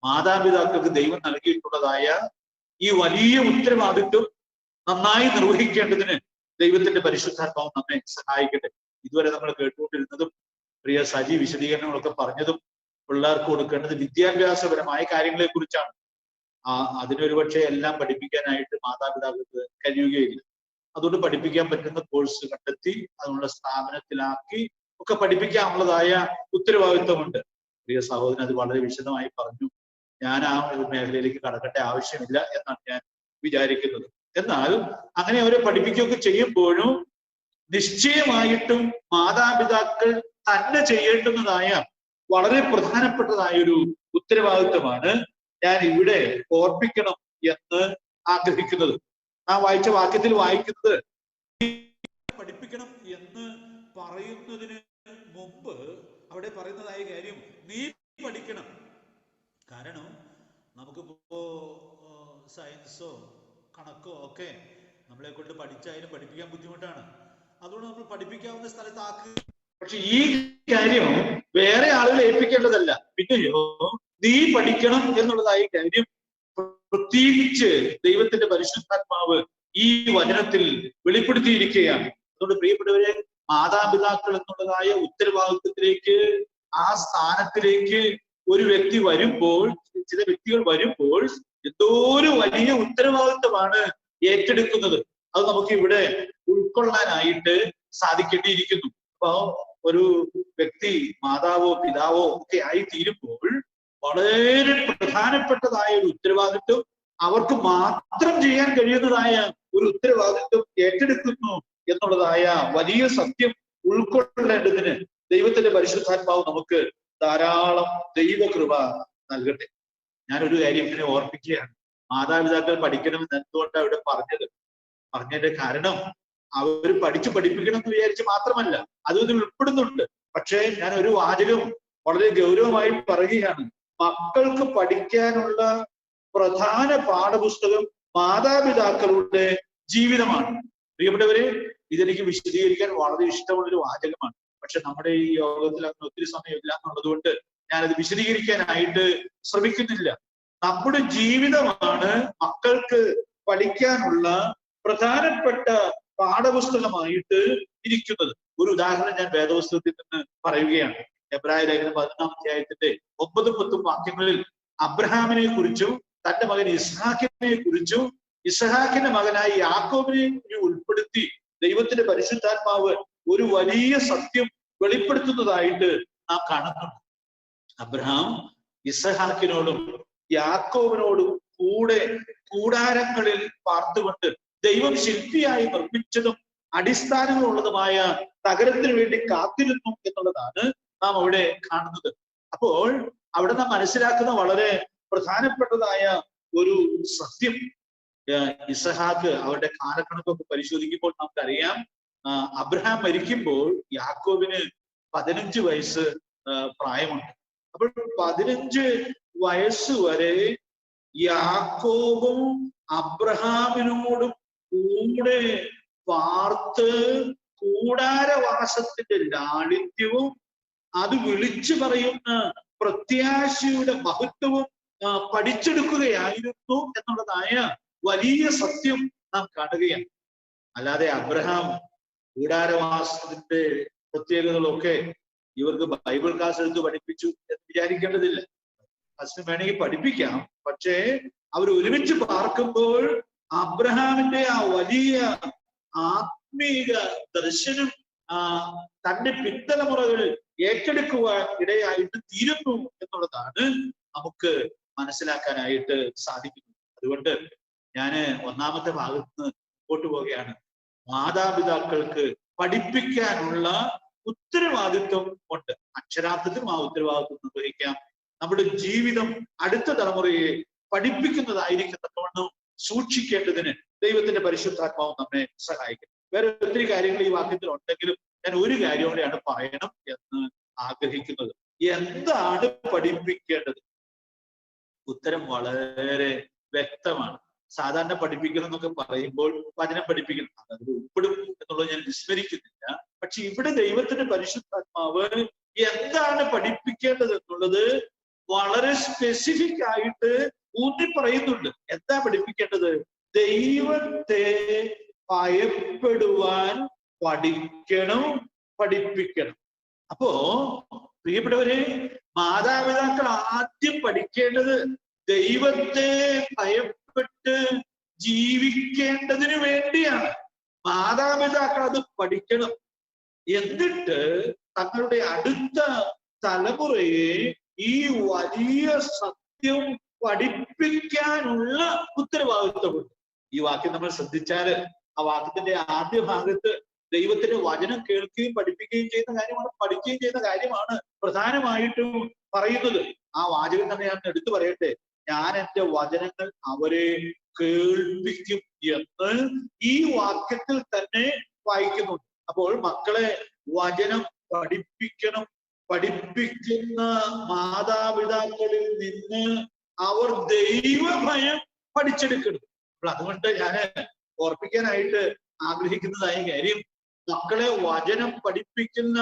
മാതാപിതാക്കൾക്ക് ദൈവം നൽകിയിട്ടുള്ളതായ ഈ വലിയ ഉത്തരവാദിത്വം നന്നായി നിർവഹിക്കേണ്ടതിന് ദൈവത്തിന്റെ പരിശുദ്ധാത്മാവ് നമ്മെ സഹായിക്കട്ടെ. ഇതുവരെ നമ്മൾ കേട്ടുകൊണ്ടിരുന്നതും പ്രിയ സജി വിശദീകരണങ്ങളൊക്കെ പറഞ്ഞതും പിള്ളേർക്ക് കൊടുക്കേണ്ടത് വിദ്യാഭ്യാസപരമായ കാര്യങ്ങളെ കുറിച്ചാണ്. അതിനൊരു പക്ഷേ എല്ലാം പഠിപ്പിക്കാനായിട്ട് മാതാപിതാക്കൾക്ക് കഴിയുകയില്ല. അതുകൊണ്ട് പഠിപ്പിക്കാൻ പറ്റുന്ന കോഴ്സ് കണ്ടെത്തി അതിനുള്ള സ്ഥാപനത്തിലാക്കി ഒക്കെ പഠിപ്പിക്കാനുള്ളതായ ഉത്തരവാദിത്വമുണ്ട്. പ്രിയ സഹോദരൻ അത് വളരെ വിശദമായി പറഞ്ഞു. ഞാൻ ആ ഒരു മേഖലയിലേക്ക് കടക്കേണ്ട ആവശ്യമില്ല എന്നാണ് ഞാൻ വിചാരിക്കുന്നത്. എന്നാൽ അങ്ങനെ അവരെ പഠിപ്പിക്കുകയൊക്കെ ചെയ്യുമ്പോഴും നിശ്ചയമായിട്ടും മാതാപിതാക്കൾ തന്നെ ചെയ്യേണ്ടുന്നതായ വളരെ പ്രധാനപ്പെട്ടതായ ഒരു ഉത്തരവാദിത്വമാണ് ഞാൻ ഇവിടെ ഓർപ്പിക്കണം എന്ന് ആഗ്രഹിക്കുന്നത്. ആ വായിച്ച വാക്യത്തിൽ വായിക്കുന്നത് പഠിപ്പിക്കണം എന്ന് പറയുന്നതിന് മുമ്പ് അവിടെ പറയുന്നതായ കാര്യം നീ പഠിക്കണം. കാരണം നമുക്കിപ്പോ സയൻസോ കണക്കോ ഒക്കെ നമ്മളെ കൊണ്ട് പഠിച്ചാലും പഠിപ്പിക്കാൻ ബുദ്ധിമുട്ടാണ്. അതുകൊണ്ട് നമ്മൾ പഠിപ്പിക്കാവുന്ന സ്ഥലത്താക്കുക. പക്ഷെ ഈ കാര്യം വേറെ ആളുകളെ ഏൽപ്പിക്കേണ്ടതല്ല. പിന്നെയോ നീ പഠിക്കണം എന്നുള്ളതായി കാര്യം പ്രത്യേകിച്ച് ദൈവത്തിന്റെ പരിശുദ്ധാത്മാവ് ഈ വചനത്തിൽ വെളിപ്പെടുത്തിയിരിക്കുകയാണ്. അതുകൊണ്ട് പ്രിയപ്പെട്ടവരെ, മാതാപിതാക്കൾ എന്നുള്ളതായ ഉത്തരവാദിത്വത്തിലേക്ക്, ആ സ്ഥാനത്തിലേക്ക് ഒരു വ്യക്തി വരുമ്പോൾ, ചില വ്യക്തികൾ വരുമ്പോൾ എന്തോ ഒരു വലിയ ഉത്തരവാദിത്വമാണ് ഏറ്റെടുക്കുന്നത്. അത് നമുക്ക് ഇവിടെ ഉൾക്കൊള്ളാനായിട്ട് സാധിക്കേണ്ടിയിരിക്കുന്നു. അപ്പൊ ഒരു വ്യക്തി മാതാവോ പിതാവോ ഒക്കെ ആയി തീരുമ്പോൾ വളരെ പ്രധാനപ്പെട്ടതായ ഒരു ഉത്തരവാദിത്വം, അവർക്ക് മാത്രം ചെയ്യാൻ കഴിയുന്നതായ ഒരു ഉത്തരവാദിത്വം ഏറ്റെടുക്കുന്നു എന്നുള്ളതായ വലിയ സത്യം ഉൾക്കൊള്ളേണ്ടതിന് ദൈവത്തിന്റെ പരിശുദ്ധാത്മാവ് നമുക്ക് ധാരാളം ദൈവകൃപ നൽകട്ടെ. ഞാനൊരു കാര്യം ഇങ്ങനെ ഓർപ്പിക്കുകയാണ്. മാതാപിതാക്കൾ പഠിക്കണമെന്ന് എന്തുകൊണ്ടാണ് അവിടെ പറഞ്ഞതിന്റെ കാരണം അവർ പഠിപ്പിക്കണം എന്ന് വിചാരിച്ച് മാത്രമല്ല, അതൊന്നും ഉൾപ്പെടുന്നുണ്ട്. പക്ഷേ ഞാൻ ഒരു വാചകം വളരെ ഗൗരവമായി പറയുകയാണ്. മക്കൾക്ക് പഠിക്കാനുള്ള പ്രധാന പാഠപുസ്തകം മാതാപിതാക്കളുടെ ജീവിതമാണ്. പ്രിയപ്പെട്ടവരെ, ഇതെനിക്ക് വിശദീകരിക്കാൻ വളരെ ഇഷ്ടമുള്ളൊരു വാചകമാണ്. പക്ഷെ നമ്മുടെ ഈ യോഗത്തിൽ അങ്ങനെ ഒത്തിരി സമയമില്ല എന്നുള്ളത് കൊണ്ട് ഞാനത് വിശദീകരിക്കാനായിട്ട് ശ്രമിക്കുന്നില്ല. നമ്മുടെ ജീവിതമാണ് മക്കൾക്ക് പഠിക്കാനുള്ള പ്രധാനപ്പെട്ട പാഠപുസ്തകമായിട്ട് ഇരിക്കുന്നത്. ഒരു ഉദാഹരണം ഞാൻ വേദപുസ്തകത്തിൽ നിന്ന് പറയുകയാണ്. എബ്രായ ലേഖനം 11-ാം അധ്യായത്തിന്റെ 9-10 വാക്യങ്ങളിൽ അബ്രഹാമിനെ കുറിച്ചും തന്റെ മകൻ ഇസ്ഹാക്കിനെ കുറിച്ചും ഇസ്ഹാക്കിന്റെ മകനായ യാക്കോബിനെ ഉൾപ്പെടുത്തി ദൈവത്തിന്റെ പരിശുദ്ധാത്മാവ് ഒരു വലിയ സത്യം വെളിപ്പെടുത്തുന്നതായിട്ട് നാം കാണുന്നുണ്ട്. അബ്രഹാം ഇസ്ഹാക്കിനോടും യാക്കോബിനോടും കൂടെ കൂടാരങ്ങളിൽ പാർത്തുകൊണ്ട് ദൈവം ശില്പിയായി നിർമ്മിച്ചതും അടിസ്ഥാനങ്ങളുള്ളതുമായ നഗരത്തിന് വേണ്ടി കാത്തിരുന്നു എന്നുള്ളതാണ് നാം അവിടെ കാണുന്നത്. അപ്പോൾ അവിടെ നാം മനസ്സിലാക്കുന്ന വളരെ പ്രധാനപ്പെട്ടതായ ഒരു സത്യം, ഇസഹാക്ക് അവരുടെ കാലക്കണക്കൊക്കെ പരിശോധിക്കുമ്പോൾ നമുക്കറിയാം, അബ്രഹാം മരിക്കുമ്പോൾ യാക്കോബിന് 15 വയസ്സ് പ്രായമുണ്ട്. അപ്പോൾ 15 വയസ്സ് വരെ യാക്കോബും അബ്രഹാമിനോടും കൂടെ പാർത്ത് കൂടാരവാസത്തിന്റെ ലാളിത്യവും അത് വിളിച്ചു പറയുന്ന പ്രത്യാശയുടെ മഹത്വവും പഠിച്ചെടുക്കുകയായിരുന്നു എന്നുള്ളതായ വലിയ സത്യം നാം കാണുകയാണ്. അല്ലാതെ അബ്രഹാം കൂടാരവാസത്തിന്റെ പ്രത്യേകതകളൊക്കെ ഇവർക്ക് ബൈബിൾ ക്ലാസ് എടുത്ത് പഠിപ്പിച്ചു എന്ന് വിചാരിക്കേണ്ടതില്ല. ക്ലാസ്സിന് വേണമെങ്കിൽ പഠിപ്പിക്കാം. പക്ഷേ അവർ ഒരുമിച്ച് പാർക്കുമ്പോൾ അബ്രഹാമിന്റെ ആ വലിയ ആത്മീക ദർശനം തന്റെ പിൻതലമുറകൾ ഏറ്റെടുക്കുവാൻ ഇടയായിട്ട് തീരുന്നു എന്നുള്ളതാണ് നമുക്ക് മനസ്സിലാക്കാനായിട്ട് സാധിക്കുന്നത്. അതുകൊണ്ട് ഞാന് ഒന്നാമത്തെ ഭാഗത്ത് നിന്ന് മുമ്പോട്ട് പോവുകയാണ്. മാതാപിതാക്കൾക്ക് പഠിപ്പിക്കാനുള്ള ഉത്തരവാദിത്വം ഉണ്ട്. അക്ഷരാർത്ഥത്തിലും ആ ഉത്തരവാദിത്വം നിർവഹിക്കാം. നമ്മുടെ ജീവിതം അടുത്ത തലമുറയെ പഠിപ്പിക്കുന്നതായിരിക്കുന്നതുകൊണ്ടും സൂക്ഷിക്കേണ്ടതിന് ദൈവത്തിന്റെ പരിശുദ്ധാത്മാവ് നമ്മെ സഹായിക്കും. വേറെ ഒത്തിരി കാര്യങ്ങൾ ഈ വാക്യത്തിൽ ഉണ്ടെങ്കിലും ഞാൻ ഒരു കാര്യം കൂടെയാണ് പറയണം എന്ന് ആഗ്രഹിക്കുന്നത്. എന്താണ് പഠിപ്പിക്കേണ്ടത്? ഉത്തരം വളരെ വ്യക്തമാണ്. സാധാരണ പഠിപ്പിക്കണം എന്നൊക്കെ പറയുമ്പോൾ വചനം പഠിപ്പിക്കണം, അത് ഉൾപ്പെടും എന്നുള്ളത് ഞാൻ വിസ്മരിക്കുന്നില്ല. പക്ഷെ ഇവിടെ ദൈവത്തിന്റെ പരിശുദ്ധാത്മാവ് എന്താണ് പഠിപ്പിക്കേണ്ടത് എന്നുള്ളത് വളരെ സ്പെസിഫിക് ആയിട്ട് ഊന്നി പറയുന്നുണ്ട്. എന്താ പഠിപ്പിക്കേണ്ടത്? ദൈവത്തെ ഭയപ്പെടുവാൻ പഠിപ്പിക്കണം. അപ്പോ പ്രിയപ്പെട്ടവരെ, മാതാപിതാക്കൾ ആദ്യം പഠിക്കേണ്ടത് ദൈവത്തെ ഭയപ്പെട്ട് ജീവിക്കേണ്ടതിന് വേണ്ടിയാണ്. മാതാപിതാക്കൾ അത് പഠിക്കണം. എന്നിട്ട് തങ്ങളുടെ അടുത്ത തലമുറയെ ഈ വലിയ സത്യം പഠിപ്പിക്കാനുള്ള ഉത്തരവാദിത്വമുണ്ട്. ഈ വാക്യം നമ്മൾ ശ്രദ്ധിച്ചാല് ആ വാക്യത്തിന്റെ ആദ്യ ഭാഗത്ത് ദൈവത്തിന്റെ വചനം കേൾക്കുകയും പഠിപ്പിക്കുകയും ചെയ്യുന്ന കാര്യമാണ്, പഠിക്കുകയും ചെയ്യുന്ന കാര്യമാണ് പ്രധാനമായിട്ടും പറയുന്നത്. ആ വാചകം തന്നെ ഞാൻ എടുത്തു പറയട്ടെ. ഞാൻ എൻ്റെ വചനങ്ങൾ അവരെ കേൾപ്പിക്കും എന്ന് ഈ വാക്യത്തിൽ തന്നെ വായിക്കുന്നുണ്ട്. അപ്പോൾ മക്കളെ വചനം പഠിപ്പിക്കണം. പഠിപ്പിക്കുന്ന മാതാപിതാക്കളിൽ നിന്ന് അവർ ദൈവഭയം പഠിച്ചെടുക്കണം. അപ്പോൾ അതുകൊണ്ട് ഞാൻ ഓർപ്പിക്കാനായിട്ട് ആഗ്രഹിക്കുന്നതായ കാര്യം, മക്കളെ വചനം പഠിപ്പിക്കുന്ന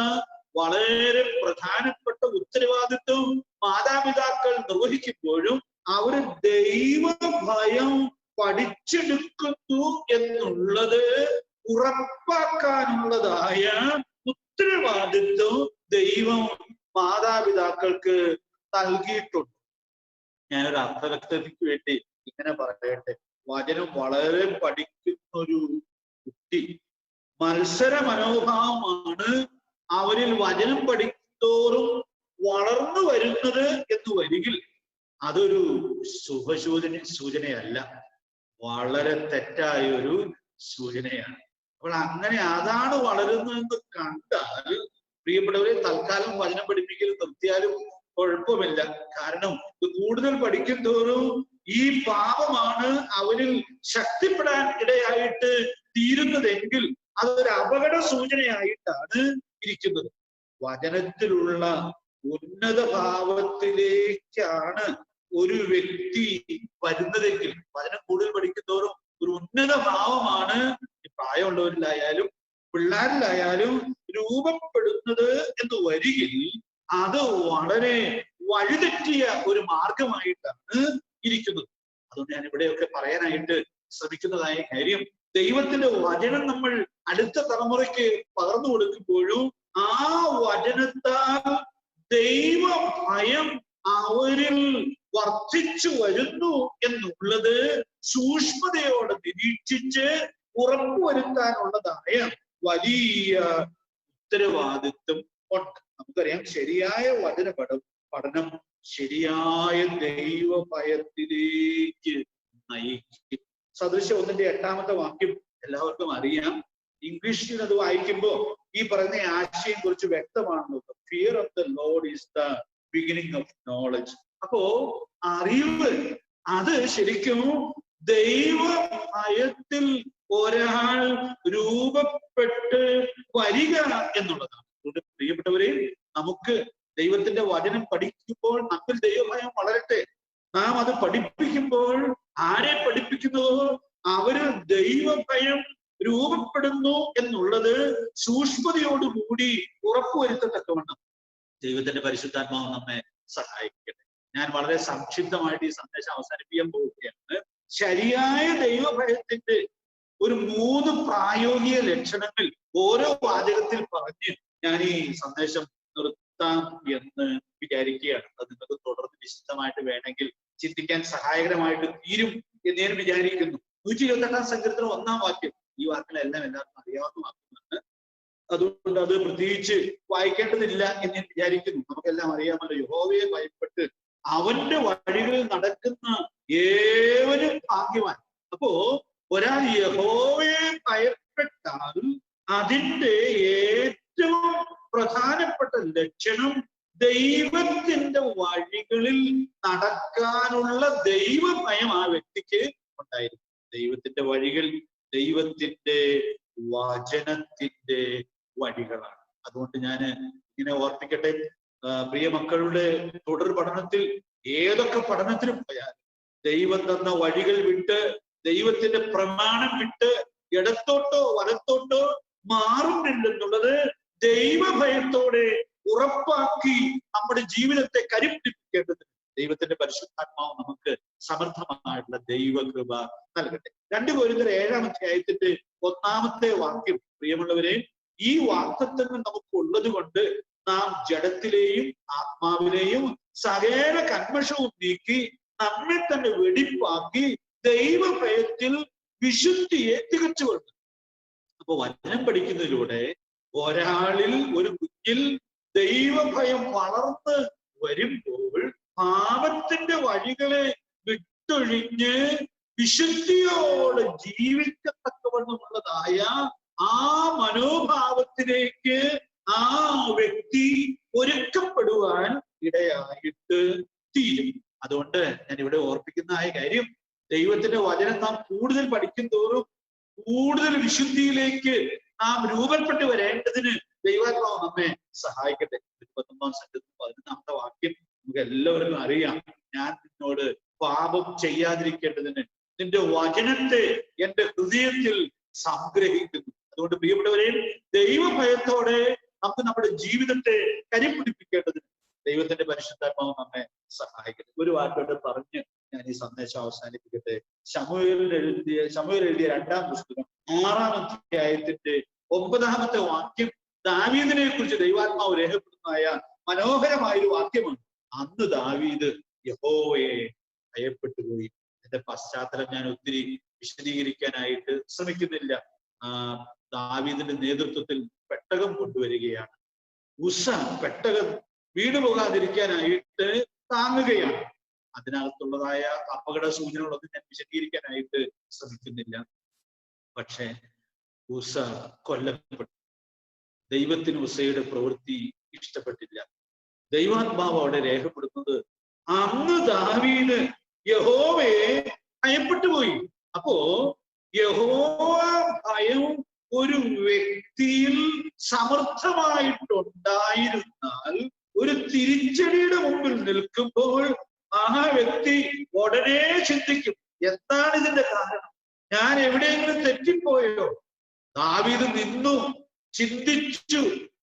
വളരെ പ്രധാനപ്പെട്ട ഉത്തരവാദിത്വം മാതാപിതാക്കൾ നിർവഹിക്കുമ്പോഴും അവർ ദൈവഭയം പഠിച്ചെടുക്കുന്നു എന്നുള്ളത് ഉറപ്പാക്കാനുള്ളതായ ഉത്തരവാദിത്വം ദൈവം മാതാപിതാക്കൾക്ക് നൽകിയിട്ടുണ്ട്. ഞാനൊരു അർത്ഥവ്യക്തതയ്ക്ക് വേണ്ടി ഇങ്ങനെ പറയട്ടെ. വചനം വളരെ പഠിക്കുന്ന ഒരു കുട്ടി മത്സര മനോഭാവമാണ് അവരിൽ വചനം പഠിത്തോറും വളർന്നു വരുന്നത് എന്ന് വരികിൽ അതൊരു സൂചനയല്ല, വളരെ തെറ്റായ ഒരു സൂചനയാണ്. അപ്പോൾ അങ്ങനെ അതാണ് വളരുന്നതെന്ന് കണ്ടാൽ പ്രിയപ്പെട്ടവരെ, തൽക്കാലം വചനം പഠിപ്പിക്കൽ നിർത്തിയാലും കുഴപ്പമില്ല. കാരണം ഇത് കൂടുതൽ പഠിക്കും തോറും ഈ പാപമാണ് അവനിൽ ശക്തിപ്പെടാൻ ഇടയായിട്ട് തീരുന്നതെങ്കിൽ അതൊരു അപകട സൂചനയായിട്ടാണ് ഇരിക്കുന്നത്. വചനത്തിലുള്ള ഉന്നത ഭാവത്തിലേക്കാണ് ഒരു വ്യക്തി വരുന്നതെങ്കിൽ, വചനം കൂടുതൽ പഠിക്കുന്തോറും ഒരു ഉന്നത ഭാവമാണ് പ്രായമുള്ളവരിലായാലും പിള്ളേരിലായാലും രൂപപ്പെടുന്നത് എന്ന് വരികിൽ അത് വളരെ വഴിതെറ്റിയ ഒരു മാർഗമായിട്ടാണ് ഇരിക്കുന്നത്. അതുകൊണ്ട് ഞാൻ ഇവിടെയൊക്കെ പറയാനായിട്ട് ശ്രമിക്കുന്നതായ കാര്യം, ദൈവത്തിന്റെ വചനം നമ്മൾ അടുത്ത തലമുറയ്ക്ക് പകർന്നു കൊടുക്കുമ്പോഴും ആ വചനത്താൽ ദൈവഭയം അവരിൽ വർദ്ധിച്ചു വരുന്നു എന്നുള്ളത് സൂക്ഷ്മതയോടെ നിരീക്ഷിച്ച് ഉറപ്പുവരുത്താനുള്ളതായ വലിയ ഉത്തരവാദിത്വം ഉണ്ട്. നമുക്കറിയാം, ശരിയായ വചന പഠനം ശരിയായ ദൈവഭയത്തിലേക്ക് നയിക്കും. സദൃശ്യം 1:8 വാക്യം എല്ലാവർക്കും അറിയാം. ഇംഗ്ലീഷിൽ അത് വായിക്കുമ്പോൾ ഈ പറയുന്ന ആശയം കുറിച്ച് വ്യക്തമാണല്ലോ. Fear of the Lord is the beginning of knowledge. അപ്പോ അറിവ് അത് ശരിക്കും ദൈവഭയത്തിൽ ഒരാൾ രൂപപ്പെട്ട് വരിക എന്നുള്ളതാണ്. അതുകൊണ്ട് പ്രിയപ്പെട്ടവരെ, നമുക്ക് ദൈവത്തിന്റെ വചനം പഠിക്കുമ്പോൾ നമ്മിൽ ദൈവഭയം വളരട്ടെ. നാം അത് പഠിപ്പിക്കുമ്പോൾ ആരെ പഠിപ്പിക്കുന്നുവോ അവര് ദൈവഭയം രൂപപ്പെടുന്നു എന്നുള്ളത് സൂക്ഷ്മതയോടുകൂടി ഉറപ്പുവരുത്തത്തക്കവണ്ണം ദൈവത്തിന്റെ പരിശുദ്ധാത്മാവ് നമ്മെ സഹായിക്കട്ടെ. ഞാൻ വളരെ സംക്ഷിപ്തമായിട്ട് ഈ സന്ദേശം അവസാനിപ്പിക്കാൻ പോവുകയാണ്. ശരിയായ ദൈവഭയത്തിന്റെ ഒരു 3 പ്രായോഗിക ലക്ഷണങ്ങൾ ഓരോ വാചകത്തിൽ പറഞ്ഞ് ഞാൻ ഈ സന്ദേശം നിർത്താം എന്ന് വിചാരിക്കുകയാണ്. അത് നിങ്ങൾക്ക് തുടർന്ന് വിശദമായിട്ട് വേണമെങ്കിൽ ചിന്തിക്കാൻ സഹായകരമായിട്ട് തീരും എന്ന് ഞാൻ വിചാരിക്കുന്നു. 128 സങ്കീർത്തനം 1-ാം വാക്യം. ഈ വാക്കുകളെല്ലാം എല്ലാവർക്കും അറിയാവുന്ന വാക്കുകളാണ്. അതുകൊണ്ട് അത് പ്രത്യേകിച്ച് വായിക്കേണ്ടതില്ല എന്ന് ഞാൻ വിചാരിക്കുന്നു. നമുക്കെല്ലാം അറിയാമല്ലോ, യഹോവയെ ഭയപ്പെട്ട് അവന്റെ വഴികളിൽ നടക്കുന്ന ഏവരും ഭാഗ്യവാൻ. അപ്പോ ഒരാൾ യഹോവയെ ഭയപ്പെട്ടാൽ അതിന്റെ ഏറ്റവും പ്രധാനപ്പെട്ട ലക്ഷണം ദൈവത്തിന്റെ വഴികളിൽ നടക്കാനുള്ള ദൈവഭയം ആ വ്യക്തിക്ക് ഉണ്ടായിരുന്നു. ദൈവത്തിന്റെ വഴികൾ ദൈവത്തിന്റെ വചനത്തിന്റെ വഴികളാണ്. അതുകൊണ്ട് ഞാൻ ഇങ്ങനെ ഓർപ്പിക്കട്ടെ, പ്രിയ മക്കളുടെ തുടർ പഠനത്തിൽ ഏതൊക്കെ പഠനത്തിനും പോയാൽ ദൈവം തന്ന വഴികൾ വിട്ട് ദൈവത്തിന്റെ പ്രമാണം വിട്ട് ഇടത്തോട്ടോ വലത്തോട്ടോ മാറുന്നില്ലെന്നുള്ളത് ദൈവഭയത്തോടെ ഉറപ്പാക്കി നമ്മുടെ ജീവിതത്തെ കരുപ്പിടിപ്പിക്കേണ്ടത് ദൈവത്തിന്റെ പരിശുദ്ധാത്മാവ് നമുക്ക് സമർത്ഥമായിട്ടുള്ള ദൈവകൃപ നൽകട്ടെ. 2 കൊരിന്ത്യർ 7-ാം അധ്യായത്തിന്റെ 1-ാമത്തെ വാക്യം, പ്രിയമുള്ളവരെ, ഈ വാക്തത്വങ്ങൾ നമുക്ക് ഉള്ളത് കൊണ്ട് നാം ജഡത്തിലെയും ആത്മാവിലെയും സകല കന്മഷവും നീക്കി നമ്മെ തന്നെ വെടിപ്പാക്കി ദൈവഭയത്തിൽ വിശുദ്ധിയെ തികച്ചുകൊണ്ട്. അപ്പൊ വചനം പഠിക്കുന്നതിലൂടെ ഒരാളിൽ, ഒരു കുഞ്ഞിൽ ദൈവഭയം വളർന്ന് വരുമ്പോൾ പാപത്തിന്റെ വഴികളെ വിട്ടൊഴിഞ്ഞ് വിശുദ്ധിയോടെ ജീവിക്കത്തക്കവണ്ണമുള്ളതായ ആ മനോഭാവത്തിലേക്ക് ആ വ്യക്തി ഒരുക്കപ്പെടുവാൻ ഇടയായിട്ട് തീരും. അതുകൊണ്ട് ഞാൻ ഇവിടെ ഓർപ്പിക്കുന്നതായ കാര്യം, ദൈവത്തിന്റെ വചനം നാം കൂടുതൽ പഠിക്കും തോറും കൂടുതൽ വിശുദ്ധിയിലേക്ക് നാം രൂപപ്പെട്ടു വരേണ്ടതിന് ദൈവാത്മാവ് നമ്മെ സഹായിക്കട്ടെ. 19-ാം സങ്കീർത്തനം 11-ാമത്തെ വാക്യം നമുക്ക് എല്ലാവർക്കും അറിയാം. ഞാൻ നിന്നോട് പാപം ചെയ്യാതിരിക്കേണ്ടതിന് നിന്റെ വചനത്തെ എന്റെ ഹൃദയത്തിൽ സംഗ്രഹിക്കുന്നു. അതുകൊണ്ട് പ്രിയപ്പെട്ടവരെ, ദൈവഭയത്തോടെ നമുക്ക് നമ്മുടെ ജീവിതത്തെ കരിപിടിപ്പിക്കേണ്ടതിന് ദൈവത്തിന്റെ പരിശുദ്ധാത്മാവ് നമ്മെ സഹായിക്കട്ടെ. ഒരു വാക്കോട്ട് പറഞ്ഞ് ഞാൻ ഈ സന്ദേശം അവസാനിപ്പിക്കട്ടെ. ശമൂവേൽ എഴുതിയ 2-ാം പുസ്തകം 6-ാം അധ്യായത്തിന്റെ 9-ാമത്തെ വാക്യം ദാവീദിനെ കുറിച്ച് ദൈവാത്മാവ് രേഖപ്പെടുന്നതായ മനോഹരമായ ഒരു വാക്യമാണ്. അന്ന് ദാവീദ് യഹോവയെ ഭയപ്പെട്ടുപോയി. ഇതിന്റെ പശ്ചാത്തലം ഞാൻ ഒത്തിരി വിശദീകരിക്കാനായിട്ട് ശ്രമിക്കുന്നില്ല. ദാവീദിന്റെ നേതൃത്വത്തിൽ പെട്ടകം കൊണ്ടുവരികയാണ്. ഉസ്സ പെട്ടകം വീട് പോകാതിരിക്കാനായിട്ട് താങ്ങുകയാണ്. അതിനകത്തുള്ളതായ അപകട സൂചനകളൊന്നും ഞാൻ വിശദീകരിക്കാനായിട്ട് ശ്രമിക്കുന്നില്ല. പക്ഷെ ഉസ്സ കൊല്ലപ്പെട്ടു. ദൈവത്തിന് ഉസ്സയുടെ പ്രവൃത്തി ഇഷ്ടപ്പെട്ടില്ല. ദൈവാത്മാവ് അവിടെ രേഖപ്പെടുന്നത് അന്ന് ദാവീദ് യഹോവയെ ഭയപ്പെട്ടുപോയി. അപ്പോ യഹോവ ഭയം ഒരു വ്യക്തിയിൽ സമർത്ഥമായിട്ടുണ്ടായിരുന്നാൽ ഒരു തിരിച്ചടിയുടെ മുമ്പിൽ നിൽക്കുമ്പോൾ ആ വ്യക്തി ഉടനെ ചിന്തിക്കും, എന്താണ് ഇതിന്റെ കാരണം? ഞാൻ എവിടെയെങ്കിലും തെറ്റിപ്പോയോ? ദാവീദ് നിന്നു,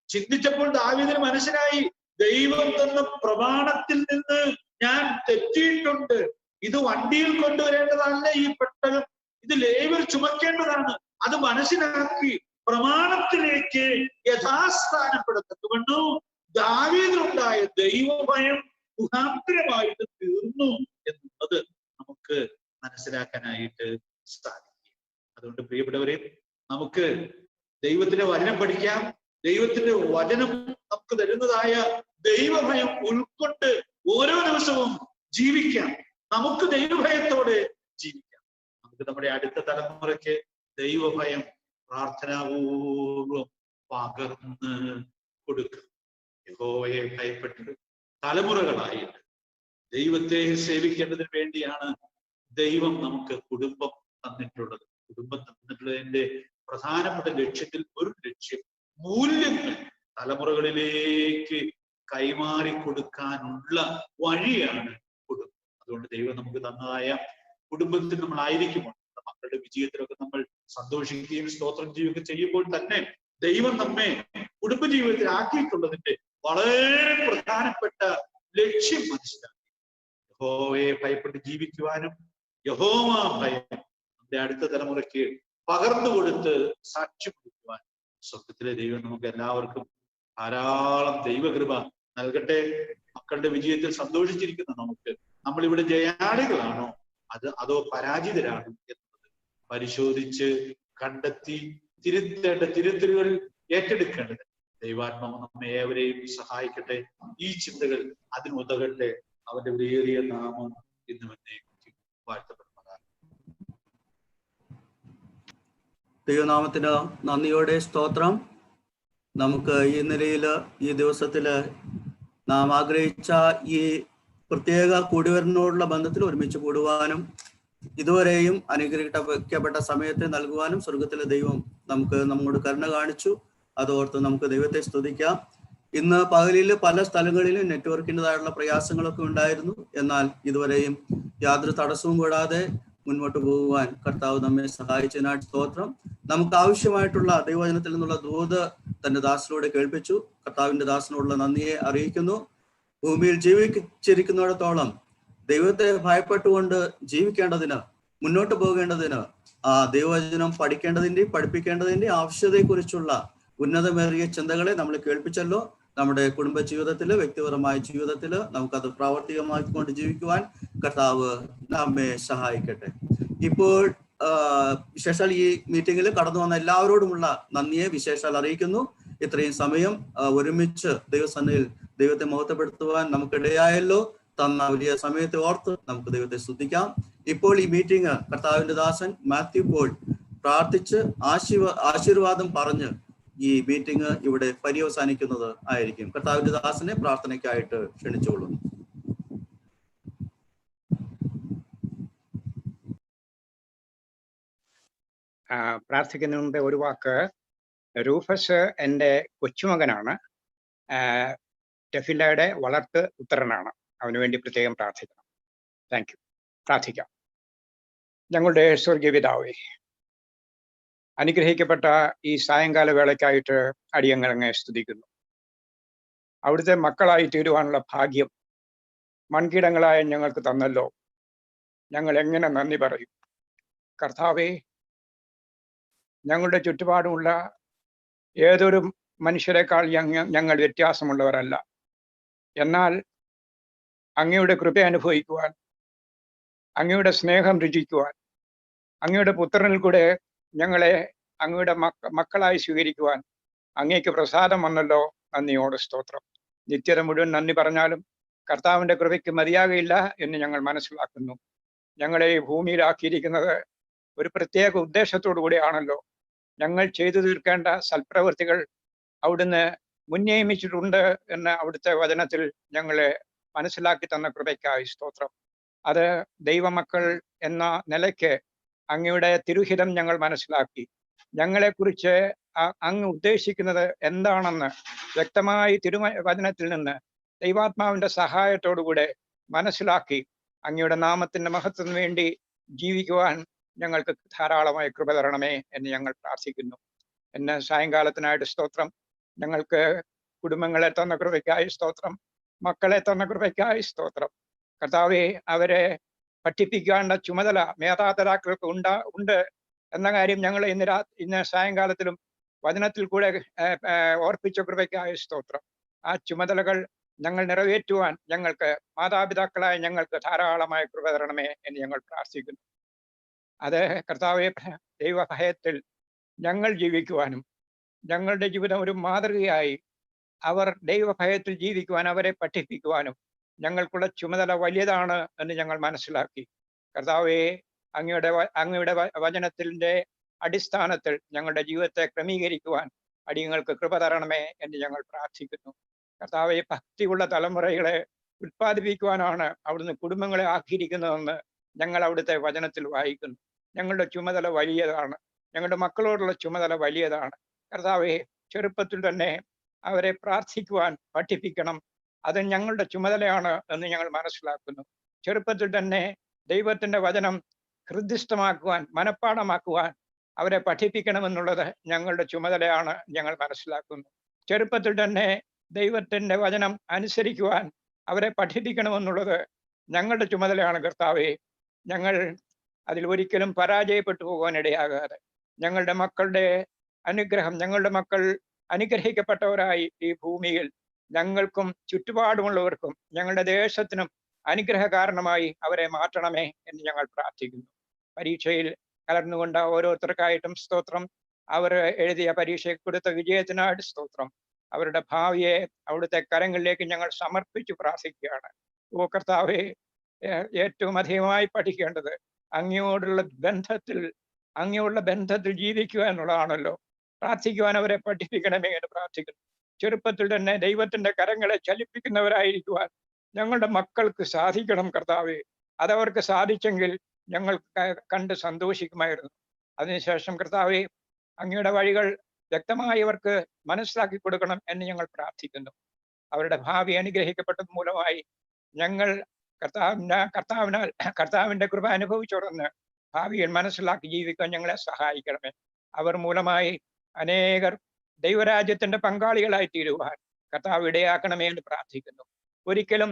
ചിന്തിച്ചപ്പോൾ ദാവീദിന് മനസ്സിലായി, ദൈവം തന്ന പ്രമാണത്തിൽ നിന്ന് ഞാൻ തെറ്റിയിട്ടുണ്ട്. ഇത് വണ്ടിയിൽ കൊണ്ടുവരേണ്ടതല്ല, ഈ പെട്ടകം ഇത് ലേവിൽ ചുമക്കേണ്ടതാണ്. അത് മനസ്സിലാക്കി പ്രമാണത്തിലേക്ക് യഥാസ്ഥാനപ്പെടുത്തുന്നു. ദാവീദിനുണ്ടായ ദൈവഭയം മുഖാന്തരമായിട്ട് തീർന്നു എന്നുള്ളത് നമുക്ക് മനസ്സിലാക്കാനായിട്ട് സാധിക്കും. അതുകൊണ്ട് പ്രിയപ്പെട്ടവരെ, നമുക്ക് ദൈവത്തിന്റെ വചനം പഠിക്കാം. ദൈവത്തിന്റെ വചനം നമുക്ക് തരുന്നതായ ദൈവഭയം ഉൾക്കൊണ്ട് ഓരോ ദിവസവും ജീവിക്കാം. നമുക്ക് ദൈവഭയത്തോടെ ജീവിക്കാം. നമുക്ക് നമ്മുടെ അടുത്ത തലമുറയ്ക്ക് ദൈവഭയം പ്രാർത്ഥനാപൂർവം പകർന്ന് കൊടുക്കുക. യഹോവയെ ഭയപ്പെട്ട് തലമുറകളായിട്ട് ദൈവത്തെ സേവിക്കേണ്ടതിന് വേണ്ടിയാണ് ദൈവം നമുക്ക് കുടുംബം തന്നിട്ടുള്ളത്. കുടുംബം തന്നിട്ടുള്ളതിന്റെ പ്രധാനപ്പെട്ട ലക്ഷ്യത്തിൽ ഒരു ലക്ഷ്യം മൂല്യങ്ങൾ തലമുറകളിലേക്ക് കൈമാറി കൊടുക്കാനുള്ള വഴിയാണ് കുടുംബം. അതുകൊണ്ട് ദൈവം നമുക്ക് തന്നതായ കുടുംബത്തിൽ നമ്മളായിരിക്കുമ്പോൾ മക്കളുടെ വിജയത്തിലൊക്കെ നമ്മൾ സന്തോഷിക്കുകയും സ്തോത്രം ചെയ്യുകയൊക്കെ ചെയ്യുമ്പോൾ തന്നെ ദൈവം നമ്മെ കുടുംബജീവിതത്തിൽ ആക്കിയിട്ടുള്ളതിന്റെ വളരെ പ്രധാനപ്പെട്ട ലക്ഷ്യം മനസ്സിലാക്കി യഹോവയെ ഭയപ്പെട്ട് ജീവിക്കുവാനും യഹോവ ഭയം നമ്മുടെ അടുത്ത തലമുറയ്ക്ക് പകർന്നു കൊടുത്ത് സാക്ഷ്യം കൊടുക്കുവാൻ സ്വർഗത്തിലെ ദൈവം നമുക്ക് എല്ലാവർക്കും ധാരാളം ദൈവകൃപ നൽകട്ടെ. മക്കളുടെ വിജയത്തിൽ സന്തോഷിച്ചിരിക്കുന്ന നമുക്ക് നമ്മളിവിടെ ജയാളികളാണോ അതോ പരാജിതരാണോ എന്നത് പരിശോധിച്ച് കണ്ടെത്തി തിരുത്തേണ്ട തിരുത്തലുകൾ ഏറ്റെടുക്കേണ്ടത് ദൈവാത്മാവ് നമ്മെ ഏവരെയും സഹായിക്കട്ടെ. ഈ ചിന്തകൾ അതിനുതകട്ടെ. അവന്റെ വിലയേറിയ നാമം ഇന്നും എന്നേക്കും വാഴ്ത്തപ്പെടുന്നതാണ്. ദൈവനാമത്തിന് നന്ദിയോടെ സ്തോത്രം. നമുക്ക് ഈ നിലയില് ഈ ദിവസത്തില് നാം ആഗ്രഹിച്ച ഈ പ്രത്യേക കൂടിവരനോടുള്ള ബന്ധത്തിൽ ഒരുമിച്ച് കൂടുവാനും ഇതുവരെയും അനുഗ്രഹിക്കപ്പെട്ട സമയത്തെ നൽകുവാനും സ്വർഗത്തിലെ ദൈവം നമുക്ക് നമ്മോട് കരുണ കാണിച്ചു. അതോർത്ത് നമുക്ക് ദൈവത്തെ സ്തുതിക്കാം. ഇന്ന് പകലിൽ പല സ്ഥലങ്ങളിലും നെറ്റ്വർക്കിൻ്റെതായുള്ള പ്രയാസങ്ങളൊക്കെ ഉണ്ടായിരുന്നു. എന്നാൽ ഇതുവരെയും യാതൊരു തടസ്സവും കൂടാതെ മുന്നോട്ട് പോകുവാൻ കർത്താവ് നമ്മെ സഹായിച്ചതിനായിട്ട് സ്തോത്രം. നമുക്ക് ആവശ്യമായിട്ടുള്ള ദൈവവചനത്തിൽ നിന്നുള്ള ദൂത് തന്റെ ദാസനോട് കേൾപ്പിച്ചു. കർത്താവിന്റെ ദാസനോടുള്ള നന്ദിയെ അറിയിക്കുന്നു. ഭൂമിയിൽ ജീവിച്ചിരിക്കുന്നിടത്തോളം ദൈവത്തെ ഭയപ്പെട്ടുകൊണ്ട് ജീവിക്കേണ്ടതിന്, മുന്നോട്ട് പോകേണ്ടതിന് ആ ദൈവവചനം പഠിക്കേണ്ടതിൻ്റെയും പഠിപ്പിക്കേണ്ടതിൻ്റെയും ആവശ്യതയെക്കുറിച്ചുള്ള ഉന്നതമേറിയ ചിന്തകളെ നമ്മൾ കേൾപ്പിച്ചല്ലോ. നമ്മുടെ കുടുംബ ജീവിതത്തില്, വ്യക്തിപരമായ ജീവിതത്തില് നമുക്കത് പ്രാവർത്തികമാക്കിക്കൊണ്ട് ജീവിക്കുവാൻ കർത്താവ് നമ്മെ സഹായിക്കട്ടെ. ഇപ്പോൾ വിശേഷാൽ ഈ മീറ്റിംഗിൽ കടന്നു വന്ന എല്ലാവരോടുമുള്ള നന്ദിയെ വിശേഷാൽ അറിയിക്കുന്നു. ഇത്രയും സമയം ഒരുമിച്ച് ദൈവസന്നിധിയിൽ ദൈവത്തെ മഹത്വപ്പെടുത്തുവാൻ നമുക്കിടയായല്ലോ. തന്ന വലിയ സമയത്തെ ഓർത്ത് നമുക്ക് ദൈവത്തെ സ്തുതിക്കാം. ഇപ്പോൾ ഈ മീറ്റിംഗ് കർത്താവിന്റെ ദാസൻ മാത്യു പോൾ പ്രാർത്ഥിച്ച് ആശീർവാദം പറഞ്ഞ് ഈ മീറ്റിംഗ് ഇവിടെ പര്യവസാനിക്കുന്നത് ആയിരിക്കും. കർത്താവിന്റെ ദാസനെ പ്രാർത്ഥനയ്ക്കായിട്ട് ക്ഷണിച്ചോളുന്നു. പ്രാർത്ഥിക്കുന്നതിന് മുമ്പേ ഒരു വാക്ക്. റൂഫസ് എൻ്റെ കൊച്ചുമകനാണ്. ടെഫിലയുടെ വളർത്ത് പുത്രനാണ്. അവന് വേണ്ടി പ്രത്യേകം പ്രാർത്ഥിക്കണം. Thank you. പ്രാർത്ഥിക്കാം. ഞങ്ങളുടെ സ്വർഗീയ പിതാവേ, അനുഗ്രഹിക്കപ്പെട്ട ഈ സായങ്കാല വേളയ്ക്കായിട്ട് അടിയങ്ങളങ്ങെ സ്തുതിക്കുന്നു. അവിടുത്തെ മക്കളായി തീരുവാനുള്ള ഭാഗ്യം മൺകീടങ്ങളായ ഞങ്ങൾക്ക് തന്നല്ലോ. ഞങ്ങൾ എങ്ങനെ നന്ദി പറയും? കർത്താവേ, ഞങ്ങളുടെ ചുറ്റുപാടുമുള്ള ഏതൊരു മനുഷ്യരെക്കാൾ ഞങ്ങൾ വ്യത്യാസമുള്ളവരല്ല. എന്നാൽ അങ്ങയുടെ കൃപ അനുഭവിക്കുവാൻ, അങ്ങയുടെ സ്നേഹം രുചിക്കുവാൻ, അങ്ങയുടെ പുത്രനിൽ കൂടെ ഞങ്ങളെ അങ്ങയുടെ മക്കളായി സ്വീകരിക്കുവാൻ അങ്ങേക്ക് പ്രസാദം വന്നല്ലോ. നന്ദിയോട് സ്തോത്രം. നിത്യത മുഴുവൻ നന്ദി പറഞ്ഞാലും കർത്താവിന്റെ കൃപയ്ക്ക് മതിയാകയില്ല എന്ന് ഞങ്ങൾ മനസ്സിലാക്കുന്നു. ഞങ്ങളെ ഈ ഭൂമിയിലാക്കിയിരിക്കുന്നത് ഒരു പ്രത്യേക ഉദ്ദേശത്തോടു കൂടിയാണല്ലോ. ഞങ്ങൾ ചെയ്തു തീർക്കേണ്ട സൽപ്രവൃത്തികൾ അവിടുന്ന് മുൻനിയമിച്ചിട്ടുണ്ട് എന്ന് അവിടുത്തെ വചനത്തിൽ ഞങ്ങളെ മനസ്സിലാക്കി തന്ന കൃപയ്ക്കായി സ്തോത്രം. അത് ദൈവമക്കൾ എന്ന നിലയ്ക്ക് അങ്ങയുടെ തിരുഹിതം ഞങ്ങൾ മനസ്സിലാക്കി. ഞങ്ങളെക്കുറിച്ച് അങ്ങ് ഉദ്ദേശിക്കുന്നത് എന്താണെന്ന് വ്യക്തമായി വചനത്തിൽ നിന്ന് ദൈവാത്മാവിന്റെ സഹായത്തോടുകൂടെ മനസ്സിലാക്കി അങ്ങയുടെ നാമത്തിന്റെ മഹത്വത്തിന് വേണ്ടി ജീവിക്കുവാൻ ഞങ്ങൾക്ക് ധാരാളമായ കൃപ തരണമേ എന്ന് ഞങ്ങൾ പ്രാർത്ഥിക്കുന്നു. എന്നെ സായങ്കാലത്തിനായിട്ട് സ്തോത്രം. ഞങ്ങൾക്ക് കുടുംബങ്ങളെ തന്ന കൃപയ്ക്കായി സ്തോത്രം. മക്കളെ തന്ന കൃപയ്ക്കായി സ്തോത്രം. കർത്താവെ, അവരെ പഠിപ്പിക്കേണ്ട ചുമതല മേധാപിതാക്കൾക്ക് ഉണ്ട് എന്ന കാര്യം ഞങ്ങൾ ഇന്ന് സായങ്കാലത്തിലും വചനത്തിൽ കൂടെ ഓർപ്പിച്ച കൃപയ്ക്കായി സ്തോത്രം. ആ ചുമതലകൾ ഞങ്ങൾ നിറവേറ്റുവാൻ ഞങ്ങൾക്ക് മാതാപിതാക്കളായ ഞങ്ങൾക്ക് ധാരാളമായ കൃപ തരണമേ എന്ന് ഞങ്ങൾ പ്രാർത്ഥിക്കുന്നു. അത് കർത്താവെ, ദൈവഭയത്തിൽ ഞങ്ങൾ ജീവിക്കുവാനും ഞങ്ങളുടെ ജീവിതം ഒരു മാതൃകയായി അവർ ദൈവഭയത്തിൽ ജീവിക്കുവാൻ അവരെ പഠിപ്പിക്കുവാനും ഞങ്ങൾക്കുള്ള ചുമതല വലിയതാണ് എന്ന് ഞങ്ങൾ മനസ്സിലാക്കി. കർത്താവെ, അങ്ങയുടെ വചനത്തിന്റെ അടിസ്ഥാനത്തിൽ ഞങ്ങളുടെ ജീവിതത്തെ ക്രമീകരിക്കുവാൻ അടിയങ്ങൾക്ക് കൃപ തരണമേ എന്ന് ഞങ്ങൾ പ്രാർത്ഥിക്കുന്നു. കർത്താവെ, ഭക്തിയുള്ള തലമുറകളെ ഉത്പാദിപ്പിക്കുവാനാണ് അവിടുന്ന് കുടുംബങ്ങളെ ആക്കിയിരിക്കുന്നതെന്ന് ഞങ്ങൾ അവിടുത്തെ വചനത്തിൽ വായിക്കുന്നു. ഞങ്ങളുടെ ചുമതല വലിയതാണ്. ഞങ്ങളുടെ മക്കളോടുള്ള ചുമതല വലിയതാണ്. കർത്താവെ, ചെറുപ്പത്തിൽ തന്നെ അവരെ പ്രാർത്ഥിക്കുവാൻ പഠിപ്പിക്കണം. അത് ഞങ്ങളുടെ ചുമതലയാണ് എന്ന് ഞങ്ങൾ മനസ്സിലാക്കുന്നു. ചെറുപ്പത്തിൽ തന്നെ ദൈവത്തിന്റെ വചനം ഹൃദിസ്ഥമാക്കുവാൻ, മനഃപ്പാഠമാക്കുവാൻ അവരെ പഠിപ്പിക്കണമെന്നുള്ളത് ഞങ്ങളുടെ ചുമതലയാണ് ഞങ്ങൾ മനസ്സിലാക്കുന്നു. ചെറുപ്പത്തിൽ തന്നെ ദൈവത്തിന്റെ വചനം അനുസരിക്കുവാൻ അവരെ പഠിപ്പിക്കണമെന്നുള്ളത് ഞങ്ങളുടെ ചുമതലയാണ്. കർത്താവെ, ഞങ്ങൾ അതിൽ ഒരിക്കലും പരാജയപ്പെട്ടു പോകാൻ ഇടയാകാതെ ഞങ്ങളുടെ മക്കളുടെ അനുഗ്രഹം, ഞങ്ങളുടെ മക്കൾ അനുഗ്രഹിക്കപ്പെട്ടവരായി ഈ ഭൂമിയിൽ ഞങ്ങൾക്കും ചുറ്റുപാടുമുള്ളവർക്കും ഞങ്ങളുടെ ദേശത്തിനും അനുഗ്രഹ കാരണമായി അവരെ മാറ്റണമേ എന്ന് ഞങ്ങൾ പ്രാർത്ഥിക്കുന്നു. പരീക്ഷയിൽ കലർന്നുകൊണ്ട ഓരോരുത്തർക്കായിട്ടും സ്തോത്രം. അവർ എഴുതിയ പരീക്ഷയ്ക്ക് കൊടുത്ത വിജയത്തിനായിട്ട് സ്തോത്രം. അവരുടെ ഭാവിയെ അവിടുത്തെ കരങ്ങളിലേക്ക് ഞങ്ങൾ സമർപ്പിച്ചു പ്രാർത്ഥിക്കുകയാണ്. ഓ കർത്താവെ, ഏറ്റവും അധികമായി പഠിക്കേണ്ടത് അങ്ങയോടുള്ള ബന്ധത്തിൽ ജീവിക്കുക എന്നുള്ളതാണല്ലോ. പ്രാർത്ഥിക്കുവാൻ അവരെ പഠിപ്പിക്കണമേ എന്ന് പ്രാർത്ഥിക്കുന്നു. ചെറുപ്പത്തിൽ തന്നെ ദൈവത്തിന്റെ കരങ്ങളെ ചലിപ്പിക്കുന്നവരായിരിക്കുവാൻ ഞങ്ങളുടെ മക്കൾക്ക് സാധിക്കണം കർത്താവെ. അതവർക്ക് സാധിച്ചെങ്കിൽ ഞങ്ങൾ കണ്ട് സന്തോഷിക്കുമായിരുന്നു. അതിനുശേഷം കർത്താവെ, അങ്ങയുടെ വഴികൾ വ്യക്തമായി അവർക്ക് മനസ്സിലാക്കി കൊടുക്കണം എന്ന് ഞങ്ങൾ പ്രാർത്ഥിക്കുന്നു. അവരുടെ ഭാവി അനുഗ്രഹിക്കപ്പെട്ടത് മൂലമായി ഞങ്ങൾ കർത്താവിന്റെ കൃപ അനുഭവിച്ചുടർന്ന് ഭാവിയിൽ മനസ്സിലാക്കി ജീവിക്കാൻ ഞങ്ങളെ സഹായിക്കണമേ. അവർ മൂലമായി അനേകർ ദൈവരാജ്യത്തിന്റെ പങ്കാളികളായി തീരുവാൻ കർത്താവ് ഇടയാക്കണമേ എന്ന് പ്രാർത്ഥിക്കുന്നു. ഒരിക്കലും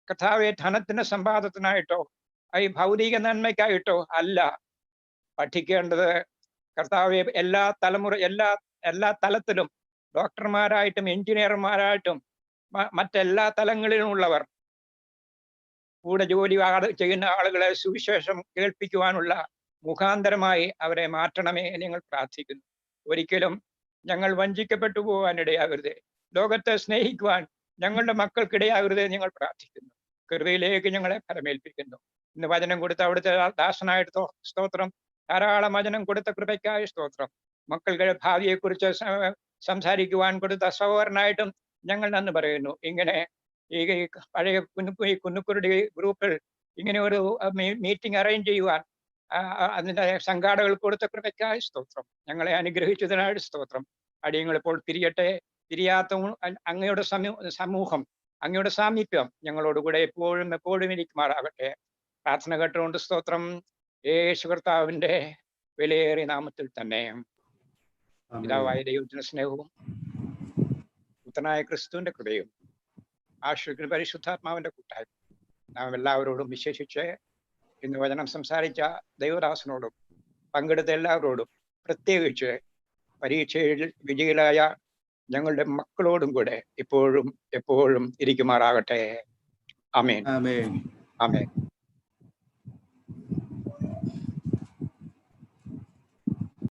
കർത്താവെ, ധനത്തിന്റെ സമ്പാദത്തിനായിട്ടോ ഈ ഭൗതിക നന്മയ്ക്കായിട്ടോ അല്ല പഠിക്കേണ്ടത്. കർത്താവെ, എല്ലാ തലത്തിലും ഡോക്ടർമാരായിട്ടും എഞ്ചിനീയർമാരായിട്ടും മറ്റെല്ലാ തലങ്ങളിലുമുള്ളവർ കൂടെ ജോലി ചെയ്യുന്ന ആളുകളെ സുവിശേഷം കേൾപ്പിക്കുവാനുള്ള മുഖാന്തരമായി അവരെ മാറ്റണമേ എന്ന് ഞങ്ങൾ പ്രാർത്ഥിക്കുന്നു. ഒരിക്കലും ഞങ്ങൾ വഞ്ചിക്കപ്പെട്ടു പോകാൻ ഇടയാകരുതേ. ലോകത്തെ സ്നേഹിക്കുവാൻ ഞങ്ങളുടെ മക്കൾക്കിടയാകരുതേ ഞങ്ങൾ പ്രാർത്ഥിക്കുന്നു. കൃപയിലേക്ക് ഞങ്ങളെ ഫലമേൽപ്പിക്കുന്നു. ഇന്ന് വചനം കൊടുത്ത അവിടുത്തെ ദാസനായിട്ട് സ്തോത്രം. ധാരാളം വചനം കൊടുത്ത കൃപയ്ക്കായ സ്തോത്രം. മക്കളുടെ ഭാവിയെക്കുറിച്ച് സംസാരിക്കുവാൻ കൊടുത്ത സഹോദരനായിട്ടും ഞങ്ങൾ നന്ദി പറയുന്നു. ഇങ്ങനെ ഈ പഴയ കുന്നുക്കുരുടി ഗ്രൂപ്പിൽ ഇങ്ങനെ ഒരു മീറ്റിംഗ് അറേഞ്ച് ചെയ്യുവാൻ അതിന്റെ സംഘാടകർ കൊടുത്ത കൃപയ്ക്കായ സ്തോത്രം. ഞങ്ങളെ അനുഗ്രഹിച്ചതിനായിട്ട് സ്തോത്രം. അടിയങ്ങൾ ഇപ്പോൾ തിരിയാത്ത അങ്ങയുടെ സമൂഹം, അങ്ങയുടെ സാമീപ്യം ഞങ്ങളോടുകൂടെ എപ്പോഴും ഇരിക്കുമാറാകട്ടെ. പ്രാർത്ഥന കേട്ടുകൊണ്ട് സ്തോത്രം. യേശു കർത്താവിന്റെ വിലയേറിയ നാമത്തിൽ തന്നെ പിതാവായ ദൈവത്തിന്റെ സ്നേഹവും പുത്രനായ ക്രിസ്തുവിന്റെ കൃപയും ആശ്രിക്കുന്ന പരിശുദ്ധാത്മാവിന്റെ കൂട്ടായ്മ നാം എല്ലാവരോടും വിശേഷിച്ച് ഇന്ന് വചനം സംസാരിച്ച ദൈവദാസനോടും പങ്കെടുത്ത എല്ലാവരോടും പ്രത്യേകിച്ച് പരീക്ഷയിൽ വിജയികളായ ഞങ്ങളുടെ മക്കളോടും കൂടെ ഇപ്പോഴും എപ്പോഴും ഇരിക്കുമാറാകട്ടെ. ആമേൻ. ആമേൻ. ആമേൻ.